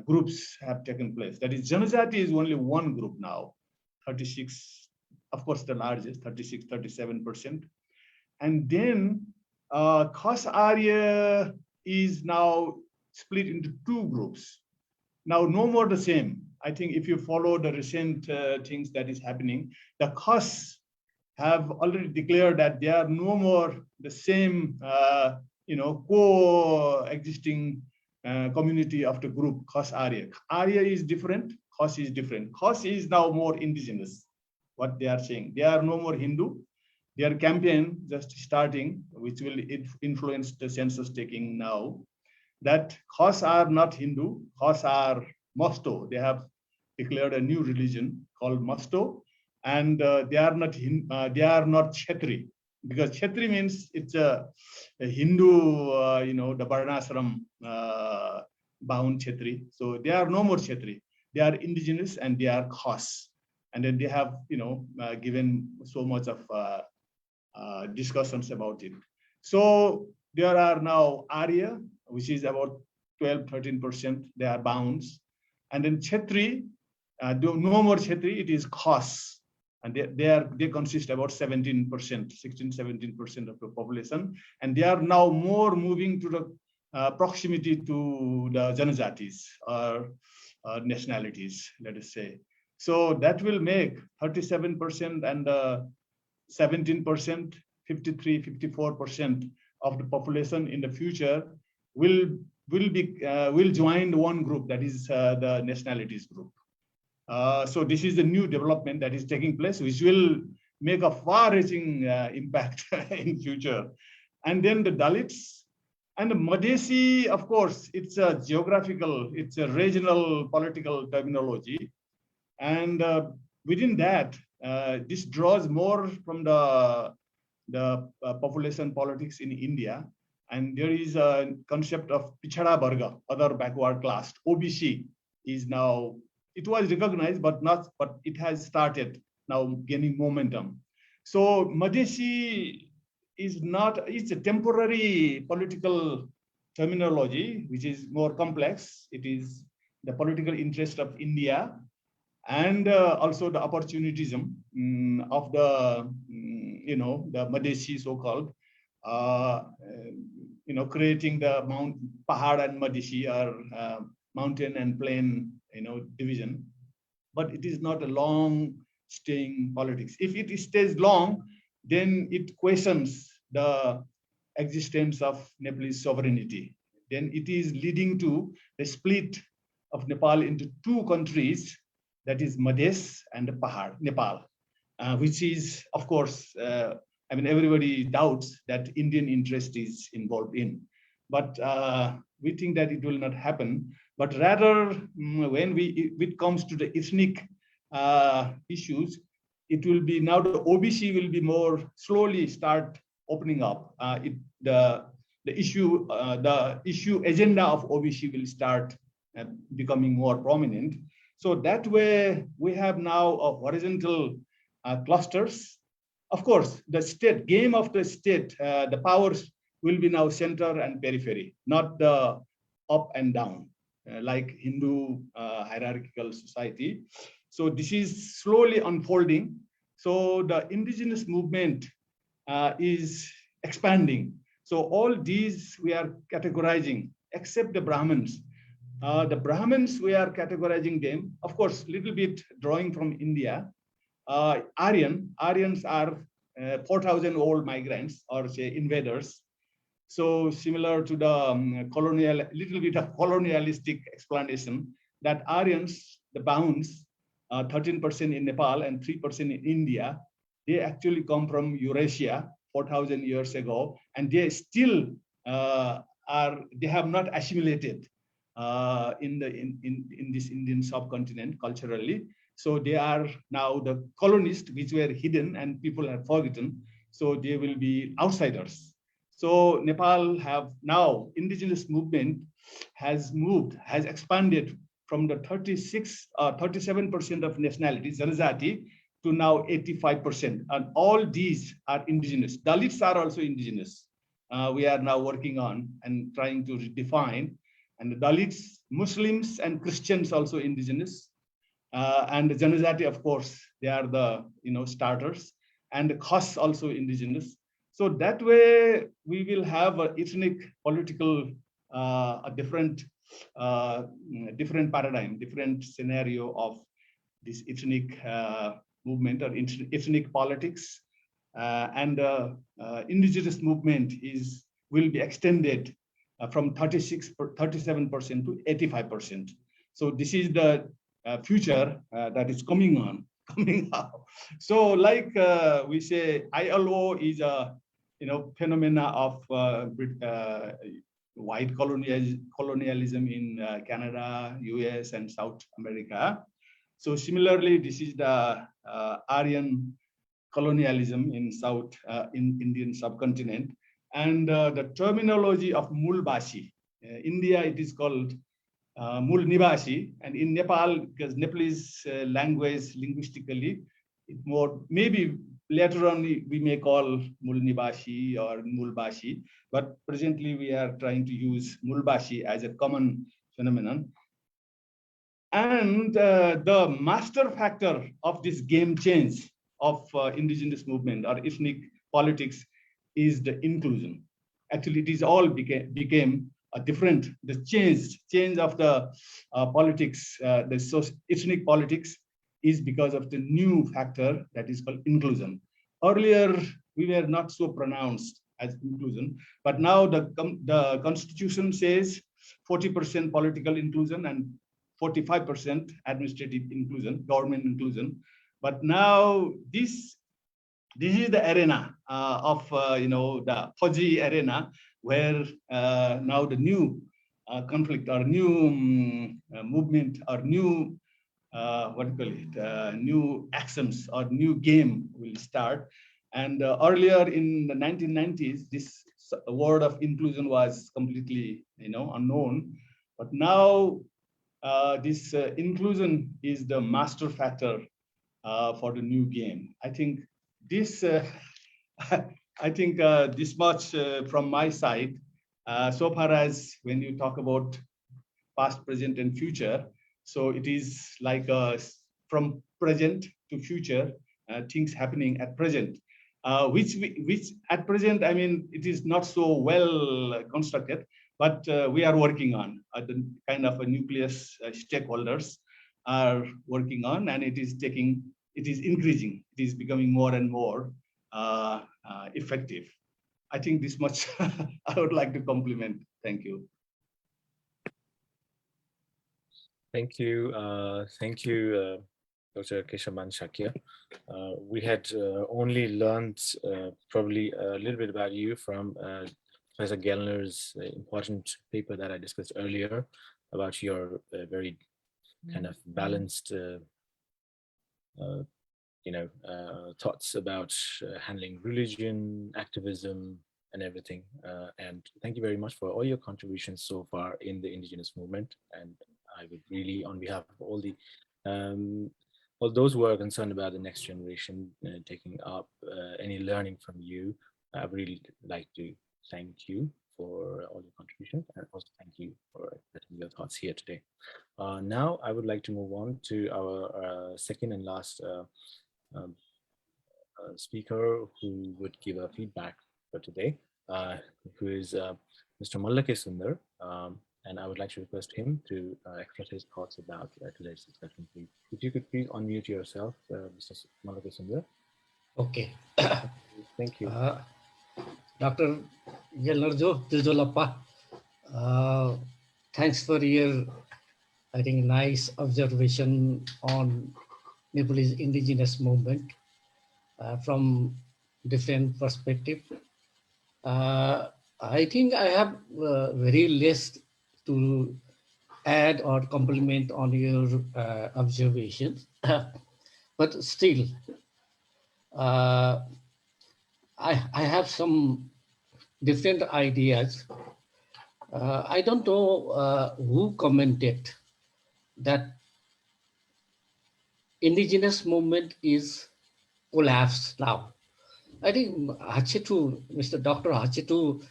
groups have taken place. That is, Janajati is only one group now, 36, of course the largest, 36-37%. And then Khas Arya is now split into 2 groups. Now, no more the same. I think if you follow the recent things that is happening, the Khas have already declared that they are no more the same, coexisting community of the group Khas Arya. Arya is different, Khas is different. Khas is now more indigenous, what they are saying. They are no more Hindu. Their campaign just starting, which will influence the census taking now, that Khas are not Hindu, Khas are Masto. They have declared a new religion called Masto, and they are not Kshetri, because Kshetri means it's a Hindu, the Varnashram bound Kshetri. So they are no more Kshetri. They are indigenous and they are Khas. And then they have, given so much of discussions about it. So there are now Arya, which is about 12-13%. They are bounds. And then Kshetri, no more Kshetri, it is Khas. And they consist about 16-17% of the population. And they are now more moving to the proximity to the Janajatis or nationalities, let us say. So that will make 37% and 17%, 53-54% of the population in the future will join one group, that is the nationalities group. So this is the new development that is taking place, which will make a far-reaching impact in future. And then the Dalits and the Madhesi, of course, it's a geographical, it's a regional political terminology. And within that, this draws more from the population politics in India. And there is a concept of Pichhada Varga, other backward class. OBC is now, it was recognized, but it has started now gaining momentum. So Madhesi is not, it's a temporary political terminology, which is more complex. It is the political interest of India and also the opportunism of the, the Madhesi so-called, creating the Pahad and Madhesi or mountain and plain, division. But it is not a long-staying politics. If it stays long, then it questions the existence of Nepalese sovereignty. Then it is leading to the split of Nepal into two countries, that is Madhes and Pahad, Nepal, which is, of course, everybody doubts that Indian interest is involved in. But we think that it will not happen. But rather, when it comes to the ethnic issues, it will be now the OBC will be more slowly start opening up. The issue agenda of OBC will start becoming more prominent. So that way we have now a horizontal clusters. Of course, the state game of the state, the powers will be now center and periphery, not the up and down, like Hindu hierarchical society. So this is slowly unfolding. So the indigenous movement is expanding. So all these we are categorizing, except the Brahmins. The Brahmins, we are categorizing them, of course, little bit drawing from India. Aryans are 4,000-old migrants or say invaders. So similar to the little bit of colonialistic explanation that Aryans, the bounds, 13% in Nepal and 3% in India, they actually come from Eurasia 4,000 years ago, and they still they have not assimilated in this Indian subcontinent culturally. So they are now the colonists, which were hidden and people have forgotten. So they will be outsiders. So Nepal have now indigenous movement has expanded from the 37% of nationalities, Janajati, to now 85%. And all these are indigenous. Dalits are also indigenous. We are now working on and trying to define. And the Dalits, Muslims and Christians also indigenous. And the Janajati, of course, they are the starters. And the Khas also indigenous. So that way we will have an ethnic political, a different paradigm, different scenario of this ethnic movement or ethnic politics. and indigenous movement will be extended from 37% to 85%. So this is the future that is coming out. So like we say, ILO is a phenomena of white colonialism in Canada, US, and South America. So similarly, this is the Aryan colonialism in Indian subcontinent. And the terminology of Mulbasi, India, it is called Mul Nivasi, and in Nepal, because Nepalese language linguistically, it more maybe later on we may call Mul Nivasi or Mulbasi, but presently we are trying to use Mulbasi as a common phenomenon. And the master factor of this game change of indigenous movement or ethnic politics is the inclusion. Actually, it is all became a different, the change of the politics, the ethnic politics is because of the new factor that is called inclusion. Earlier, we were not so pronounced as inclusion, but now the constitution says 40% political inclusion and 45% administrative inclusion, government inclusion. But now this is the arena of the Fuzzy arena, where now the new conflict or new movement or new new actions or new game will start. And earlier in the 1990s, this word of inclusion was completely unknown. But now this inclusion is the master factor for the new game. I think this this much from my side. So far as when you talk about past, present, and future, so it is like from present to future, things happening at present, which at present, I mean, it is not so well constructed, but we are working on the kind of a nucleus stakeholders are working on, and it is increasing. It is becoming more and more effective. I think this much I would like to compliment. Thank you. Thank you. Thank you, Dr. Keshabman Shakya. We had only learned probably a little bit about you from Professor Gellner's important paper that I discussed earlier about your very kind of balanced thoughts about handling religion, activism, and everything. And thank you very much for all your contributions so far in the Indigenous movement. And I would really, on behalf of all those who are concerned about the next generation taking up any learning from you, I would really like to thank you for all your contributions, and also thank you for putting your thoughts here today. Now, I would like to move on to our second and last speaker who would give a feedback for today, who is Mr. Malla Sundar. And I would like to request him to express his thoughts about today's discussion, please. If you could please unmute yourself, Mr. Malla Sundar. Okay. Thank you. Dr. Gellner Tilzolappa, thanks for your, I think, nice observation on Nepalese indigenous movement from different perspective. I think I have very less to add or complement on your observations, but still, I have some different ideas. I don't know who commented that indigenous movement is collapsed now. I think Hachhethu, Mr. Dr. Hachhethu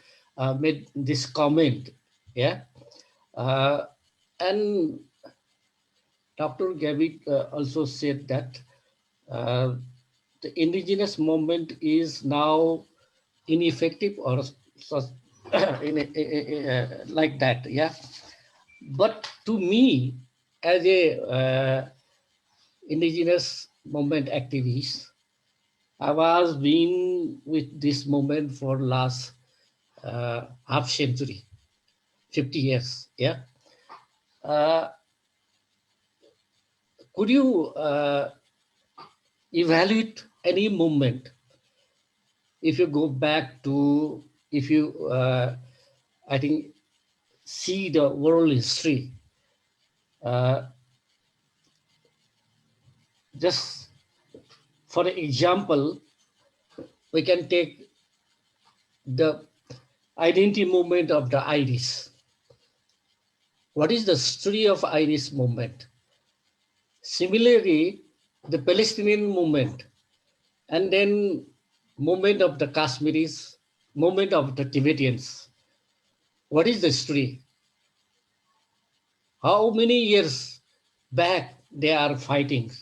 made this comment, yeah. And Dr. Gavit also said that the indigenous movement is now ineffective or like that, yeah. But to me, as a indigenous movement activist, I was been with this movement for last half century, 50 years. Yeah. Could you evaluate any movement if you go back to, if you, I think, see the world history? Just for example, we can take the identity movement of the Irish. What is the story of Irish movement? Similarly, the Palestinian movement, and then movement of the Kashmiris, movement of the Tibetans. What is the story? How many years back they are fighting?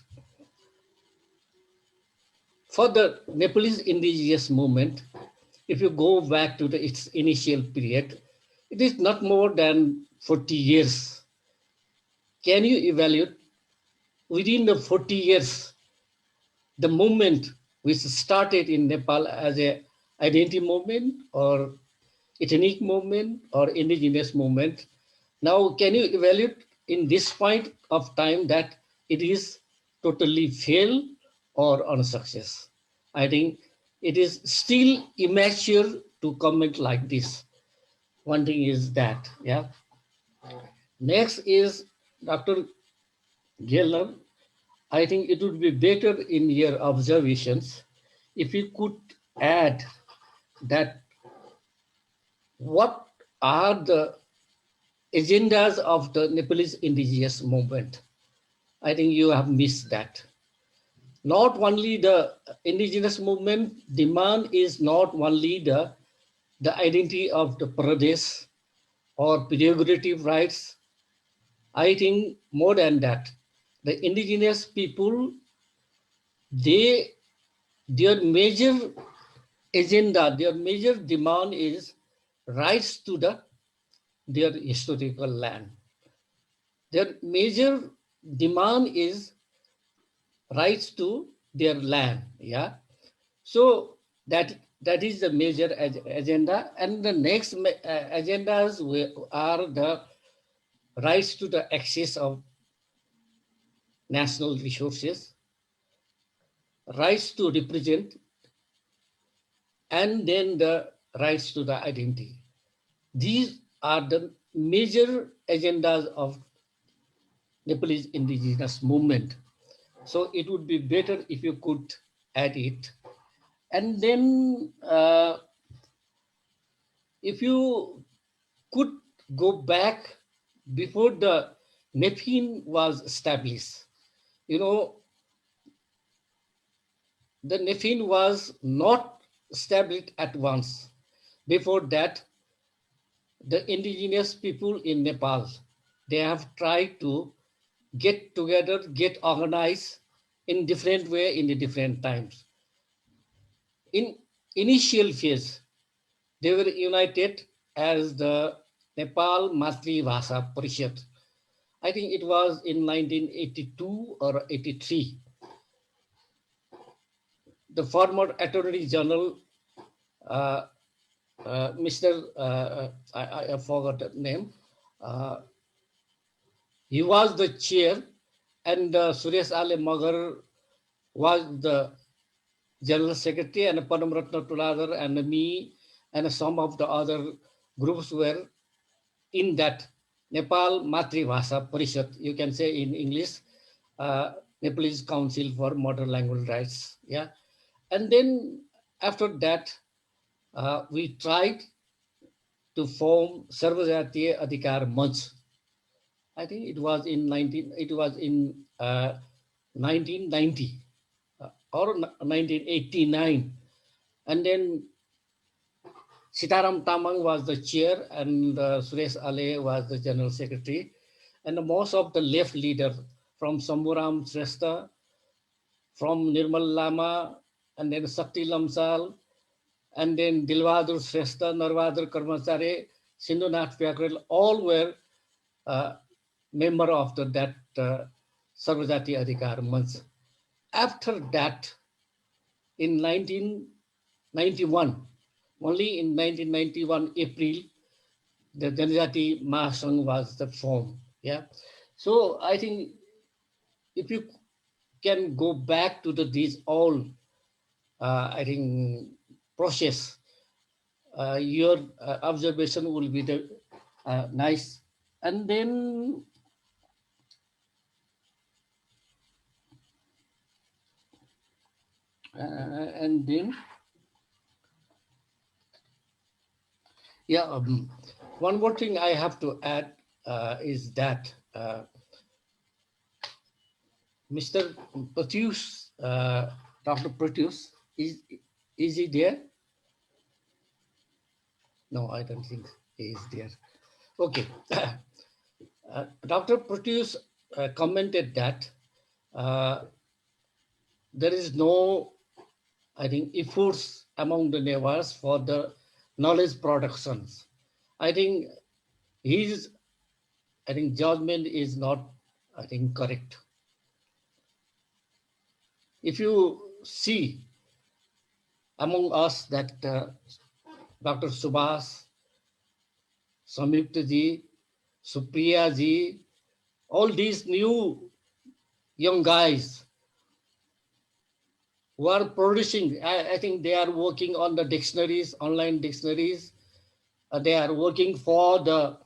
For the Nepalese indigenous movement, if you go back to its initial period, it is not more than 40 years. Can you evaluate within the 40 years, the movement which started in Nepal as a identity movement or ethnic movement or indigenous movement? Now, can you evaluate in this point of time that it is totally fail or unsuccess? I think it is still immature to comment like this. One thing is that, yeah. Next is Dr. Gellner. I think it would be better in your observations if you could add that what are the agendas of the Nepalese indigenous movement. I think you have missed that. Not only the indigenous movement demand is not only the identity of the Pradesh or prerogative rights. I think more than that, the indigenous people, their major agenda, their major demand is rights to their historical land. Their major demand is rights to their land. Yeah. So that is the major agenda. And the next agendas are the rights to the access of national resources, rights to represent, and then the rights to the identity. These are the major agendas of Nepalese indigenous movement. So it would be better if you could add it. And then if you could go back before the Nephin was established, you know, the Nephin was not established at once. Before that, the indigenous people in Nepal, they have tried to get together, get organized in different way in the different times. In initial phase, they were united as the Nepal Matri Bhasha Parishad. I think it was in 1982 or 83. The former Attorney General, Mr. I forgot the name. He was the chair, and Suresh Ale Magar was the General Secretary, and Padam Ratna Tuladar and me and some of the other groups were in that Nepal Matri Bhasha Parishad, you can say in English, Nepalese Council for Modern Language Rights. Yeah. And then after that, we tried to form Sarvajatiya Adhikar Manch. I think it was in 1990 or 1989. And then Sitaram Tamang was the chair, and Suresh Ale was the general secretary. And most of the left leaders from Samburam Shrestha, from Nirmal Lama, and then Sakti Lamsal, and then Dilwadur Shrestha, Narvadur Karmachari, Sindhunath Pyakrel, all were member of that Sarvajati Adhikar Manch. After that, in 1991, only in 1991 April, the Janajati Mahasangh was the form. Yeah, so I think if you can go back to these all, I think process, your observation will be the nice, and then. And then, yeah, one more thing I have to add is that Mr. Proteus, Dr. Proteus, is he there? No, I don't think he is there. Okay. Dr. Proteus commented that there is no, I think, efforts among the Newahs for the knowledge productions. I think his, I think, judgment is not, I think, correct. If you see among us that Dr. Subhas, Sanyukta ji, Supriya ji, all these new young guys who are producing, I think they are working on the dictionaries, online dictionaries. They are working for the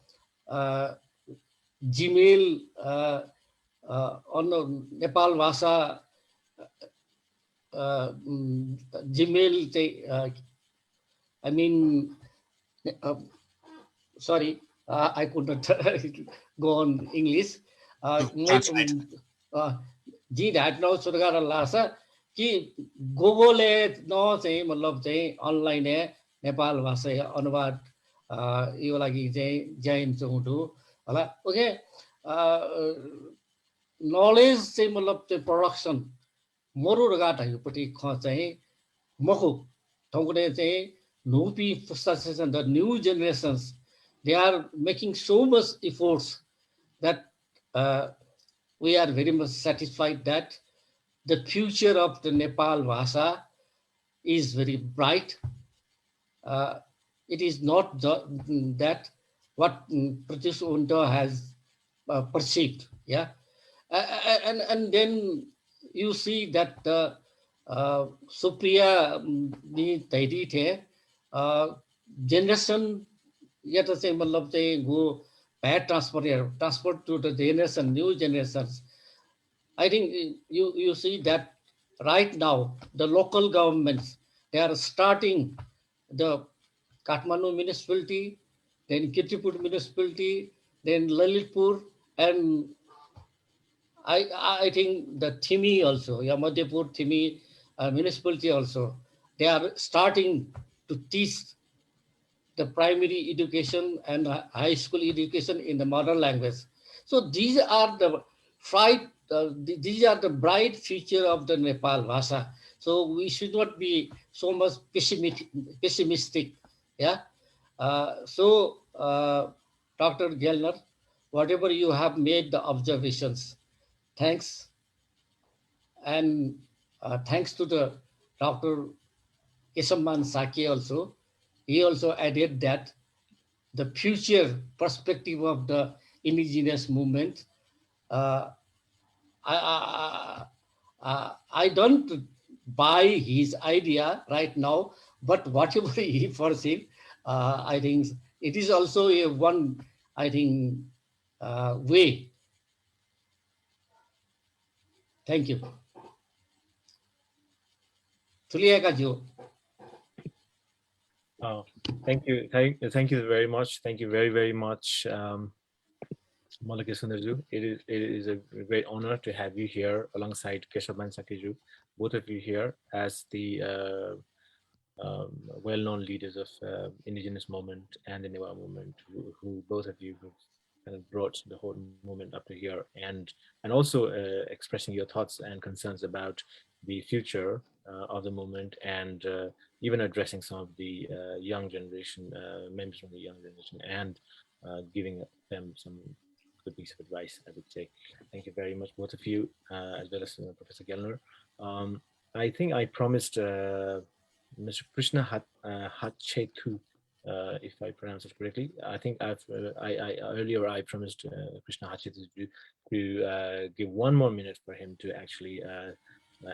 Gmail on the Nepal Bhasha Gmail, I mean, sorry, I could not go on English. जी ढाट्न सुरगार लाछ कि गोगोले न चाहिँ मतलब चाहिँ online Nepal भाषा अनुवाद यो लागि चाहिँ जैन चौधु होला ओके नलेज चाहिँ मतलब चाहिँ प्रोडक्सन मरु रगाट हायुपट्टि ख चाहिँ मखु ठाउँले चाहिँ नोपी frustration the new generations they are making so much efforts that we are very much satisfied that the future of the Nepal Bhasha is very bright. It is not that what Pratish Unta has perceived. Yeah, and then you see that Supriya ni taidi the generation yet to say matlab say go bad transfer to the generation, new generations. I think you see that right now the local governments, they are starting the Kathmandu municipality, then Kirtipur municipality, then Lalitpur, and I think the Thimi also, Yamadepur Thimi municipality also, they are starting to teach the primary education and high school education in the mother language. So these are the bright future of the Nepal Bhasha. So we should not be so much pessimistic. Yeah. Dr. Gellner, whatever you have made the observations, thanks. And thanks to the Dr. Keshabman Shakya also. He also added that the future perspective of the indigenous movement, I don't buy his idea right now, but whatever he foreseen, I think it is also a one, I think, way. Thank you. Thank you very much. Thank you very much, Malla Sundarju. It is a great honor to have you here alongside Keshabman Sakyaju, both of you here as the well-known leaders of Indigenous movement and the Newah movement, who both of you kind of brought the whole movement up to here, and also expressing your thoughts and concerns about the future of the movement, and even addressing some of the young generation, members from the young generation, and giving them some good piece of advice, I would say. Thank you very much, both of you, as well as Professor Gellner. I think I promised Mr. Krishna Hachhethu, if I pronounce it correctly. I think earlier I promised Krishna Hachhethu to give 1 more minute for him to actually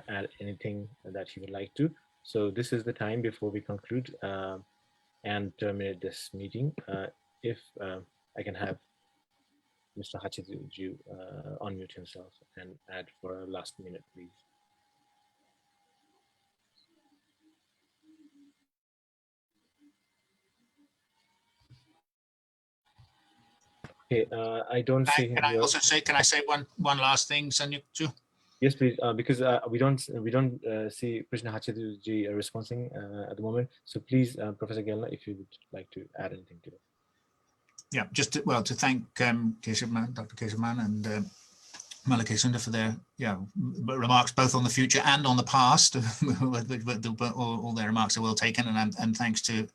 add anything that he would like to. So this is the time before we conclude and terminate this meeting. If I can have Mr. Hachhethu unmute himself and add for a last minute, please. Okay, I don't see him. Can I say one last thing, Sanyukta? Yes, please, because we don't see Krishna Hachhethu ji responding at the moment. So please, Professor Gellner, if you would like to add anything to it. Yeah, just to thank Keshabman, Dr. Keshabman and Malla Sundar for their remarks both on the future and on the past. All their remarks are well taken, and thanks to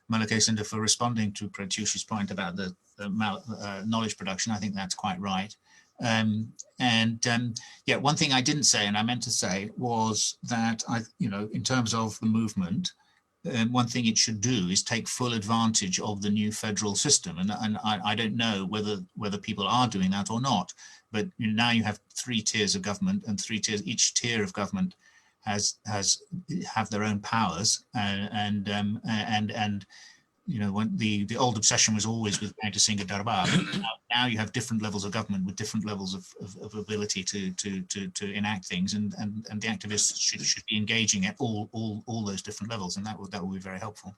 Malla Sundar for responding to Pratyush's point about the knowledge production. I think that's quite right. Yeah, one thing I didn't say and I meant to say was that in terms of the movement, one thing it should do is take full advantage of the new federal system, and I don't know whether people are doing that or not. But now you have 3 tiers of government, and 3 tiers. Each tier of government have their own powers, and when the old obsession was always with going to Singha Darbar. Now you have different levels of government with different levels of ability to enact things, and the activists should be engaging at all those different levels, and that will be very helpful.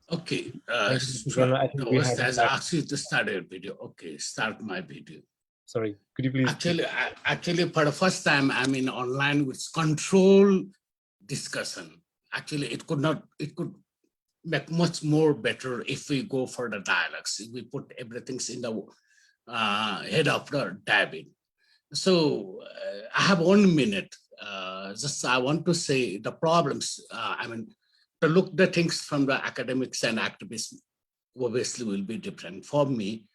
Okay, I think we has asked you to start a video. Okay, start my video. Sorry, could you please? Actually, for the first time, I'm in online with control discussion. Actually, it could make much more better if we go for the dialogues. If we put everything in the head of the David. So I have 1 minute. Just I want to say the problems. To look the things from the academics and activists obviously will be different. For me,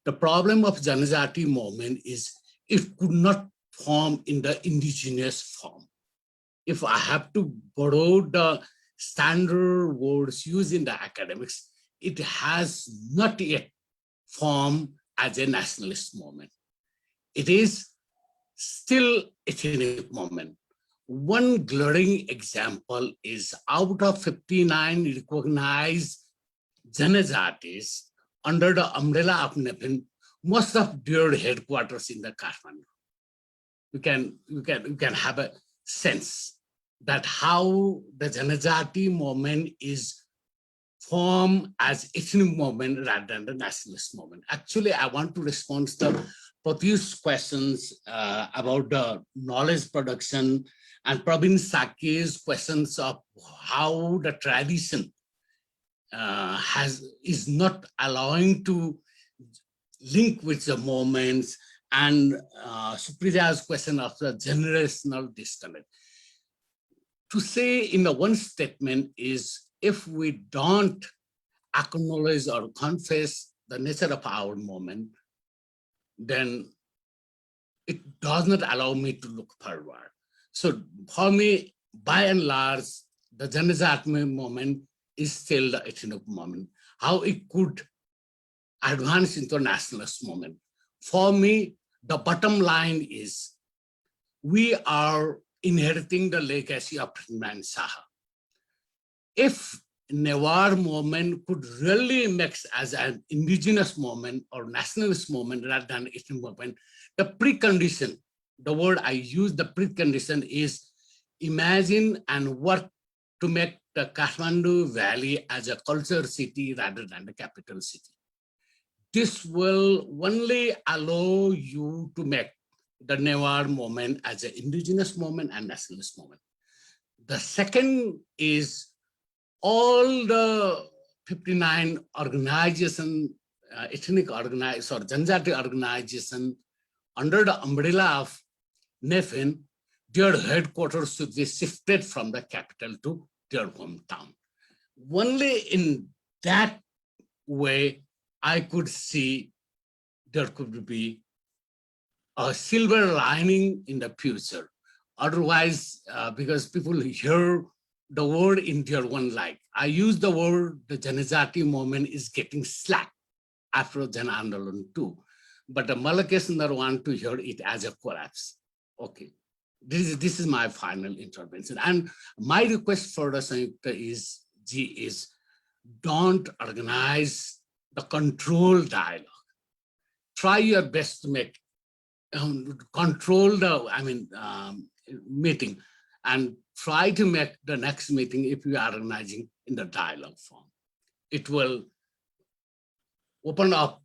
the problem of Janajati movement is it could not form in the indigenous form. If I have to borrow the standard words used in the academics, it has not yet formed as a nationalist movement. It is still ethnic movement. One glaring example is out of 59 recognized Janajatis under the umbrella of Nepal, most of their headquarters in the Kathmandu. You can have a sense that how the Janajati movement is formed as ethnic movement rather than the nationalist movement. Actually, I want to respond to Pratyush's questions about the knowledge production and Praveen Sakya's questions of how the tradition is not allowing to link with the moments, and Supriya's question of the generational disconnect. To say in the one statement is, if we don't acknowledge or confess the nature of our moment, then it does not allow me to look forward. So for me, by and large, the Janajati movement is still the ethnic movement. How it could advance into a nationalist movement. For me, the bottom line is we are inheriting the legacy of Hridman Saha. If Newah movement could really mix as an indigenous movement or nationalist movement rather than ethnic movement, the precondition, the word I use, the precondition is imagine and work to make the Kathmandu Valley as a culture city rather than the capital city. This will only allow you to make the Newah movement as an indigenous movement and nationalist movement. The second is all the 59 organizations, ethnic organizations or Janajati organizations under the umbrella of Nepal, their headquarters should be shifted from the capital to their hometown. Only in that way, I could see there could be a silver lining in the future. Otherwise, because people hear the word in their one like, I use the word, the Janajati movement is getting slack after Jan Andolan too. But the Malla Sundar want to hear it as a collapse. Okay, this is my final intervention. And my request for the Sanyukta is don't organize the control dialogue. Try your best to make control the meeting, and try to make the next meeting, if you are organizing, in the dialogue form. It will open up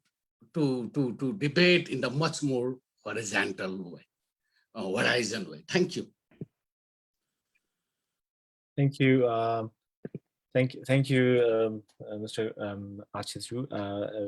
to debate in the much more horizontal way, horizon way. Thank you. Thank you. Thank you, Mr. Hachhethu,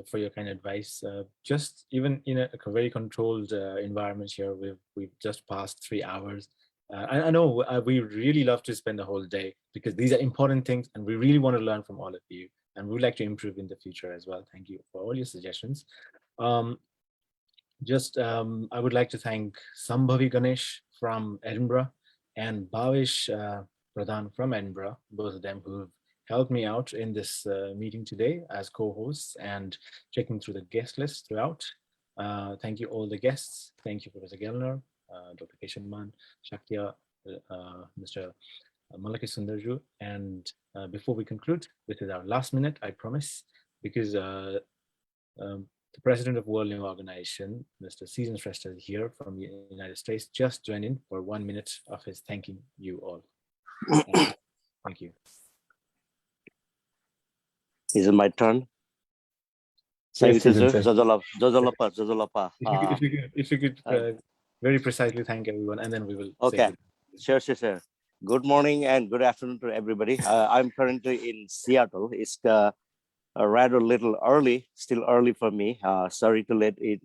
for your kind advice. Just even in a very controlled environment here, we've just passed 3 hours. I know we really love to spend the whole day, because these are important things and we really want to learn from all of you, and we'd like to improve in the future as well. Thank you for all your suggestions. I would like to thank Sambhavi Ganesh from Edinburgh and Bhavish Pradhan from Edinburgh, both of them who've helped me out in this meeting today as co-hosts and checking through the guest list throughout. Thank you all the guests. Thank you, Professor Gellner, Dr. Keshabman, Shakya, Mr. Malla Sundarju. And before we conclude, this is our last minute, I promise, because the president of World Newah Organization, Mr. Shrestha, is here from the United States, just joined in for 1 minute of his thanking you all. Thank you. Is it my turn? Yes, If you could very precisely thank everyone, and then we will. Okay, sure. Good morning and good afternoon to everybody. I'm currently in Seattle. It's rather little early, still early for me. Sorry to let it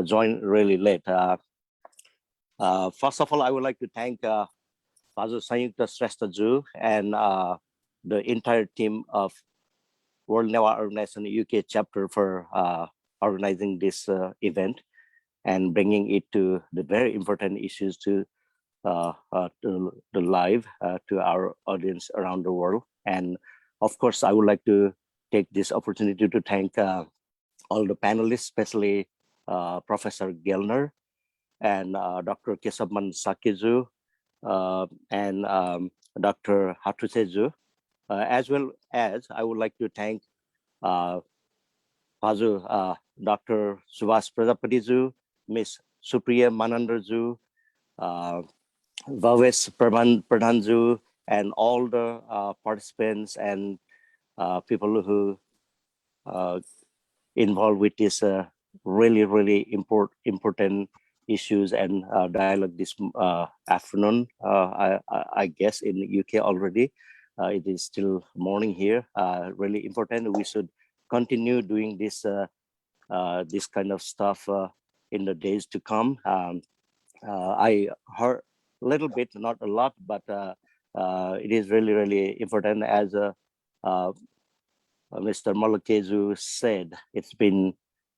join really late. First of all, I would like to thank Father Sanyukta Shrestha Ju and the entire team of World Newah Organization UK chapter for organizing this event and bringing it to the very important issues to the live to our audience around the world. And of course, I would like to take this opportunity to thank all the panelists, especially Professor Gellner and Dr. Keshabman Sakiju and Dr. Hachhethu, as well as I would like to thank Dr. Subhash Prajapatiju, Ms. Supriya Manandarju, Bhavesh Pradhanju, and all the participants and people who involved with this really important issues and dialogue this afternoon. I guess in the UK already. It is still morning here. Really important. We should continue doing this this kind of stuff in the days to come. I heard a little bit, not a lot, but it is really important. As Mr. Malla said, it's been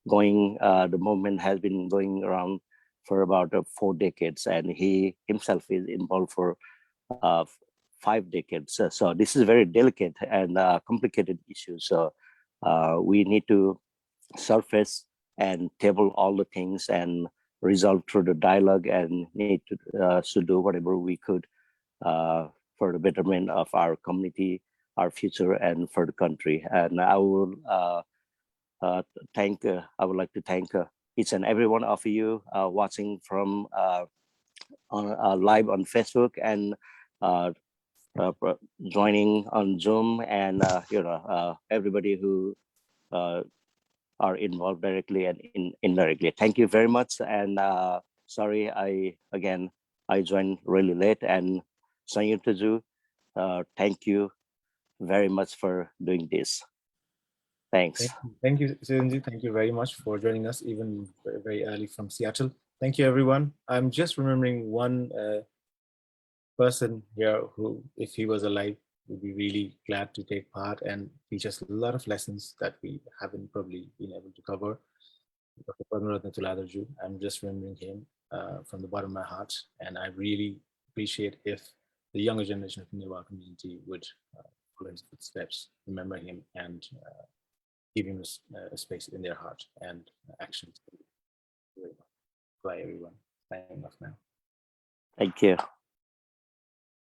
going. The movement has been going around for about 4 decades, and he himself is involved for 5 decades. So this is a very delicate and complicated issue. So we need to surface and table all the things and resolve through the dialogue, and need to do whatever we could for the betterment of our community, our future, and for the country. And I will I would like to thank each and every one of you watching from live on Facebook and joining on Zoom, and everybody who are involved directly and indirectly. Thank you very much. And sorry, I joined really late. And Sanyukta Ju, thank you very much for doing this. Thanks. Thank you, Surenji. Thank you very much for joining us, even very early from Seattle. Thank you, everyone. I'm just remembering one person here who, if he was alive, would be really glad to take part and teach us a lot of lessons that we haven't probably been able to cover. Dr. Padmaratna Tuladarju. I'm just remembering him from the bottom of my heart, and I really appreciate if the younger generation of the Newah community would follow his footsteps, remember him, and give him a space in their heart and actions. Bye, everyone. Signing off now. Thank you.